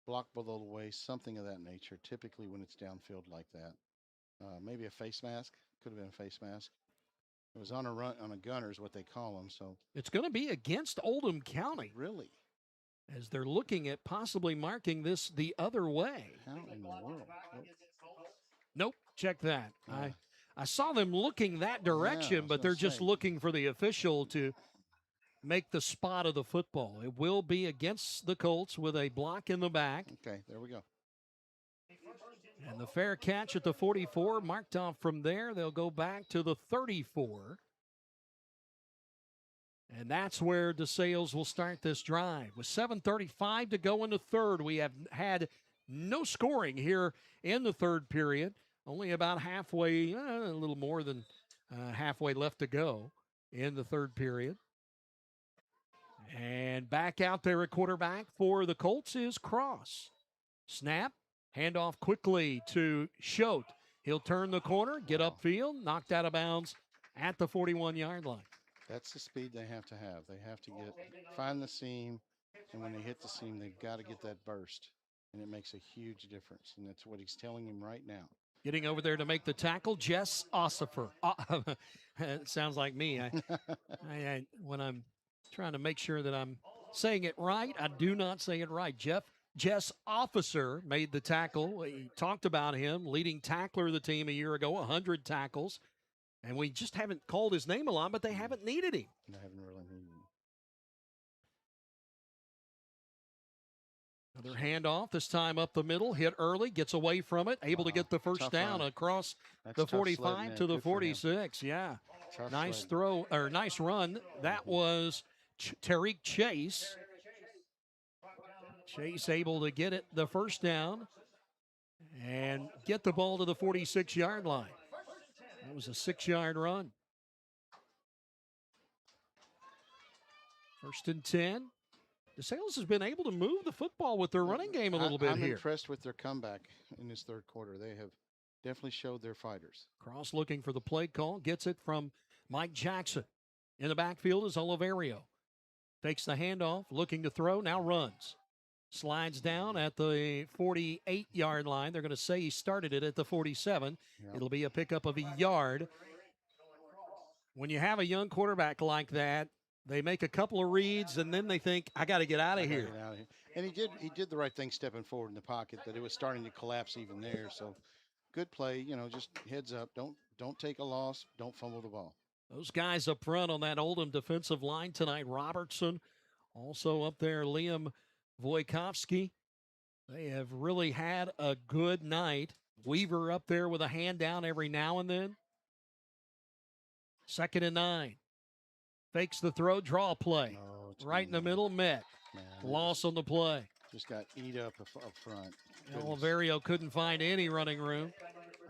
block below the waist, something of that nature, typically when it's downfield like that. Maybe a face mask. Could have been a face mask. It was on a run, on a gunner is what they call them. So it's going to be against Oldham County. Really? As they're looking at possibly marking this the other way. How in the world? Nope, check that. I saw them looking that direction, but they're just looking for the official to make the spot of the football. It will be against the Colts with a block in the back. Okay, there we go. And the fair catch at the 44, marked off from there. They'll go back to the 34. And that's where DeSales will start this drive. With 7:35 to go in the third, we have had no scoring here in the third period. Only about halfway, a little more than halfway left to go in the third period. And back out there at quarterback for the Colts is Cross. Snap, handoff quickly to Schote. He'll turn the corner, get upfield, knocked out of bounds at the 41-yard line. That's the speed they have to have. They have to find the seam, and when they hit the seam, they've got to get that burst, and it makes a huge difference, and that's what he's telling him right now. Getting over there to make the tackle, Jess Ossifer. It sounds like me. When I'm trying to make sure that I'm saying it right, I do not say it right. Jess Officer made the tackle. We talked about him, leading tackler of the team a year ago, 100 tackles. And we just haven't called his name a lot, but they haven't needed him. They haven't really needed him. Another handoff, this time up the middle, hit early, gets away from it, able to get the first down across the 45 to the 46. Yeah, nice throw, or nice run. That was Tariq Chase. Chase able to get it the first down and get the ball to the 46-yard line. That was a 6-yard run. 1st and 10. DeSales has been able to move the football with their running game a little bit here. I'm impressed with their comeback in this third quarter. They have definitely showed their fighters. Cross looking for the play call. Gets it from Mike Jackson. In the backfield is Oliverio. Takes the handoff, looking to throw, now runs. Slides down at the 48-yard line. They're going to say he started it at the 47. Yep. It'll be a pickup of a yard. When you have a young quarterback like that, They make a couple of reads, and then they think, I got to get out of here. Get out of here. And he did the right thing stepping forward in the pocket, that it was starting to collapse even there. So good play, just heads up. Don't take a loss. Don't fumble the ball. Those guys up front on that Oldham defensive line tonight, Robertson, also up there, Liam Wojciechowski. They have really had a good night. Weaver up there with a hand down every now and then. 2nd and 9. Fakes the throw, draw play. Right in the middle, met. Loss on the play. Just got eat up front. Oliverio couldn't find any running room.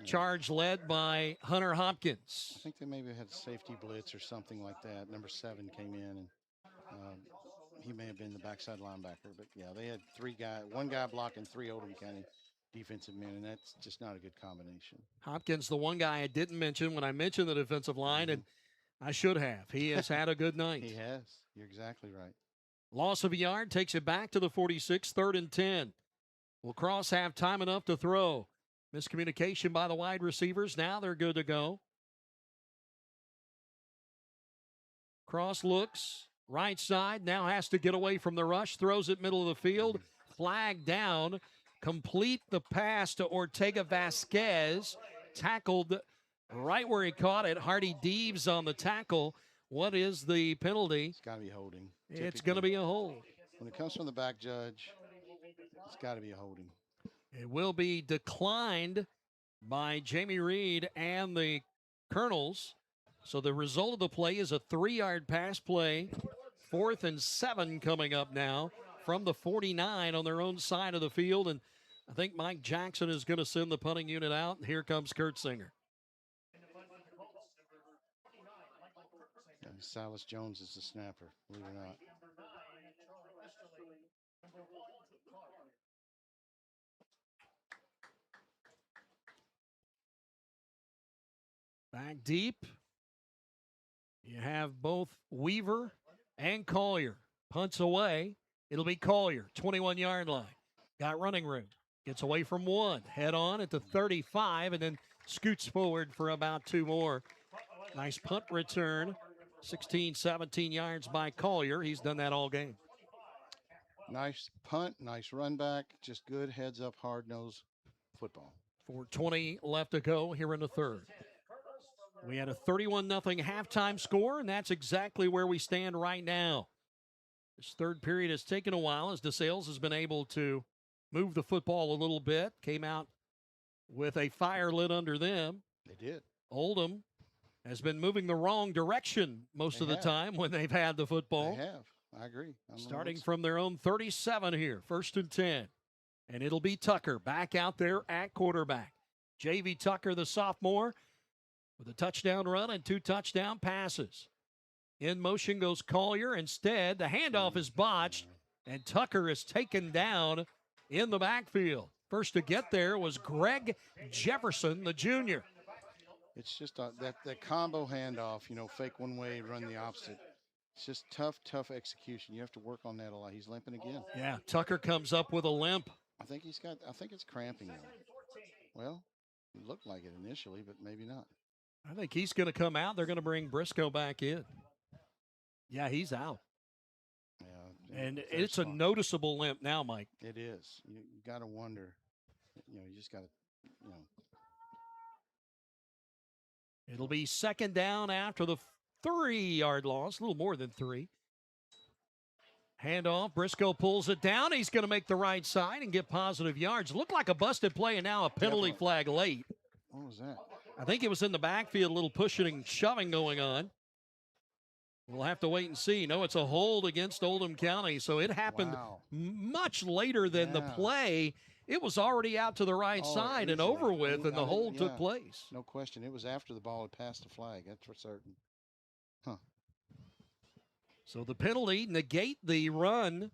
Charge led by Hunter Hopkins. I think they maybe had safety blitz or something like that. Number 7 came in, and he may have been the backside linebacker. But, yeah, they had one guy blocking 3 Oldham County defensive men, and that's just not a good combination. Hopkins, the one guy I didn't mention when I mentioned the defensive line, and I should have. He has had a good night. He has. You're exactly right. Loss of a yard takes it back to the 46, 3rd and 10. Will Cross have time enough to throw? Miscommunication by the wide receivers. Now they're good to go. Cross looks right side. Now has to get away from the rush. Throws it middle of the field. Flag down. Complete the pass to Ortega Vasquez. Tackled right where he caught it. Hardy Deeves on the tackle. What is the penalty? It's got to be holding. It's going to be a hold. When it comes from the back judge, it's got to be a holding. It will be declined by Jamie Reed and the Colonels. So the result of the play is a 3-yard pass play. 4th and 7 coming up now from the 49 on their own side of the field. And I think Mike Jackson is going to send the punting unit out. And here comes Kurt Singer. Silas Jones is the snapper, believe it or not. Back deep. You have both Weaver and Collier. Punts away. It'll be Collier, 21-yard line. Got running room. Gets away from 1. Head on at the 35 and then scoots forward for about 2 more. Nice punt return. 16, 17 yards by Collier. He's done that all game. Nice punt, nice run back. Just good heads-up, hard-nosed football. 4:20 left to go here in the 3rd. We had a 31-0 halftime score, and that's exactly where we stand right now. This 3rd period has taken a while as DeSales has been able to move the football a little bit. Came out with a fire lit under them. They did. Oldham has been moving the wrong direction most of the time when they've had the football. They have. I agree. Starting from their own 37 here, 1st and 10. And it'll be Tucker back out there at quarterback. J.V. Tucker, the sophomore, with a touchdown run and 2 touchdown passes. In motion goes Collier. Instead, the handoff is botched, and Tucker is taken down in the backfield. First to get there was Greg Jefferson, the junior. It's just that combo handoff, fake one way, run the opposite. It's just tough execution. You have to work on that a lot. He's limping again. Yeah, Tucker comes up with a limp. I think it's cramping him. Well, it looked like it initially, but maybe not. I think he's going to come out. They're going to bring Briscoe back in. Yeah, he's out. Yeah. And it's a noticeable limp now, Mike. It is. You got to wonder. You just got to, It'll be 2nd down after the 3-yard loss, a little more than 3. Handoff, Briscoe pulls it down. He's going to make the right side and get positive yards. Looked like a busted play and now a penalty flag late. What was that? I think it was in the backfield, a little pushing and shoving going on. We'll have to wait and see. No, it's a hold against Oldham County, so it happened much later than the play. It was already out to the right side and over with, and the hold took place. No question. It was after the ball had passed the flag. That's for certain. Huh. So the penalty negate the run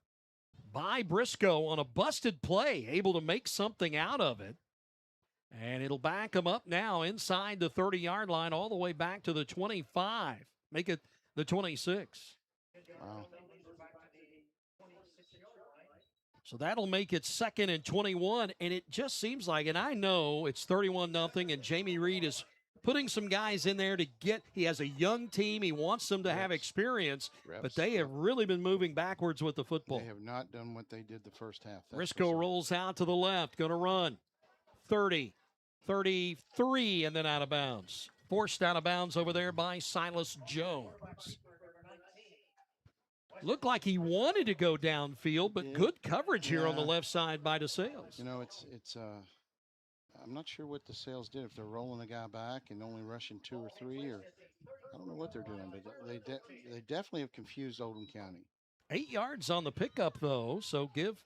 by Briscoe on a busted play, able to make something out of it. And it'll back him up now inside the 30-yard line all the way back to the 25. Make it the 26. Wow. So that'll make it 2nd and 21, and it just seems like, and I know it's 31-0, and Jamie Reed is putting some guys in there to get. He has a young team. He wants them to have experience, but they have really been moving backwards with the football. They have not done what they did the first half. Briscoe rolls out to the left, going to run 30, 33, and then out of bounds. Forced out of bounds over there by Silas Jones. Looked like he wanted to go downfield, but good coverage here on the left side by DeSales. You know, it's I'm not sure what DeSales did, if they're rolling the guy back and only rushing 2 or 3, or I don't know what they're doing, but they definitely have confused Oldham County. 8 yards on the pickup, though, so give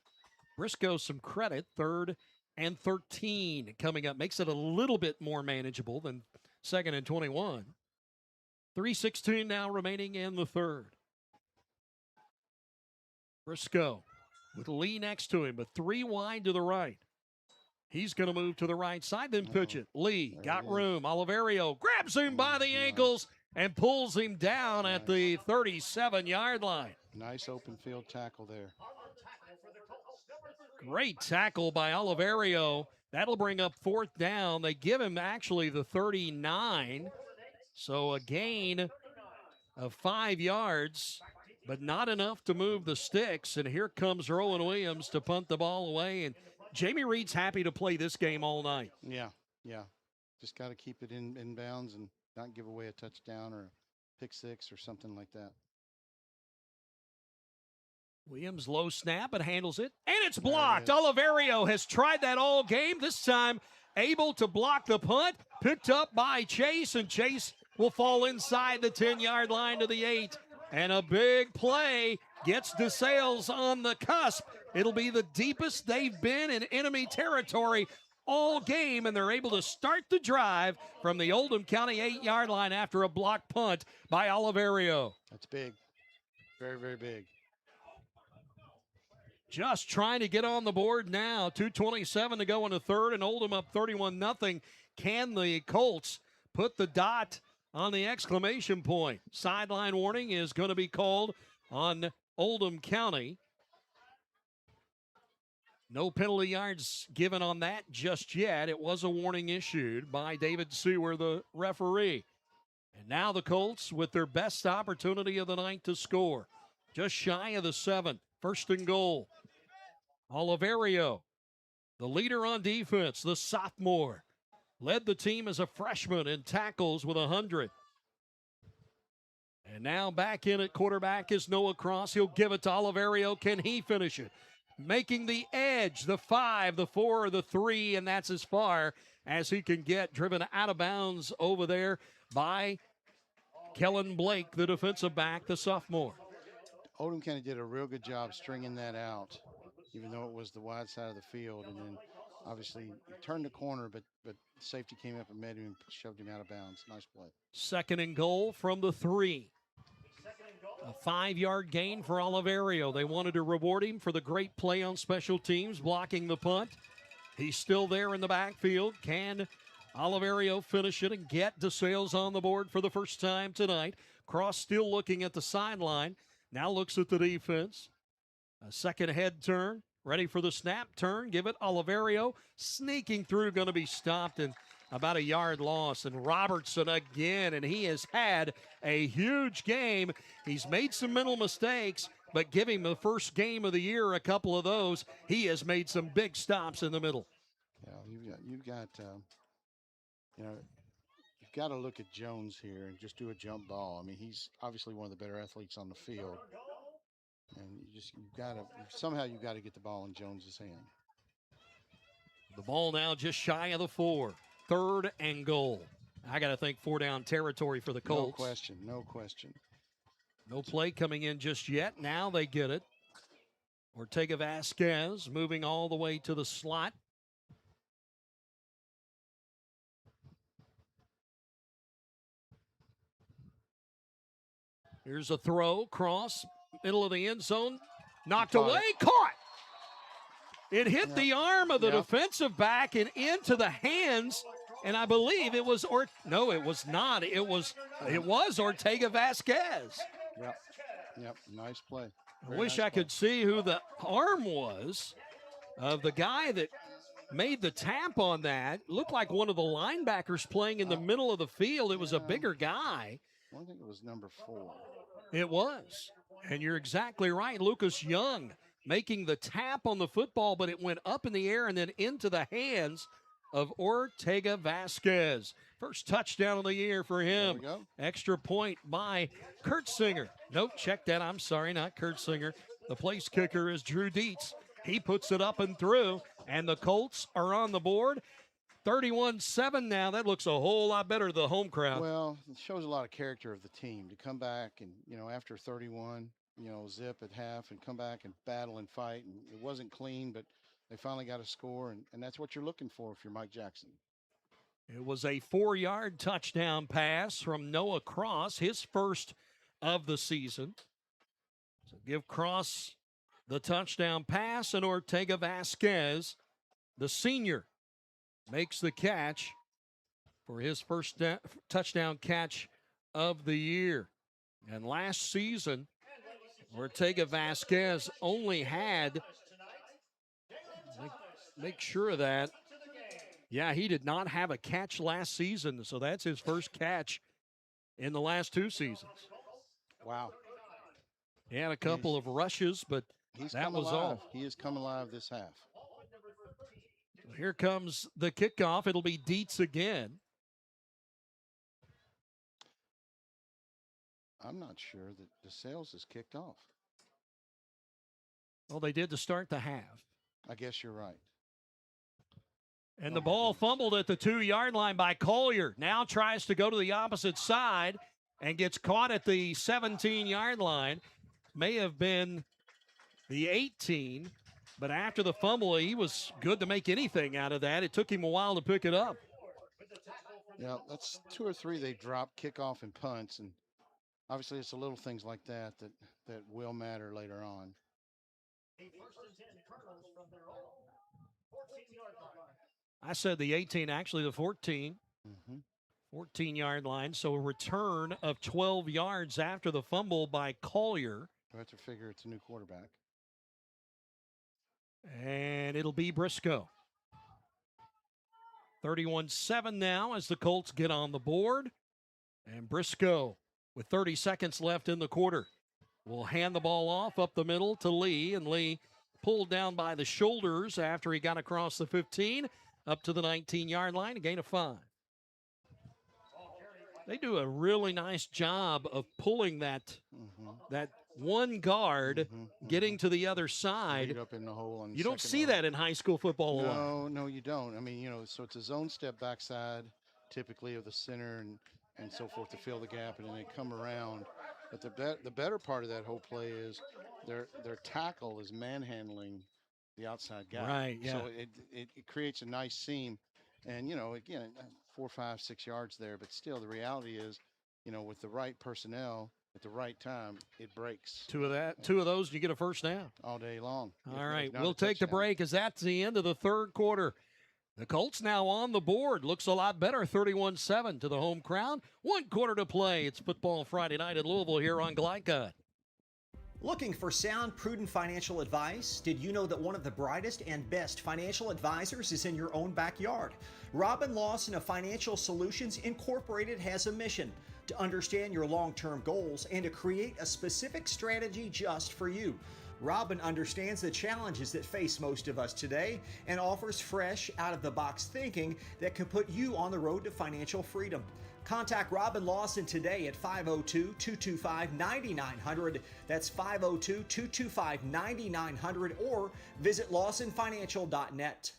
Briscoe some credit. 3rd and 13 coming up. Makes it a little bit more manageable than 2nd and 21. 3:16 now remaining in the third. Briscoe with Lee next to him, but 3 wide to the right. He's going to move to the right side, then pitch it. Lee got room. Oliverio grabs him by the ankles and pulls him down at the 37-yard line. Nice open field tackle there. Great tackle by Oliverio. That'll bring up 4th down. They give him actually the 39. So a gain of 5 yards, but not enough to move the sticks. And here comes Rowan Williams to punt the ball away. And Jamie Reed's happy to play this game all night. Yeah. Just got to keep it in bounds and not give away a touchdown or a pick 6 or something like that. Williams low snap, but handles it, and it's blocked. Oliverio has tried that all game. This time able to block the punt, picked up by Chase, and Chase will fall inside the 10-yard line to the 8. And a big play gets DeSales on the cusp. It'll be the deepest they've been in enemy territory all game, and they're able to start the drive from the Oldham County 8-yard line after a blocked punt by Oliverio. That's big. Very, very big. Just trying to get on the board now. 2:27 to go in the third, and Oldham up 31-0. Can the Colts put the dot on the exclamation point? Sideline warning is going to be called on Oldham County. No penalty yards given on that just yet. It was a warning issued by David Sewer, the referee. And now the Colts with their best opportunity of the night to score. Just shy of the 7. 1st and goal. Oliverio, the leader on defense, the sophomore, led the team as a freshman in tackles with 100. And now back in at quarterback is Noah Cross. He'll give it to Oliverio. Can he finish it? Making the edge, the 5, the 4, the 3, and that's as far as he can get. Driven out of bounds over there by Kellen Blake, the defensive back, the sophomore. Oldham County did a real good job stringing that out, even though it was the wide side of the field. And then obviously he turned the corner, but safety came up and met him and shoved him out of bounds. Nice play. 2nd and goal from the 3. A 5-yard gain for Oliverio. They wanted to reward him for the great play on special teams, blocking the punt. He's still there in the backfield. Can Oliverio finish it and get DeSales on the board for the first time tonight? Cross still looking at the sideline. Now looks at the defense. A second head turn. Ready for the snap turn. Give it Oliverio. Sneaking through. Going to be stopped and about a yard loss. And Robertson again. And he has had a huge game. He's made some mental mistakes, but give him the first game of the year, a couple of those. He has made some big stops in the middle. Yeah, you've got you've got to look at Jones here and just do a jump ball. I mean, he's obviously one of the better athletes on the field. And you've got to get the ball in Jones's hand. The ball now just shy of the 4. 3rd and goal. I got to think 4-down territory for the Colts. No question. No play coming in just yet. Now they get it. Ortega Vasquez moving all the way to the slot. Here's a throw, cross, middle of the end zone, knocked away, caught. It hit the arm of the defensive back and into the hands, and I believe it was, no, it was not. It was Ortega Vasquez. Yep, nice play. I wish I could see who the arm was of the guy that made the tap on that. Looked like one of the linebackers playing in the middle of the field. It was a bigger guy. I think it was number 4. It was. And you're exactly right. Lucas Young making the tap on the football, but it went up in the air and then into the hands of Ortega Vasquez. First touchdown of the year for him. There we go. Extra point by Kurtzinger. Nope, check that. I'm sorry, not Kurtzinger. The place kicker is Drew Dietz. He puts it up and through, and the Colts are on the board. 31-7 now. That looks a whole lot better to the home crowd. Well, it shows a lot of character of the team to come back and, after 31, zip at half and come back and battle and fight. And it wasn't clean, but they finally got a score, and that's what you're looking for if you're Mike Jackson. It was a 4-yard touchdown pass from Noah Cross, his first of the season. So give Cross the touchdown pass, and Ortega Vasquez, the senior, makes the catch for his first touchdown catch of the year. And last season, Ortega Vasquez only had, make sure of that, yeah, he did not have a catch last season, so that's his first catch in the last 2 seasons. Wow. He had a couple of rushes, but that was all. He has come alive this half. Here comes the kickoff. It'll be Dietz again. I'm not sure that DeSales is kicked off. Well, they did to start the half. I guess you're right. And the ball fumbled at the 2-yard line by Collier. Now tries to go to the opposite side and gets caught at the 17-yard line. May have been the 18, but after the fumble, he was good to make anything out of that. It took him a while to pick it up. Yeah, that's 2 or 3 they dropped, kickoff and punts, and obviously it's the little things like that will matter later on. I said the 18, actually the 14. 14-yard line, so a return of 12 yards after the fumble by Collier. I have to figure it's a new quarterback. And it'll be Briscoe. 31-7 now as the Colts get on the board. And Briscoe, with 30 seconds left in the quarter, will hand the ball off up the middle to Lee. And Lee pulled down by the shoulders after he got across the 15 up to the 19-yard line, a gain of 5. They do a really nice job of pulling that one guard getting to the other side. Up in the hole on you don't see line. that in high school football a lot. No, you don't. I mean, so it's a zone step backside, typically of the center and so forth to fill the gap, and then they come around. But the better part of that whole play is their tackle is manhandling the outside guy. Right, yeah. So it creates a nice seam. And, again, 4, 5, 6 yards there. But still, the reality is, with the right personnel at the right time, it breaks. Two of those, you get a first down. All day long. All right, we'll take the break as that's the end of the third quarter. The Colts now on the board. Looks a lot better, 31-7 to the home crowd. 1 quarter to play. It's Football Friday night at Louisville here on Glycod. Looking for sound, prudent financial advice? Did you know that one of the brightest and best financial advisors is in your own backyard? Robin Lawson of Financial Solutions Incorporated has a mission to understand your long-term goals and to create a specific strategy just for you. Robin understands the challenges that face most of us today and offers fresh, out-of-the-box thinking that can put you on the road to financial freedom. Contact Robin Lawson today at 502-225-9900. That's 502-225-9900 or visit lawsonfinancial.net.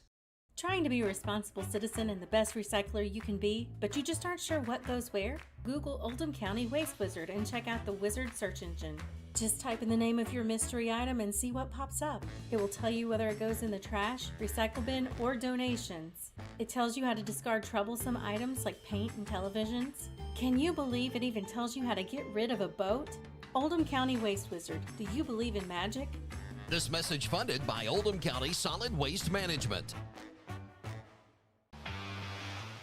Trying to be a responsible citizen and the best recycler you can be, but you just aren't sure what goes where? Google Oldham County Waste Wizard and check out the Wizard search engine. Just type in the name of your mystery item and see what pops up. It will tell you whether it goes in the trash, recycle bin, or donations. It tells you how to discard troublesome items like paint and televisions. Can you believe it even tells you how to get rid of a boat? Oldham County Waste Wizard, do you believe in magic? This message funded by Oldham County Solid Waste Management.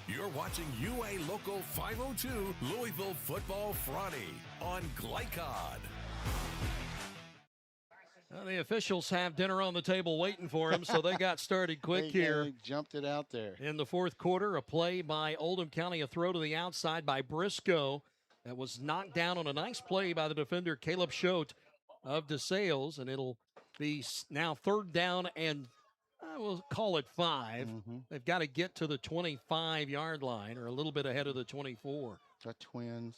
You're watching UA Local 502 Louisville Football Friday on Glycod. The officials have dinner on the table waiting for him, so they got started quick here. They jumped it out there. In the fourth quarter, a play by Oldham County, a throw to the outside by Briscoe that was knocked down on a nice play by the defender Caleb Schote of DeSales, and it'll be now third down and we'll call it 5. They've got to get to the 25-yard line or a little bit ahead of the 24. The Twins.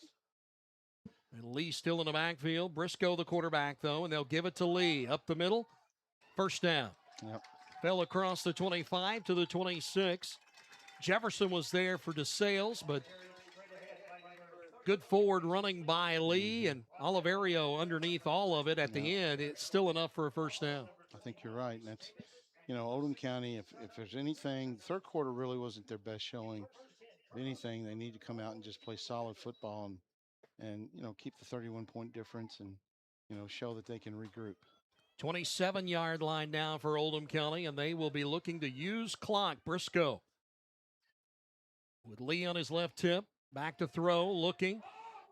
And Lee still in the backfield. Briscoe the quarterback, though, and they'll give it to Lee. Up the middle, first down. Yep. Fell across the 25 to the 26. Jefferson was there for DeSales, but good forward running by Lee and Oliverio underneath all of it at the end. It's still enough for a first down. I think you're right. And that's, Oldham County, if there's anything, the third quarter really wasn't their best showing. If anything, they need to come out and just play solid football and keep the 31-point difference and, show that they can regroup. 27-yard line now for Oldham County, and they will be looking to use clock. Briscoe with Lee on his left tip, back to throw, looking,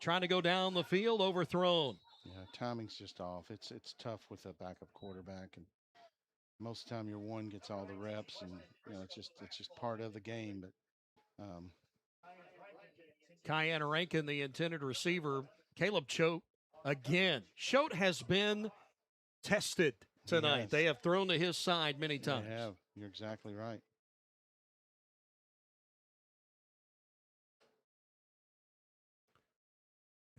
trying to go down the field, overthrown. Yeah, timing's just off. It's tough with a backup quarterback, and most of the time your one gets all the reps, and it's just part of the game. But Cayenne Rankin, the intended receiver, Caleb Choate again. Choate has been tested tonight. Yes. They have thrown to his side many times. They have. You're exactly right.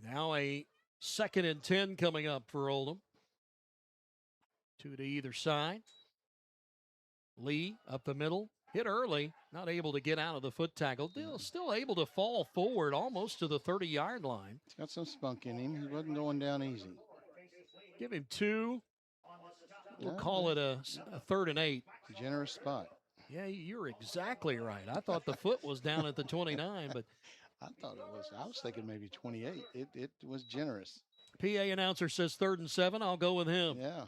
Now a 2nd and 10 coming up for Oldham. 2 to either side. Lee up the middle. Hit early, not able to get out of the foot tackle. Still able to fall forward almost to the 30-yard line. He's got some spunk in him. He wasn't going down easy. Give him 2. We'll call it a 3rd and 8. Generous spot. Yeah, you're exactly right. I thought the foot was down at the 29, but I was thinking maybe 28. It was generous. PA announcer says 3rd and 7. I'll go with him. Yeah.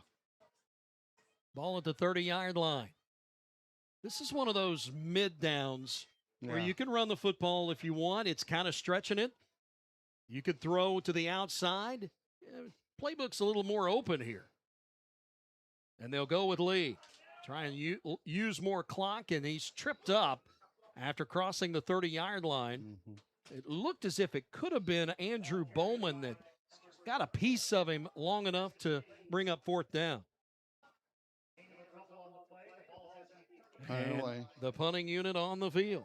Ball at the 30-yard line. This is one of those mid downs where you can run the football if you want. It's kind of stretching it. You could throw to the outside. Playbook's a little more open here. And they'll go with Lee. Try and use more clock, and he's tripped up after crossing the 30-yard line. It looked as if it could have been Andrew Bowman that got a piece of him long enough to bring up 4th down. And away. The punting unit on the field.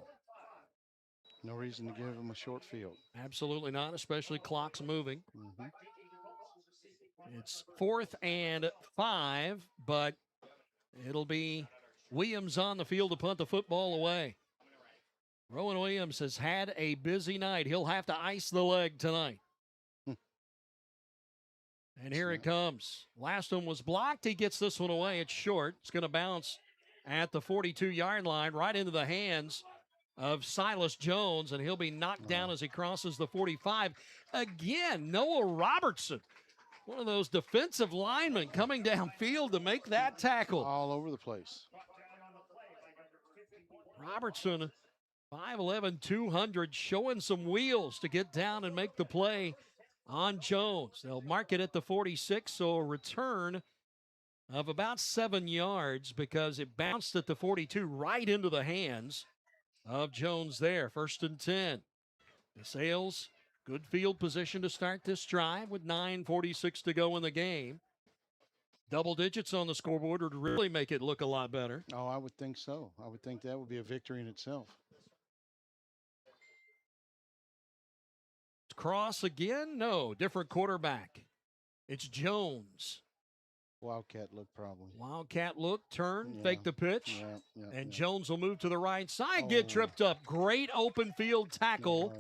No reason to give him a short field. Absolutely not, especially clocks moving. It's 4th and 5, but it'll be Williams on the field to punt the football away. Rowan Williams has had a busy night. He'll have to ice the leg tonight. And here it comes. Last one was blocked. He gets this one away. It's short. It's going to bounce at the 42-yard line, right into the hands of Silas Jones, and he'll be knocked down as he crosses the 45. Again, Noah Robertson, one of those defensive linemen coming downfield to make that tackle. All over the place. Robertson, 5'11", 200, showing some wheels to get down and make the play on Jones. They'll mark it at the 46, so a return of about 7 yards because it bounced at the 42 right into the hands of Jones there. 1st and 10. DeSales, good field position to start this drive with 9:46 to go in the game. Double digits on the scoreboard would really make it look a lot better. Oh, I would think so. I would think that would be a victory in itself. Cross again? No, different quarterback. It's Jones. Wildcat look probably. Wildcat look, turn, fake the pitch. And yeah. Jones will move to the right side, get tripped up. Great open field tackle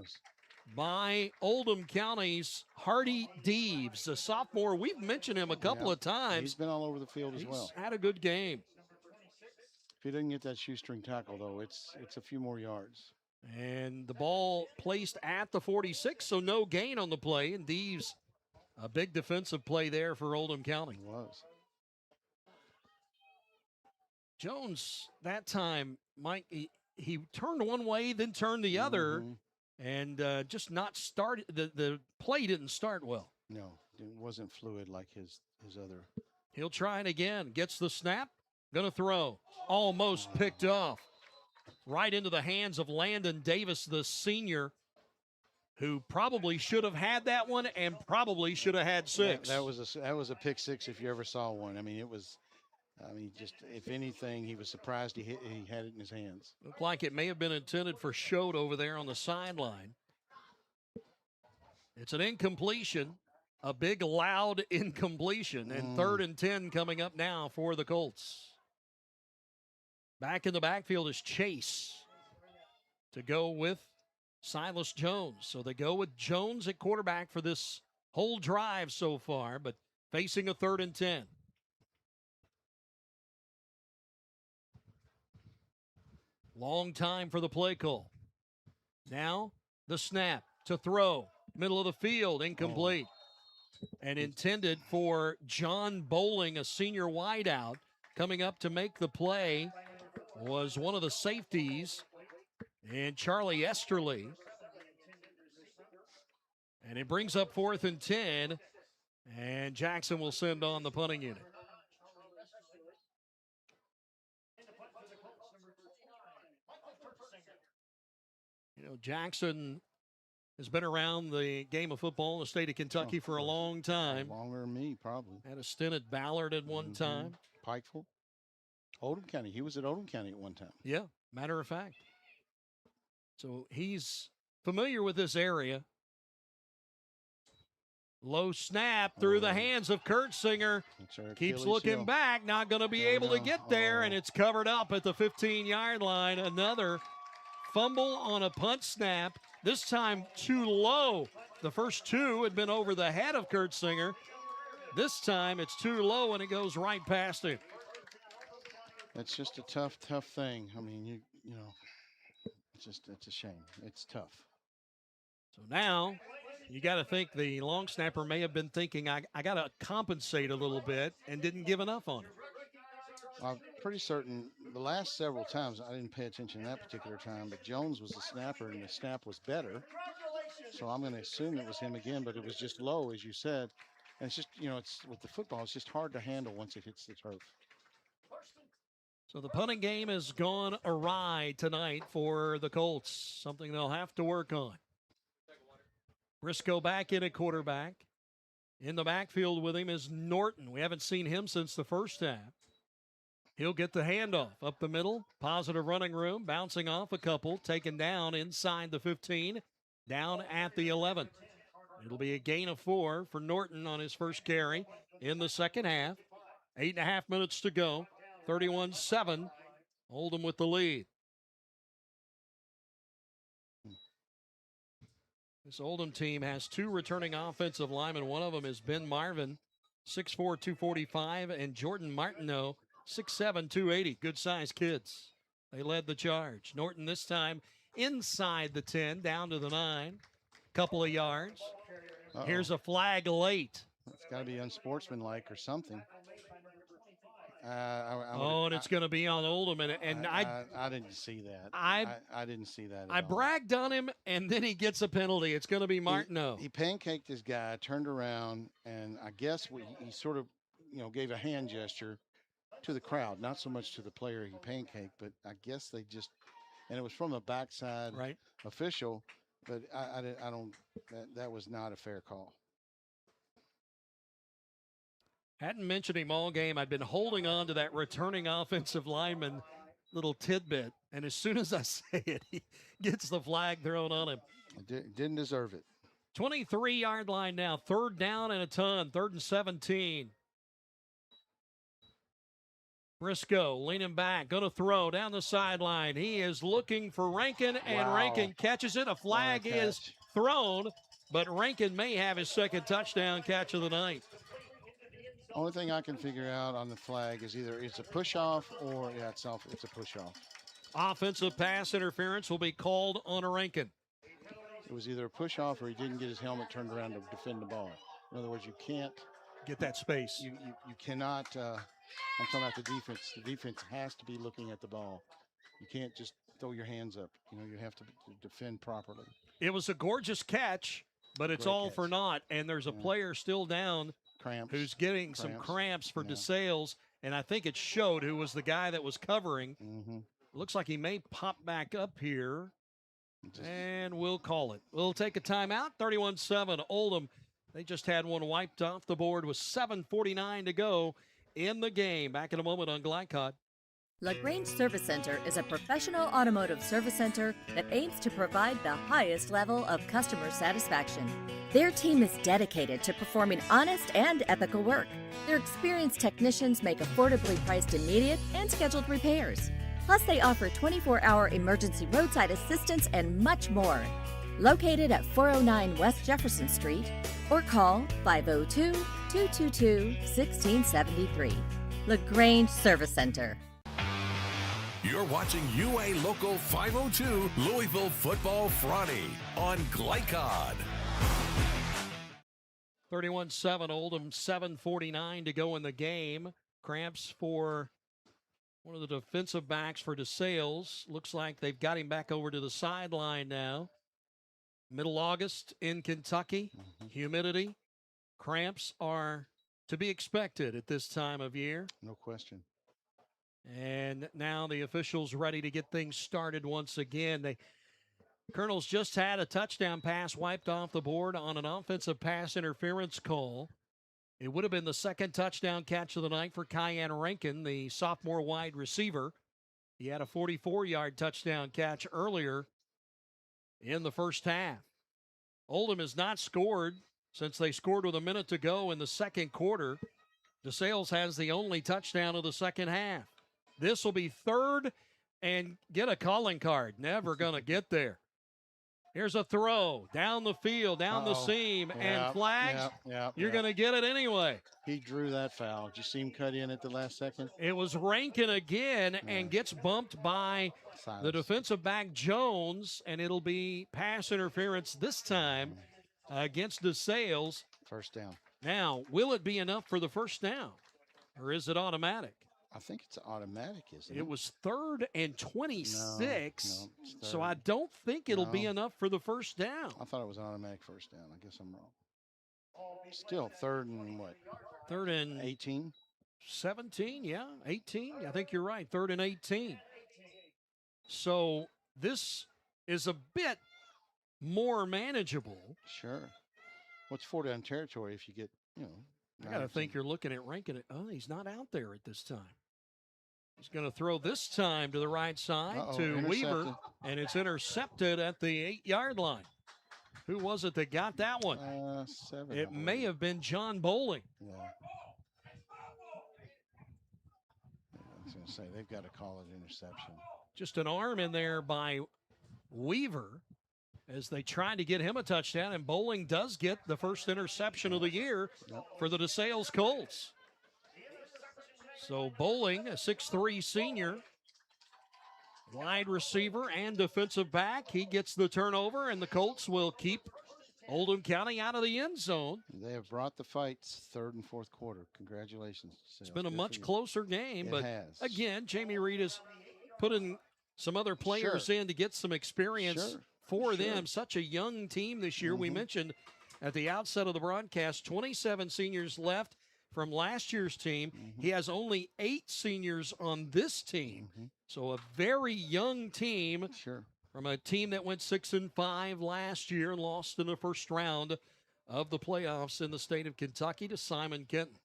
by Oldham County's Hardy Deeves, a sophomore. We've mentioned him a couple of times. He's been all over the field as well. He's had a good game. If he didn't get that shoestring tackle, though, it's a few more yards. And the ball placed at the 46, so no gain on the play. And Deeves, a big defensive play there for Oldham County. It was. Jones, that time, Mike, he turned one way, then turned the other, and just not started. The play didn't start well. No, it wasn't fluid like his other He'll try it again. Gets the snap. Going to throw. Almost picked off. Right into the hands of Landon Davis, the senior, who probably should have had that one and probably should have had 6. That was a pick 6 if you ever saw one. I mean, it was. I mean, just if anything, he was surprised he had it in his hands. Looked like it may have been intended for Schode over there on the sideline. It's an incompletion, a big, loud incompletion, and 3rd and 10 coming up now for the Colts. Back in the backfield is Chase to go with Silas Jones. So they go with Jones at quarterback for this whole drive so far, but facing a 3rd and 10. Long time for the play call. Now the snap to throw. Middle of the field, incomplete. And intended for John Bowling, a senior wideout. Coming up to make the play was one of the safeties, and Charlie Esterly. And it brings up 4th and 10, and Jackson will send on the punting unit. You know, Jackson has been around the game of football in the state of Kentucky for a long time. Longer than me, probably. Had a stint at Ballard at one time. Pikeville. Oldham County. He was at Oldham County at one time. Yeah, matter of fact. So he's familiar with this area. Low snap through the hands of Kurtzinger. Keeps looking back, not going to be able to get there, and it's covered up at the 15-yard line. Another fumble on a punt snap, this time too low. The first 2 had been over the head of Kurtzinger. This time it's too low, and it goes right past him. It's just a tough thing. I mean, you know, it's a shame. It's tough. So now you got to think the long snapper may have been thinking, I got to compensate a little bit, and didn't give enough on it. I'm pretty certain the last several times, I didn't pay attention that particular time, but Jones was the snapper, and the snap was better. So I'm going to assume it was him again, but it was just low, as you said. And it's just, you know, it's with the football, it's just hard to handle once it hits the turf. So the punting game has gone awry tonight for the Colts, something they'll have to work on. Briscoe back in at quarterback. In the backfield with him is Norton. We haven't seen him since the first half. He'll get the handoff up the middle. Positive running room, bouncing off a couple, taken down inside the 15, down at the 11. It'll be a gain of 4 for Norton on his first carry in the second half. 8.5 minutes to go. 31-7. Oldham with the lead. This Oldham team has 2 returning offensive linemen. One of them is Ben Marvin, 6'4", 245, and Jordan Martineau, 6'7", 280. Good-sized kids. They led the charge. Norton this time inside the 10, down to the 9. Couple of yards. Here's a flag late. It's got to be unsportsmanlike or something. And it's going to be on Oldham, and I didn't see that. I didn't see that. I bragged on him, and then he gets a penalty. It's going to be Martineau. He pancaked his guy, turned around, and I guess he sort of, you know, gave a hand gesture to the crowd, not so much to the player he pancaked, but I guess they just, and it was from a backside official, but I don't. That was not a fair call. Hadn't mentioned him all game. I'd been holding on to that returning offensive lineman little tidbit, and as soon as I say it, he gets the flag thrown on him. Didn't deserve it. 23-yard line now. 3rd down and a ton. 3rd and 17. Briscoe leaning back, going to throw down the sideline. He is looking for Rankin, and Rankin catches it. A flag is thrown, but Rankin may have his second touchdown catch of the night. Only thing I can figure out on the flag is either it's a push-off or, it's a push-off. Offensive pass interference will be called on Rankin. It was either a push-off or he didn't get his helmet turned around to defend the ball. In other words, you can't get that space. You cannot. I'm talking about the defense. The defense has to be looking at the ball. You can't just throw your hands up. You know, you have to defend properly. It was a gorgeous catch, but it's all for naught, and there's a player still down Cramps. who's getting some cramps for DeSales, and I think it showed who was the guy that was covering. Looks like he may pop back up here, and we'll call it. We'll take a timeout. 31-7 Oldham. They just had one wiped off the board with 7:49 to go in the game. Back in a moment on Glycod. LaGrange Service Center is a professional automotive service center that aims to provide the highest level of customer satisfaction. Their team is dedicated to performing honest and ethical work. Their experienced technicians make affordably priced immediate and scheduled repairs. Plus, they offer 24-hour emergency roadside assistance and much more. Located at 409 West Jefferson Street, or call 502-222-1673. LaGrange Service Center. You're watching UA Local 502 Louisville Football Friday on Glycod. 31-7 Oldham, 7:49 to go in the game. Cramps for one of the defensive backs for DeSales. Looks like they've got him back over to the sideline now. Middle August in Kentucky. Humidity. Cramps are to be expected at this time of year. No question. And now the officials ready to get things started once again. Colonels just had a touchdown pass wiped off the board on an offensive pass interference call. It would have been the second touchdown catch of the night for Cayenne Rankin, the sophomore wide receiver. He had a 44-yard touchdown catch earlier in the first half. Oldham has not scored since they scored with a minute to go in the second quarter. DeSales has the only touchdown of the second half. This will be third and get a calling card. Never going to get there. Here's a throw down the field, down the seam, and flags. You're going to get it anyway. He drew that foul. Did you see him cut in at the last second? It was Rankin again and gets bumped by the defensive back Jones, and it'll be pass interference this time against DeSales. First down. Now, will it be enough for the first down, or is it automatic? I think it's automatic, isn't it? It was 3rd and 26, No, so I don't think it'll be enough for the first down. I thought it was an automatic first down. I guess I'm wrong. Still 3rd and what? 3rd and 18? 17, yeah, 18. I think you're right, 3rd and 18. So this is a bit more manageable. Sure. What's 4-down territory if you get, I got to think you're looking at Rankin. Oh, he's not out there at this time. He's going to throw this time to the right side to Weaver, and it's intercepted at the 8-yard line. Who was it that got that one? 7. It may have been John Bowling. Yeah. I was going to say, they've got to call it interception. Just an arm in there by Weaver as they tried to get him a touchdown, and Bowling does get the first interception of the year for the DeSales Colts. So Bowling, a 6'3" senior, wide receiver and defensive back, he gets the turnover, and the Colts will keep Oldham County out of the end zone. They have brought the fights 3rd and 4th quarter. Congratulations. It's been a much closer game, but again, Jamie Reed has put in some other players in to get some experience for them. Such a young team this year. We mentioned at the outset of the broadcast, 27 seniors left from last year's team. He has only 8 seniors on this team. So a very young team from a team that went 6-5 last year and lost in the first round of the playoffs in the state of Kentucky to Simon Kenton.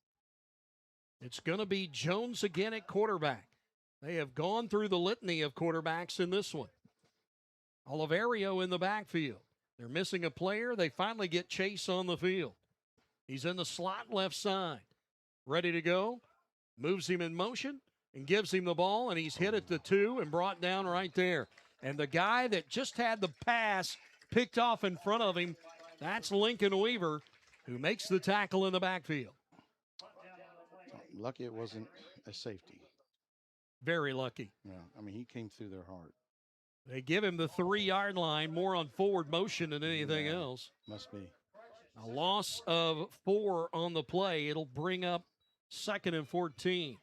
It's going to be Jones again at quarterback. They have gone through the litany of quarterbacks in this one. Oliverio in the backfield. They're missing a player. They finally get Chase on the field. He's in the slot left side. Ready to go. Moves him in motion and gives him the ball, and he's hit at the 2 and brought down right there. And the guy that just had the pass picked off in front of him, that's Lincoln Weaver, who makes the tackle in the backfield. Lucky it wasn't a safety. Very lucky. Yeah, I mean, he came through their heart. They give him the 3-yard line, more on forward motion than anything else. Must be. A loss of 4 on the play. It'll bring up 2nd and 14.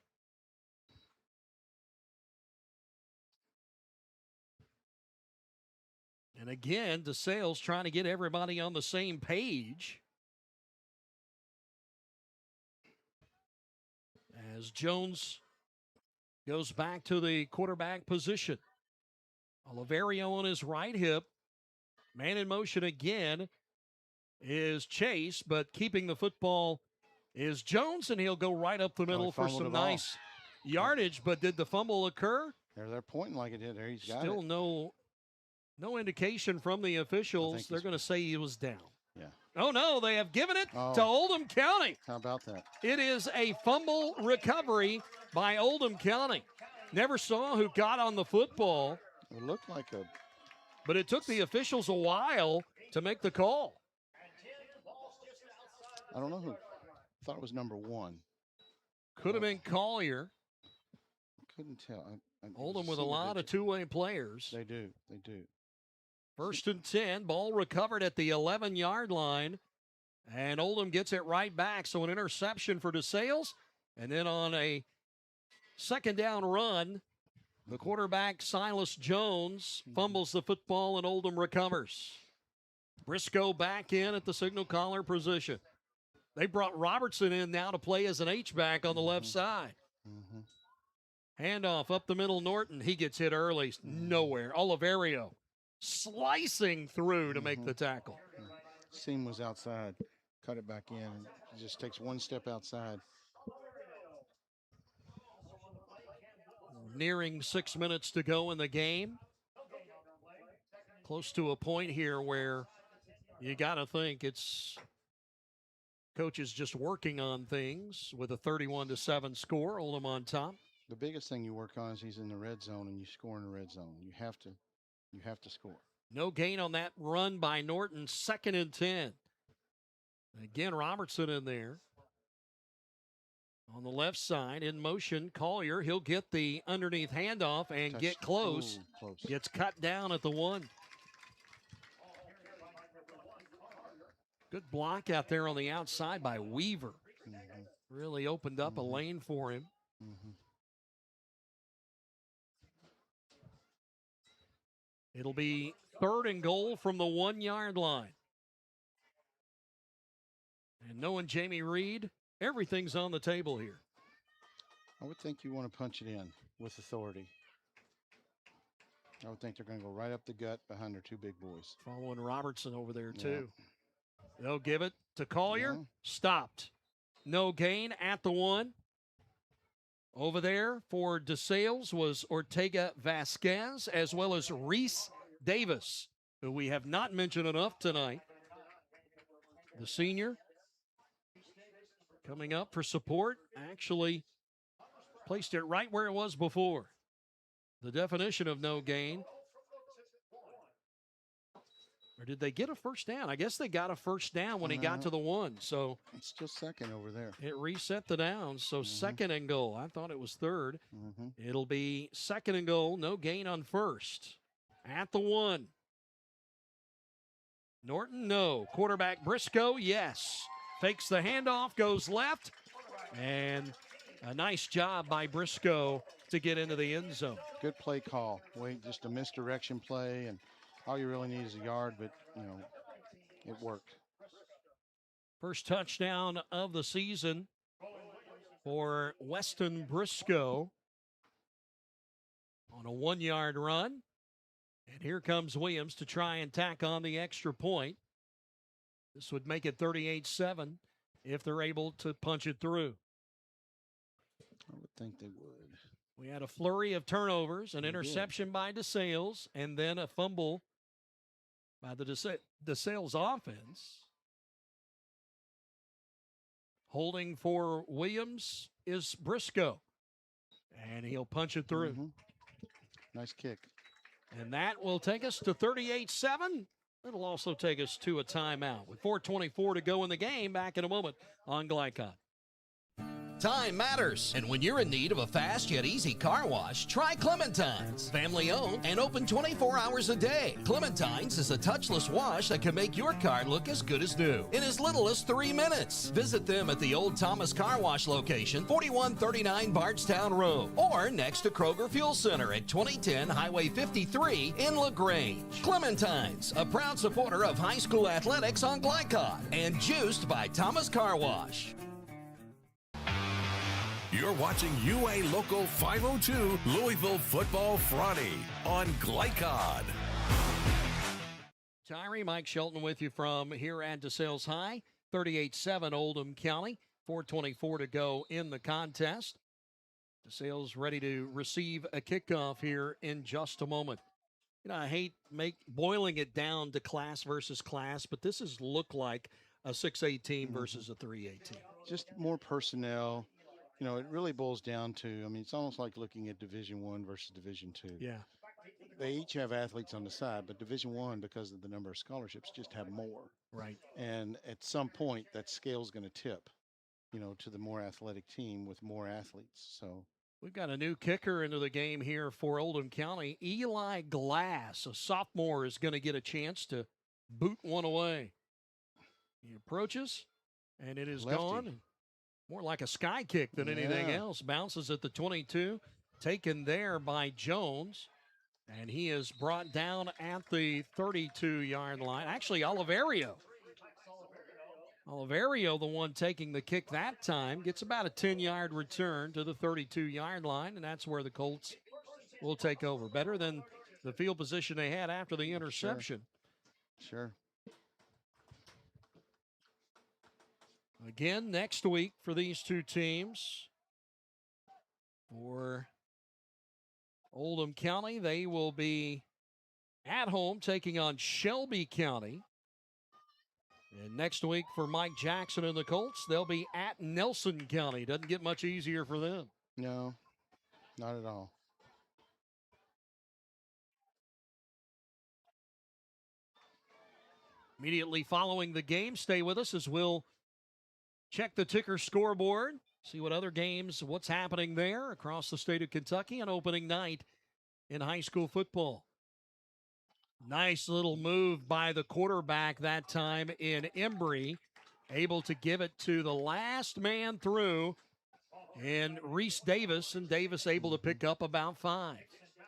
And again, DeSales trying to get everybody on the same page. as Jones goes back to the quarterback position. Oliverio on his right hip. Man in motion again is Chase, but keeping the football is Jones, and he'll go right up the middle for some nice yardage. But did the fumble occur? They're pointing like it did. There, he's got Still it. no indication from the officials. They're going to say he was down. Yeah. Oh, no, they have given it to Oldham County. How about that? It is a fumble recovery by Oldham County. Never saw who got on the football. It looked like a... But it took the officials a while to make the call. I don't know who. Thought it was number 1. Could have been Collier. Couldn't tell. Oldham with a lot of two-way players. They do. 1st and 10. Ball recovered at the 11-yard line. And Oldham gets it right back. So an interception for DeSales. And then on a second down run, the quarterback, Silas Jones, fumbles the football and Oldham recovers. Briscoe back in at the signal caller position. They brought Robertson in now to play as an H-back on the left side. Handoff up the middle, Norton. He gets hit early. Nowhere. Oliverio slicing through to make the tackle. Seam was outside. Cut it back in. He just takes one step outside. Nearing 6 minutes to go in the game. Close to a point here where you got to think it's coaches just working on things with a 31-7 score. Oldham on top. The biggest thing you work on is he's in the red zone and you score in the red zone. You have to score. No gain on that run by Norton. 2nd and 10. Again, Robertson in there. On the left side, in motion, Collier. He'll get the underneath handoff and get close. Close. Gets cut down at the 1. Good block out there on the outside by Weaver. Really opened up a lane for him. It'll be 3rd and goal from the 1-yard line. And knowing Jamie Reed, everything's on the table here. I would think you want to punch it in with authority. I would think they're going to go right up the gut behind their 2 big boys. Following Robertson over there, too. They'll give it to Collier. Stopped. No gain at the 1. Over there for DeSales was Ortega Vasquez, as well as Reese Davis, who we have not mentioned enough tonight. The senior coming up for support, actually placed it right where it was before. The definition of no gain. Or did they get a first down? I guess they got a first down when he got to the 1. So it's still 2nd over there. It reset the downs. So 2nd and goal. I thought it was 3rd. It'll be 2nd and goal. No gain on 1st. At the 1. Norton, no. Quarterback Briscoe, yes. Fakes the handoff, goes left. And a nice job by Briscoe to get into the end zone. Good play call. Just a misdirection play, and all you really need is a yard, but, it worked. First touchdown of the season for Weston Briscoe on a 1-yard run. And here comes Williams to try and tack on the extra point. This would make it 38-7 if they're able to punch it through. I would think they would. We had a flurry of turnovers, an interception by DeSales, and then a fumble by the DeSales offense. Holding for Williams is Briscoe, and he'll punch it through. Nice kick. And that will take us to 38-7. It'll also take us to a timeout with 4:24 to go in the game. Back in a moment on Glycon. Time matters, and when you're in need of a fast yet easy car wash, try Clementine's. Family owned and open 24 hours a day. Clementine's is a touchless wash that can make your car look as good as new in as little as 3 minutes. Visit them at the Old Thomas Car Wash location, 4139 Bardstown Road, or next to Kroger Fuel Center at 2010 Highway 53 in LaGrange. Clementine's, a proud supporter of high school athletics on Glycon, and juiced by Thomas Car Wash. You're watching UA Local 502 Louisville Football Friday on Glycod. Tyree, Mike Shelton with you from here at DeSales High. 38-7 Oldham County. 4:24 to go in the contest. DeSales ready to receive a kickoff here in just a moment. You know, I hate boiling it down to class versus class, but this has looked like a 6A team versus a 3A team. Just more personnel. You know, it really boils down to, I mean, it's almost like looking at Division I versus Division II. Yeah. They each have athletes on the side, but Division I, because of the number of scholarships, just have more. Right. And at some point, that scale's going to tip, you know, to the more athletic team with more athletes. So we've got a new kicker into the game here for Oldham County. Eli Glass, a sophomore, is going to get a chance to boot one away. He approaches, and it is gone. More like a sky kick than anything else. Bounces at the 22, taken there by Jones. And he is brought down at the 32-yard line. Actually, Oliverio, the one taking the kick that time, gets about a 10-yard return to the 32-yard line, and that's where the Colts will take over. Better than the field position they had after the interception. Sure. Again, next week for these two teams. For Oldham County, they will be at home taking on Shelby County. And next week for Mike Jackson and the Colts, they'll be at Nelson County. Doesn't get much easier for them. No, not at all. Immediately following the game, stay with us as we'll check the ticker scoreboard, see what other games, what's happening there across the state of Kentucky on opening night in high school football. Nice little move by the quarterback that time in Embry, able to give it to the last man through, and Reese Davis, and Davis able to pick up about 5.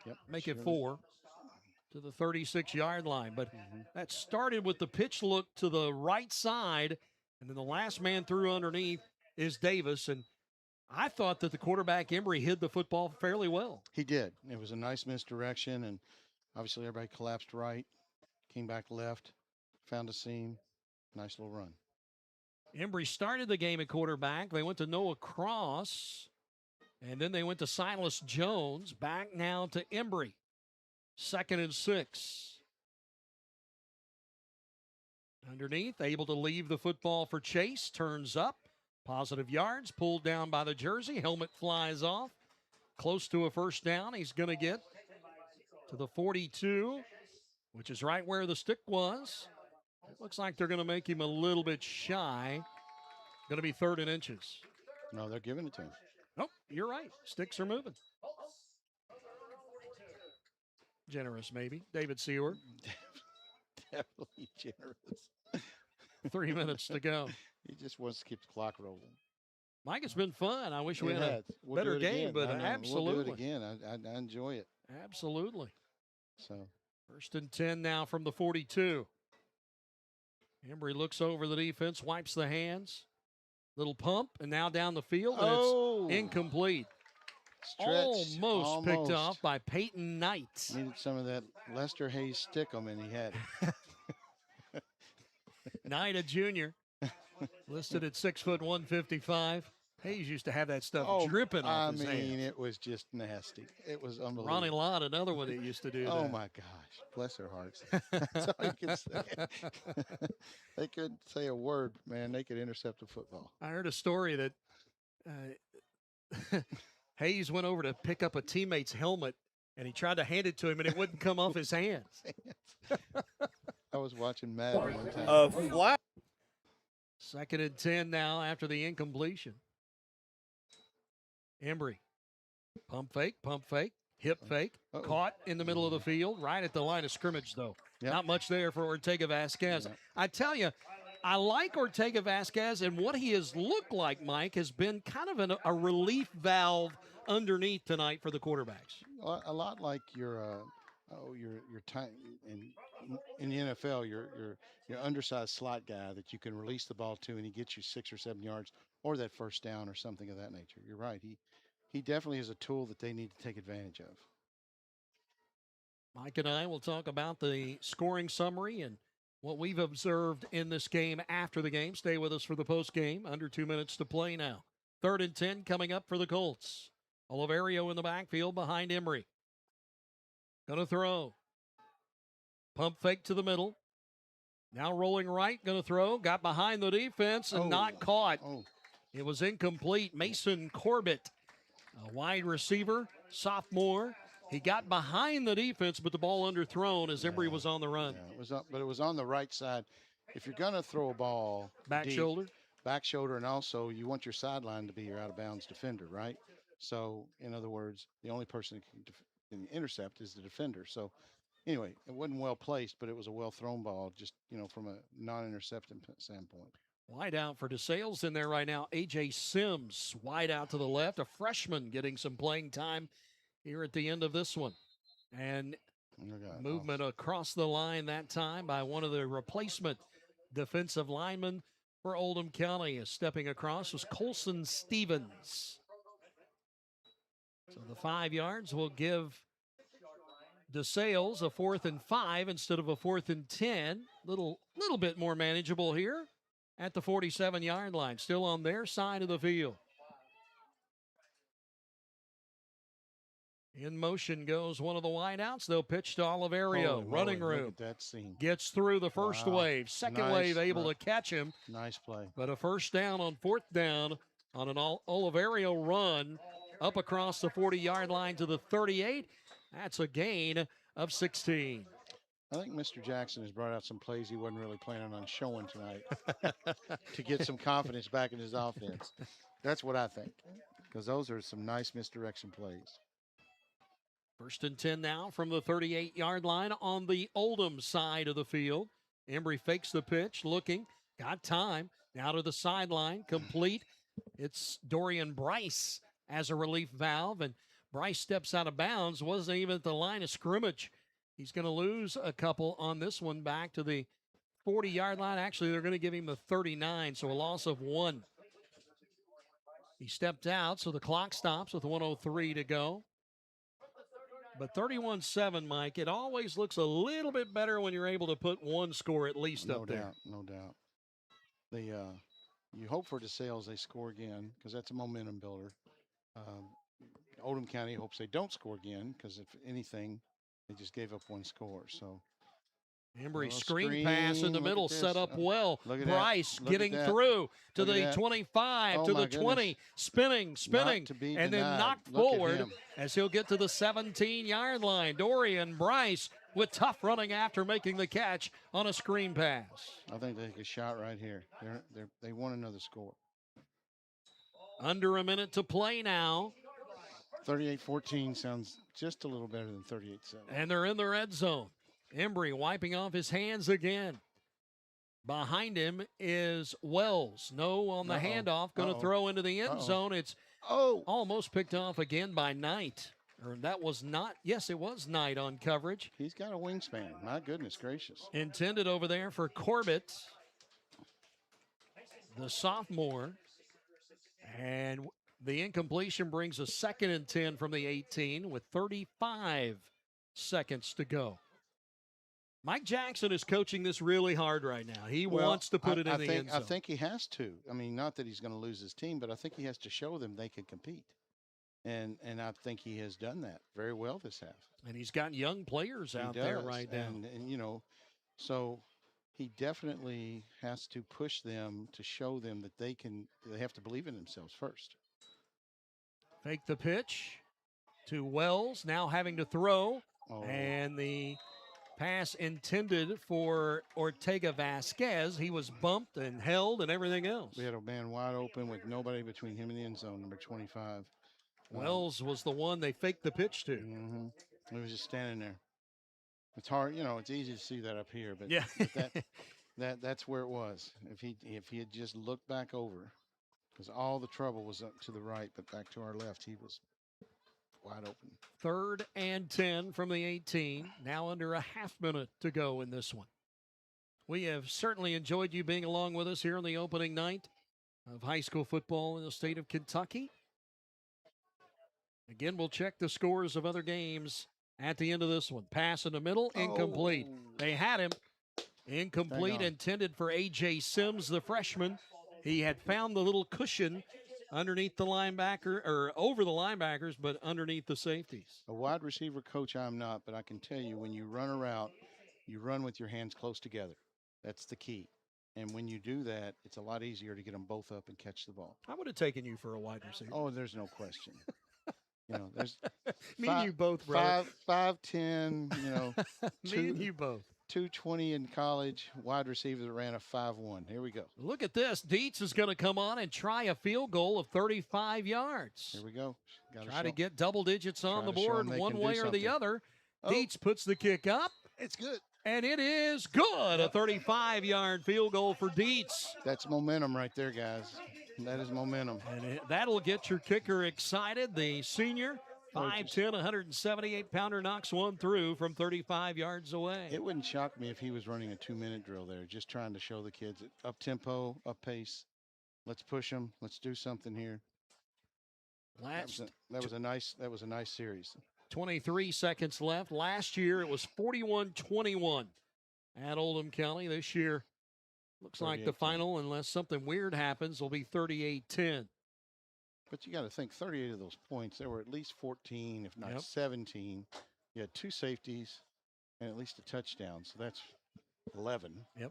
Yep, make it 4 to the 36-yard line. But that started with the pitch look to the right side, and then the last man through underneath is Davis. And I thought that the quarterback, Embry, hid the football fairly well. He did. It was a nice misdirection, and obviously everybody collapsed right, came back left, found a seam. Nice little run. Embry started the game at quarterback. They went to Noah Cross, and then they went to Silas Jones. Back now to Embry. 2nd and 6. Underneath, able to leave the football for Chase. Turns up. Positive yards. Pulled down by the jersey. Helmet flies off. Close to a first down. He's going to get to the 42, which is right where the stick was. It looks like they're going to make him a little bit shy. Going to be 3rd and inches. No, they're giving it to him. Oh, you're right. Sticks are moving. Generous, maybe. David Seward. Definitely generous. 3 minutes to go. He just wants to keep the clock rolling. Mike, it's been fun. I wish we had a We'll better do it game, again. but I know. absolutely. We'll do it again. I enjoy it. Absolutely. So 1st and 10 now from the 42. Embry looks over the defense, wipes the hands. Little pump, and now down the field, and it's incomplete. Stretched, Almost picked off by Peyton Knight. Needed some of that Lester Hayes stickum, and he had it. Knight, a junior, listed at 6 foot 155. Hayes used to have that stuff dripping off his hands. I mean, it was just nasty. It was unbelievable. Ronnie Lott, another one that used to do that. Oh, my gosh. Bless their hearts. That's all you can say. They couldn't say a word, man. They could intercept a football. I heard a story that Hayes went over to pick up a teammate's helmet, and he tried to hand it to him, and it wouldn't come off his hands. I was watching Madden one time. 2nd and 10 now after the incompletion. Embry. Pump fake, hip fake. Caught in the middle of the field, right at the line of scrimmage, though. Yep. Not much there for Ortega Vasquez. I tell you, I like Ortega Vasquez, and what he has looked like, Mike, has been kind of a relief valve underneath tonight for the quarterbacks. A lot like your time in the NFL, your undersized slot guy that you can release the ball to, and he gets you 6 or 7 yards, or that first down or something of that nature. You're right. He definitely is a tool that they need to take advantage of. Mike and I will talk about the scoring summary and what we've observed in this game after the game. Stay with us for the post game. Under 2 minutes to play now. 3rd and 10 coming up for the Colts. Oliverio in the backfield behind Emery. Going to throw. Pump fake to the middle. Now rolling right, going to throw. Got behind the defense and not caught. It was incomplete. Mason Corbett, a wide receiver, sophomore. He got behind the defense, but the ball underthrown as Embry was on the run. Yeah, it was up, but it was on the right side. If you're going to throw a ball back deep, shoulder, and also you want your sideline to be your out-of-bounds defender, right? So, in other words, the only person that can intercept is the defender. So, anyway, it wasn't well placed, but it was a well-thrown ball, just, from a non-interception standpoint. Wide out for DeSales in there right now. A.J. Sims wide out to the left, a freshman getting some playing time here at the end of this one. And movement across the line that time by one of the replacement defensive linemen for Oldham County. Is stepping across was Colson Stevens. So the 5 yards will give DeSales a 4th and 5 instead of a 4th and 10. Little bit more manageable here at the 47-yard line. Still on their side of the field. In motion goes one of the wideouts. They'll pitch to Oliverio. Running room. Look at that scene. Gets through the first wave. Second wave able to catch him. Nice play. But a first down on 4th down on an Oliverio run up across the 40-yard line to the 38. That's a gain of 16. I think Mr. Jackson has brought out some plays he wasn't really planning on showing tonight to get some confidence back in his offense. That's what I think, because those are some nice misdirection plays. 1st and 10 now from the 38-yard line on the Oldham side of the field. Embry fakes the pitch, looking, got time. Now to the sideline, complete. It's Dorian Bryce as a relief valve, and Bryce steps out of bounds, wasn't even at the line of scrimmage. He's going to lose a couple on this one back to the 40-yard line. Actually, they're going to give him the 39, so a loss of 1. He stepped out, so the clock stops with 1:03 to go. But 31-7, Mike, it always looks a little bit better when you're able to put one score at least up there. No doubt. You hope for DeSales they score again, because that's a momentum builder. Oldham County hopes they don't score again, because if anything, they just gave up 1 score. So Embry screen pass in the middle, set up well. Bryce that. getting through to the 25, to the 20, spinning, and then knocked forward as he'll get to the 17-yard line. Dorian Bryce with tough running after making the catch on a screen pass. I think they take a shot right here. They want another score. Under a minute to play now. 38-14 sounds just a little better than 38-7. And they're in the red zone. Embry wiping off his hands again. Behind him is Wells. No on the handoff. Going to throw into the end zone. It's almost picked off again by Knight. Or that was not. Yes, it was Knight on coverage. He's got a wingspan. My goodness gracious. Intended over there for Corbett, the sophomore. And the incompletion brings a 2nd and 10 from the 18 with 35 seconds to go. Mike Jackson is coaching this really hard right now. He wants to put it in the end zone. I think he has to. I mean, not that he's going to lose his team, but I think he has to show them they can compete. And I think he has done that very well this half. And he's got young players out there right now. And so he definitely has to push them to show them that they have to believe in themselves first. Fake the pitch to Wells, now having to throw. And the pass intended for Ortega Vasquez. He was bumped and held and everything else. We had a man wide open with nobody between him and the end zone, number 25. Wells was the one they faked the pitch to. He was just standing there. It's hard, it's easy to see that up here, but, yeah. but that's where it was. If he had just looked back over, because all the trouble was up to the right, but back to our left, he was wide open. 3rd and 10 from the 18. Now under a half minute to go in this one. We have certainly enjoyed you being along with us here on the opening night of high school football in the state of Kentucky. Again, we'll check the scores of other games at the end of this one. Pass in the middle, incomplete. They had him. Incomplete, intended for A.J. Sims, the freshman. He had found the little cushion underneath the linebacker, or over the linebackers, but underneath the safeties. A wide receiver coach I'm not, but I can tell you when you run a route, you run with your hands close together. That's the key. And when you do that, it's a lot easier to get them both up and catch the ball. I would have taken you for a wide receiver. Oh, there's no question. You know, there's me and you both, brother. 5'10", you know. Me and you both. 220 in college, wide receiver that ran a 5'1". Here we go. Look at this. Dietz is going to come on and try a field goal of 35 yards. Here we go. Try to get double digits on the board one way or the other. Dietz puts the kick up. It's good. And it is good. A 35-yard field goal for Dietz. That's momentum right there, guys. That is momentum. And that'll get your kicker excited. The senior, 5'10", 178-pounder, knocks one through from 35 yards away. It wouldn't shock me if he was running a 2-minute drill there, just trying to show the kids up tempo, up pace. Let's push them. Let's do something here. That was a nice series. 23 seconds left. Last year it was 41-21 at Oldham County. This year looks like the final, unless something weird happens, will be 38-10. But you got to think 38 of those points, there were at least 14, if not 17. You had 2 safeties and at least a touchdown. So that's 11. Yep.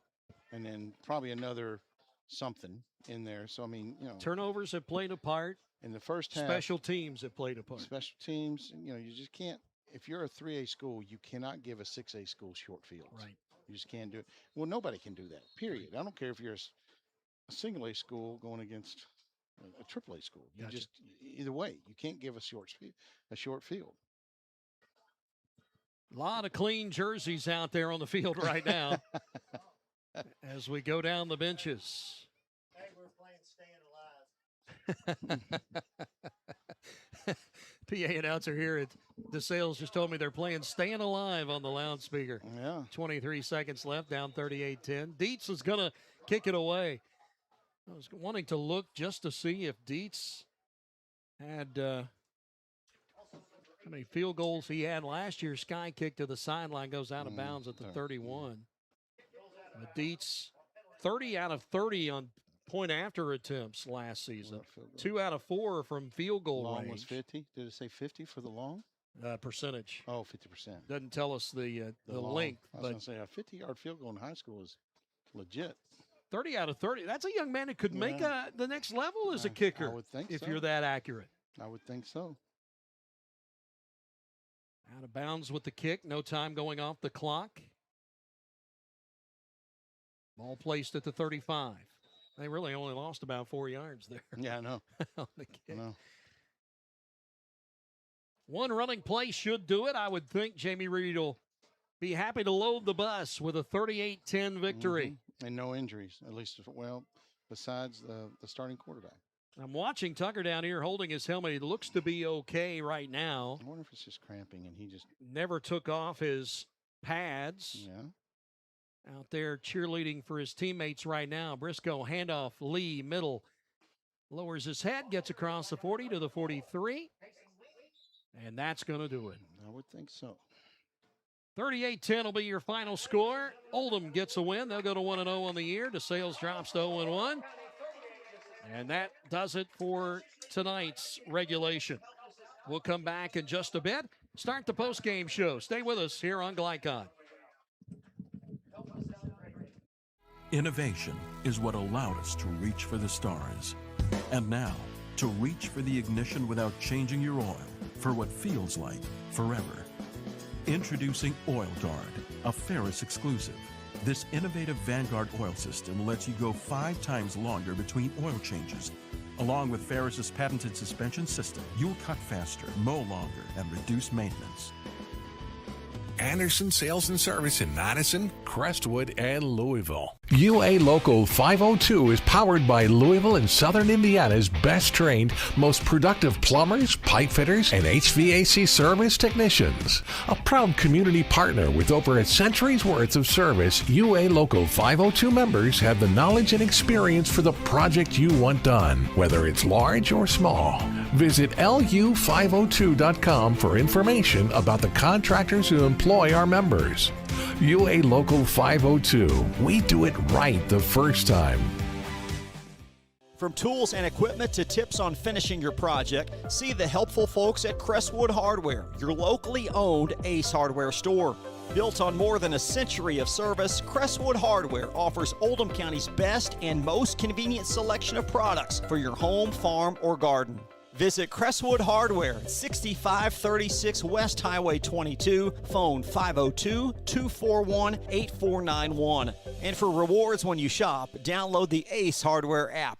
And then probably another something in there. So, I mean, you know. Turnovers have played a part. In the first half. Special teams have played a part. Special teams, you know, you just can't. If you're a 3A school, you cannot give a 6A school short fields. Right. You just can't do it. Well, nobody can do that, period. I don't care if you're a single A school going against a triple A school. You just, either way, you can't give a short field. A lot of clean jerseys out there on the field right now as we go down the benches. Hey, we're playing Staying Alive. PA announcer here at DeSales just told me they're playing Staying Alive on the loudspeaker. Yeah. 23 seconds left, down 38-10. Dietz is going to kick it away. I was wanting to look just to see if Dietz had how many field goals he had last year. Sky kick to the sideline goes out of bounds at the 31. But Dietz, 30 out of 30 on point after attempts last season. 2 out of 4 from field goal long range. was 50. Did it say 50 for the long? Percentage. Oh, 50%. Doesn't tell us the long. length. I was going to say a 50-yard field goal in high school is legit. 30 out of 30. That's a young man that could make the next level as a kicker. I would think if so. You're that accurate. I would think so. Out of bounds with the kick. No time going off the clock. Ball placed at the 35. They really only lost about 4 yards there. Yeah, I know. On the kick. I know. One running play should do it. I would think Jamie Reed will be happy to load the bus with a 38-10 victory. Mm-hmm. And no injuries, at least, well, besides the starting quarterback. I'm watching Tucker down here holding his helmet. He looks to be okay right now. I wonder if it's just cramping and he just never took off his pads. Yeah. Out there cheerleading for his teammates right now. Briscoe, handoff, Lee, middle. Lowers his head, gets across the 40 to the 43. And that's going to do it. I would think so. 38-10 will be your final score. Oldham gets a win. They'll go to 1-0 on the year. DeSales drops to 0-1. And that does it for tonight's regulation. We'll come back in just a bit. Start the postgame show. Stay with us here on Glycon. Innovation is what allowed us to reach for the stars. And now, to reach for the ignition without changing your oil for what feels like forever. Introducing Oil Guard, a Ferris exclusive. This innovative Vanguard oil system lets you go 5 times longer between oil changes. Along with Ferris's patented suspension system, you'll cut faster, mow longer, and reduce maintenance. Anderson Sales and Service in Madison, Crestwood, and Louisville. UA Local 502 is powered by Louisville and Southern Indiana's best trained, most productive plumbers, pipe fitters, and HVAC service technicians. A proud community partner with over a century's worth of service, UA Local 502 members have the knowledge and experience for the project you want done, whether it's large or small. Visit lu502.com for information about the contractors who employ our members. UA Local 502. We do it right the first time. From tools and equipment to tips on finishing your project, see the helpful folks at Crestwood Hardware, your locally owned Ace Hardware store. Built on more than a century of service, Crestwood Hardware offers Oldham County's best and most convenient selection of products for your home, farm, or garden. Visit Crestwood Hardware, 6536 West Highway 22, phone 502-241-8491. And for rewards when you shop, download the Ace Hardware app.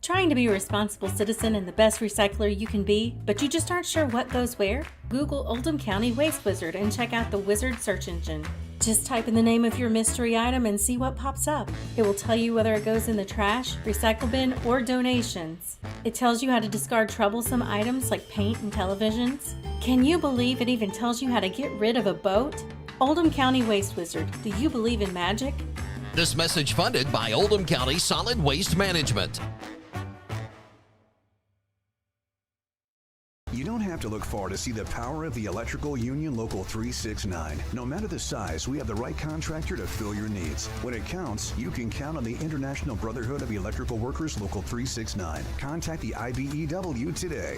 Trying to be a responsible citizen and the best recycler you can be, but you just aren't sure what goes where? Google Oldham County Waste Wizard and check out the Wizard search engine. Just type in the name of your mystery item and see what pops up. It will tell you whether it goes in the trash, recycle bin, or donations. It tells you how to discard troublesome items like paint and televisions. Can you believe it even tells you how to get rid of a boat? Oldham County Waste Wizard, do you believe in magic? This message funded by Oldham County Solid Waste Management. You don't have to look far to see the power of the Electrical Union Local 369. No matter the size, we have the right contractor to fill your needs. When it counts, you can count on the International Brotherhood of Electrical Workers Local 369. Contact the IBEW today.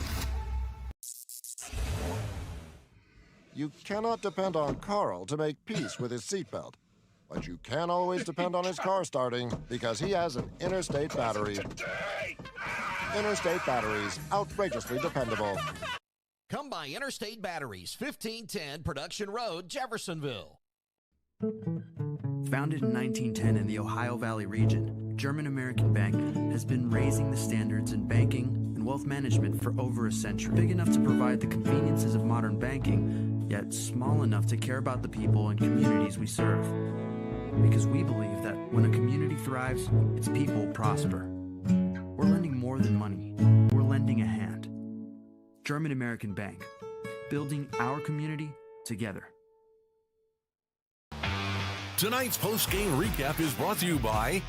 You cannot depend on Carl to make peace with his seatbelt. But you can always depend on his car starting because he has an Interstate battery. Interstate batteries, outrageously dependable. Come by Interstate Batteries, 1510 Production Road, Jeffersonville. Founded in 1910 in the Ohio Valley region, German American Bank has been raising the standards in banking and wealth management for over a century. Big enough to provide the conveniences of modern banking, yet small enough to care about the people and communities we serve. Because we believe that when a community thrives, its people prosper. We're lending more than money. We're lending a hand. German American Bank, building our community together. Tonight's post-game recap is brought to you by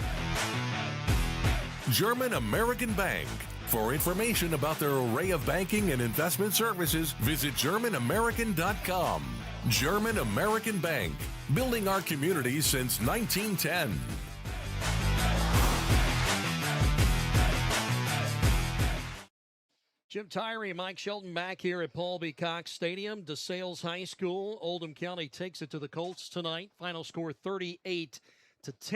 German American Bank. For information about their array of banking and investment services, visit GermanAmerican.com. German American Bank, building our communities since 1910. Jim Tyree, Mike Shelton back here at Paul B. Cox Stadium. DeSales High School. Oldham County takes it to the Colts tonight. Final score 38-10.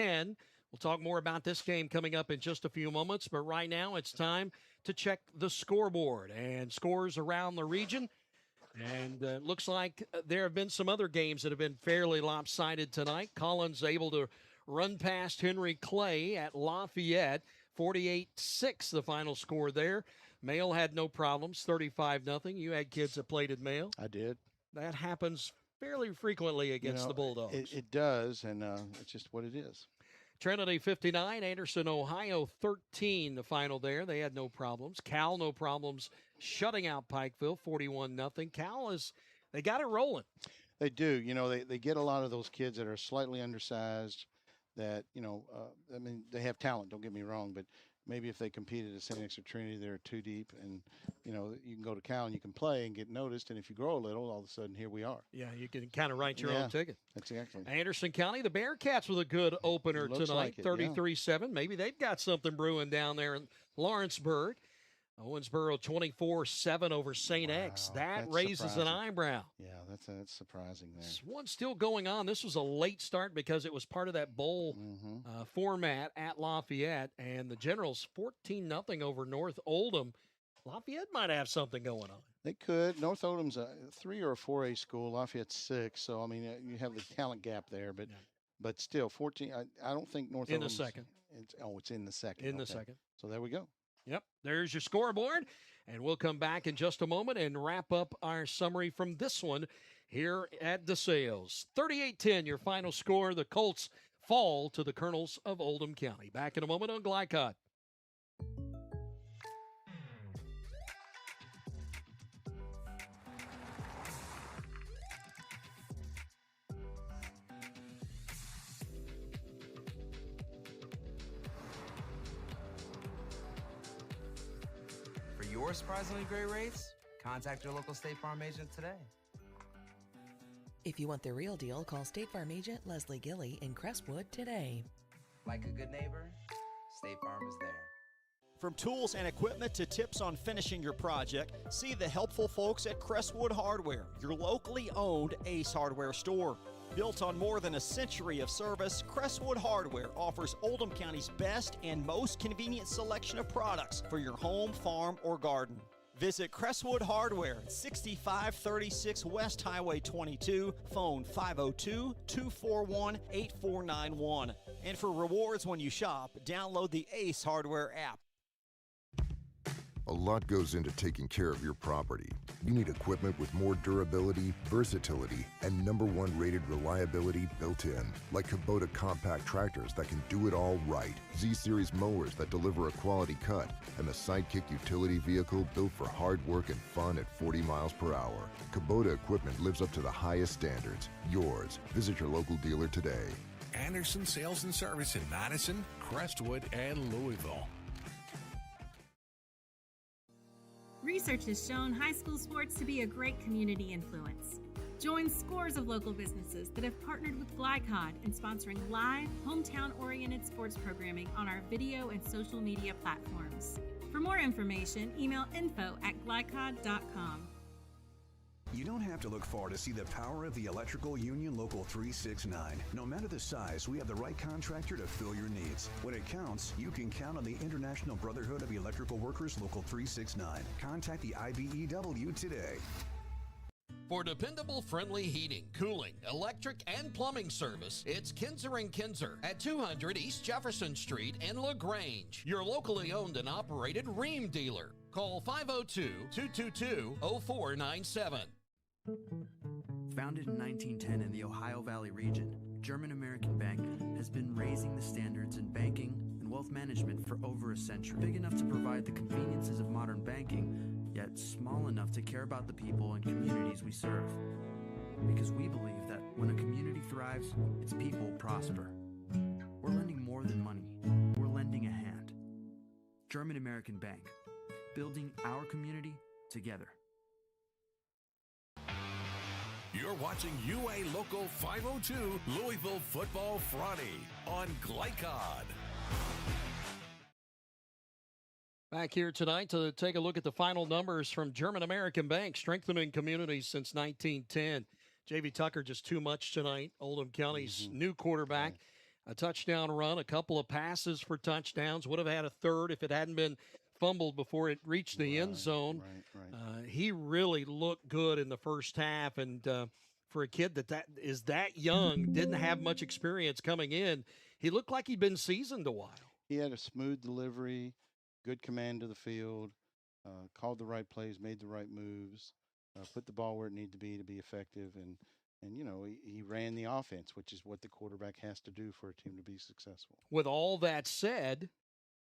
We'll talk more about this game coming up in just a few moments, but right now it's time to check the scoreboard and scores around the region. And looks like there have been some other games that have been fairly lopsided tonight. Collins able to run past Henry Clay at Lafayette. 48-6 the final score there. Mail had no problems, 35-0. You had kids that played at Mail. I did. That happens fairly frequently against the Bulldogs. It does, and it's just what it is. Trinity 59, Anderson, Ohio 13, the final there. They had no problems. Cal, no problems, shutting out Pikeville 41-0. Cal they got it rolling. They do. You know, they get a lot of those kids that are slightly undersized that, I mean, they have talent, don't get me wrong, but maybe if they competed at St. X or Trinity, they're too deep. And, you can go to Cal and you can play and get noticed. And if you grow a little, all of a sudden, here we are. Yeah, you can kind of write your own ticket. Exactly. Anderson County, the Bearcats with a good opener tonight, 33-7. Maybe they've got something brewing down there in Lawrenceburg. Owensboro 24-7 over St. X. That raises surprising. an eyebrow. Yeah, that's surprising there. This one's still going on. This was a late start because it was part of that bowl format at Lafayette. And the Generals 14-0 over North Oldham. Lafayette might have something going on. They could. North Oldham's a 3 or a 4A school. Lafayette's 6. So, I mean, you have the talent gap there. But still, 14. I don't think North Oldham's. In the second. It's in the second. In the second. So there we go. Yep, there's your scoreboard, and we'll come back in just a moment and wrap up our summary from this one here at DeSales. 38-10, your final score. The Colts fall to the Colonels of Oldham County. Back in a moment on Glycod. For your surprisingly great rates, contact your local State Farm agent today. If you want the real deal, call State Farm agent Leslie Gilly in Crestwood today. Like a good neighbor, State Farm is there. From tools and equipment to tips on finishing your project, see the helpful folks at Crestwood Hardware, your locally owned Ace Hardware store. Built on more than a century of service, Crestwood Hardware offers Oldham County's best and most convenient selection of products for your home, farm, or garden. Visit Crestwood Hardware at 6536 West Highway 22, phone 502-241-8491. And for rewards when you shop, download the Ace Hardware app. A lot goes into taking care of your property. You need equipment with more durability, versatility, and #1 rated reliability built in, like Kubota compact tractors that can do it all right, Z-Series mowers that deliver a quality cut, and the Sidekick utility vehicle built for hard work and fun at 40 miles per hour. Kubota equipment lives up to the highest standards. Yours. Visit your local dealer today. Anderson Sales and Service in Madison, Crestwood, and Louisville. Research has shown high school sports to be a great community influence. Join scores of local businesses that have partnered with Glycod in sponsoring live, hometown-oriented sports programming on our video and social media platforms. For more information, email info@glycod.com. You don't have to look far to see the power of the Electrical Union Local 369. No matter the size, we have the right contractor to fill your needs. When it counts, you can count on the International Brotherhood of Electrical Workers Local 369. Contact the IBEW today. For dependable, friendly heating, cooling, electric, and plumbing service, it's Kinzer & Kinzer at 200 East Jefferson Street in LaGrange, your locally owned and operated Rheem dealer. Call 502-222-0497. Founded in 1910 in the Ohio Valley region, German American Bank has been raising the standards in banking and wealth management for over a century. Big enough to provide the conveniences of modern banking, yet small enough to care about the people and communities we serve. Because we believe that when a community thrives, its people prosper. We're lending more than money. We're lending a hand. German American Bank, building our community together. You're watching UA Local 502 Louisville Football Friday on Glycod. Back here tonight to take a look at the final numbers from German American Bank, strengthening communities since 1910. J.V. Tucker just too much tonight. Oldham County's new quarterback. A touchdown run, a couple of passes for touchdowns. Would have had a third if it hadn't been fumbled before it reached the end zone. He really looked good in the first half, and for a kid that is that young, didn't have much experience coming in, he looked like he'd been seasoned a while. He had a smooth delivery, good command of the field, called the right plays, made the right moves, put the ball where it needed to be effective, and you know, he ran the offense, which is what the quarterback has to do for a team to be successful. With all that said,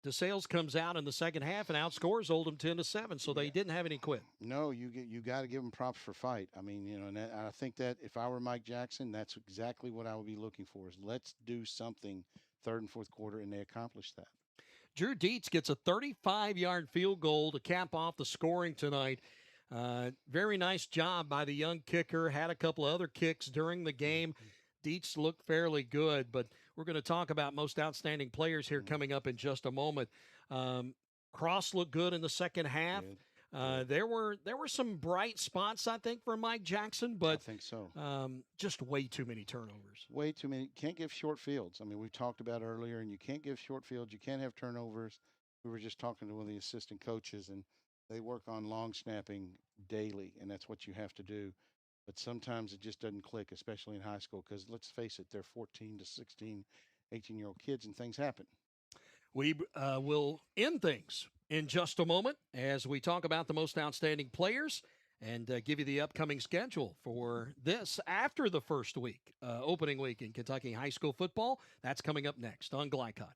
DeSales comes out in the second half and outscores Oldham 10-7, so they didn't have any quit. No, you got to give them props for fight. I mean, you know, and I think that if I were Mike Jackson, that's exactly what I would be looking for, is let's do something third and fourth quarter, and they accomplished that. Drew Dietz gets a 35-yard field goal to cap off the scoring tonight. Very nice job by the young kicker. Had a couple of other kicks during the game. Dietz looked fairly good, but we're going to talk about most outstanding players here coming up in just a moment. Cross looked good in the second half. There were some bright spots, I think, for Mike Jackson, but I think so. Just way too many turnovers. Way too many. Can't give short fields. I mean, we talked about earlier, and you can't give short fields. You can't have turnovers. We were just talking to one of the assistant coaches, and they work on long snapping daily, and that's what you have to do. But sometimes it just doesn't click, especially in high school, because let's face it, they're 14 to 16, 18-year-old kids, and things happen. We will end things in just a moment as we talk about the most outstanding players and give you the upcoming schedule for this after the first week, opening week in Kentucky high school football. That's coming up next on Glycod.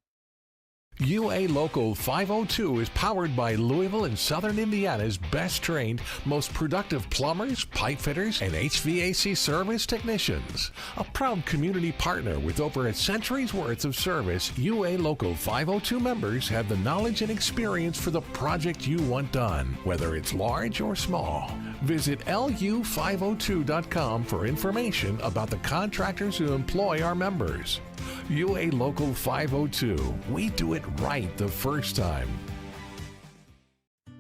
UA Local 502 is powered by Louisville and Southern Indiana's best trained, most productive plumbers, pipe fitters, and HVAC service technicians. A proud community partner with over a century's worth of service, UA Local 502 members have the knowledge and experience for the project you want done, whether it's large or small. Visit lu502.com for information about the contractors who employ our members. UA Local 502. We do it right the first time.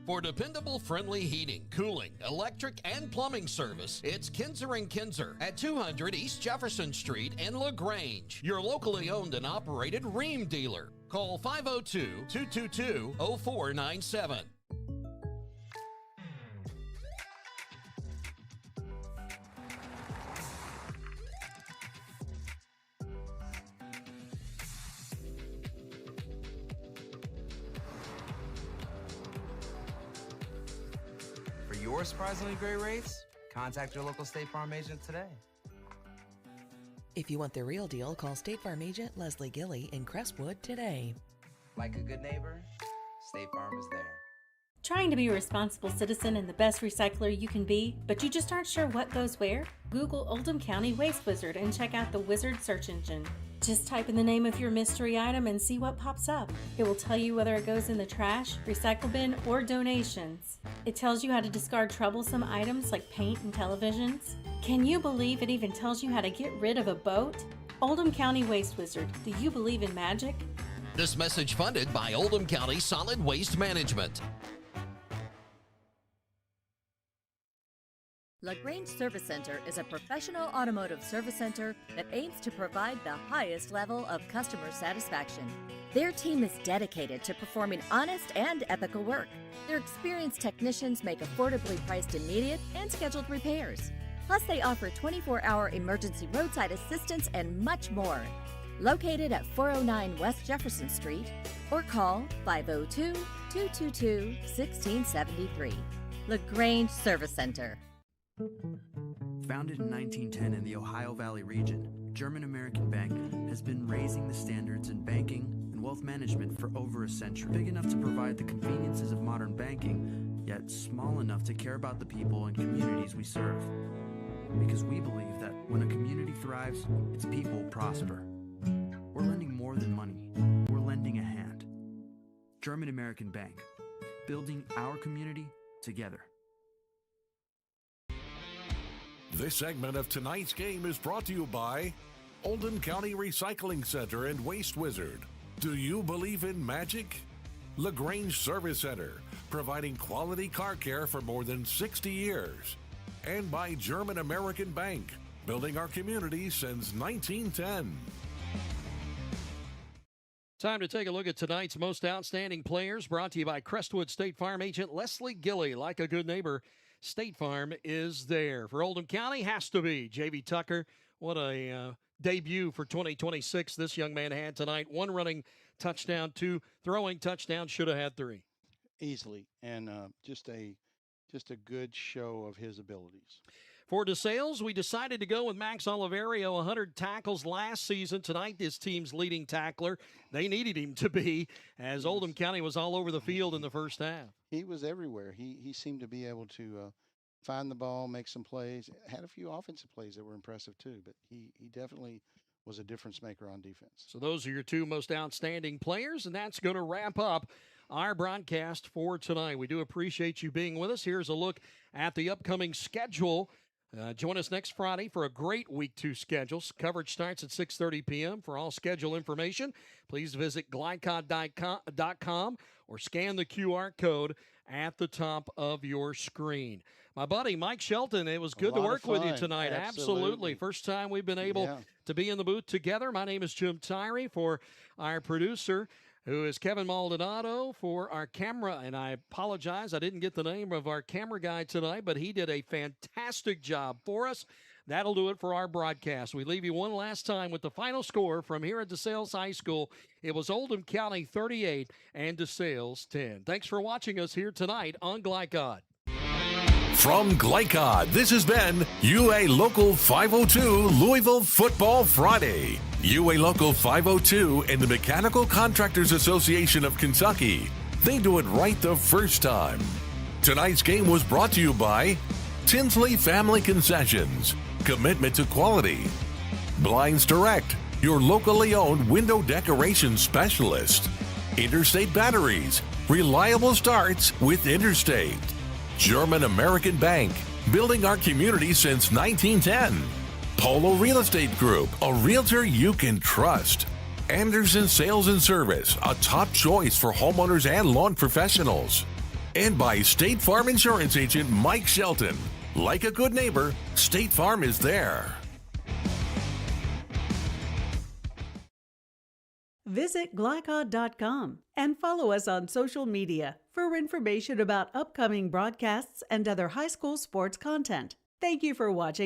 For dependable, friendly heating, cooling, electric, and plumbing service, it's Kinzer & Kinzer at 200 East Jefferson Street in LaGrange, your locally owned and operated Ream dealer. Call 502-222-0497. For your surprisingly great rates, contact your local State Farm agent today. If you want the real deal, call State Farm agent Leslie Gilly in Crestwood today. Like a good neighbor, State Farm is there. Trying to be a responsible citizen and the best recycler you can be, but you just aren't sure what goes where? Google Oldham County Waste Wizard and check out the Wizard search engine. Just type in the name of your mystery item and see what pops up. It will tell you whether it goes in the trash, recycle bin, or donations. It tells you how to discard troublesome items like paint and televisions. Can you believe it even tells you how to get rid of a boat? Oldham County Waste Wizard, do you believe in magic? This message funded by Oldham County Solid Waste Management. LaGrange Service Center is a professional automotive service center that aims to provide the highest level of customer satisfaction. Their team is dedicated to performing honest and ethical work. Their experienced technicians make affordably priced immediate and scheduled repairs. Plus, they offer 24-hour emergency roadside assistance and much more. Located at 409 West Jefferson Street, or call 502-222-1673. LaGrange Service Center. Founded in 1910 in the Ohio Valley region, German American Bank has been raising the standards in banking and wealth management for over a century. Big enough to provide the conveniences of modern banking, yet small enough to care about the people and communities we serve. Because we believe that when a community thrives, its people prosper. We're lending more than money. We're lending a hand. German American Bank, building our community together. This segment of tonight's game is brought to you by Oldham County Recycling Center and Waste Wizard. Do you believe in magic? LaGrange Service Center, providing quality car care for more than 60 years. And by German American Bank, building our community since 1910. Time to take a look at tonight's most outstanding players, brought to you by Crestwood State Farm agent Leslie Gilly. Like a good neighbor, State Farm is there. For Oldham County, has to be J.V. Tucker. What a debut for 2026 this young man had tonight. One running touchdown, two throwing touchdowns, should have had three. Easily, and just a good show of his abilities. For DeSales, we decided to go with Max Oliverio, 100 tackles last season. Tonight, this team's leading tackler. They needed him to be, as Oldham County was all over the field in the first half. He was everywhere. He seemed to be able to find the ball, make some plays. Had a few offensive plays that were impressive too, but he definitely was a difference maker on defense. So those are your two most outstanding players, and that's going to wrap up our broadcast for tonight. We do appreciate you being with us. Here's a look at the upcoming schedule. Join us next Friday for a great Week 2 schedule. Coverage starts at 6:30 p.m. For all schedule information, please visit glycod.com or scan the QR code at the top of your screen. My buddy Mike Shelton, it was good to work with you tonight. Absolutely. First time we've been able to be in the booth together. My name is Jim Tyree. For our producer, who is Kevin Maldonado, for our camera, and I apologize, I didn't get the name of our camera guy tonight, but he did a fantastic job for us. That'll do it for our broadcast. We leave you one last time with the final score from here at DeSales High School. It was Oldham County 38 and DeSales 10. Thanks for watching us here tonight on Glycod. From Glycod, this has been UA Local 502 Louisville Football Friday. UA Local 502 and the Mechanical Contractors Association of Kentucky. They do it right the first time. Tonight's game was brought to you by Tinsley Family Concessions, commitment to quality. Blinds Direct, your locally owned window decoration specialist. Interstate Batteries, reliable starts with Interstate. German American Bank, building our community since 1910. Polo Real Estate Group, a realtor you can trust. Anderson Sales and Service, a top choice for homeowners and lawn professionals. And by State Farm Insurance Agent Mike Shelton. Like a good neighbor, State Farm is there. Visit glycod.com and follow us on social media for information about upcoming broadcasts and other high school sports content. Thank you for watching.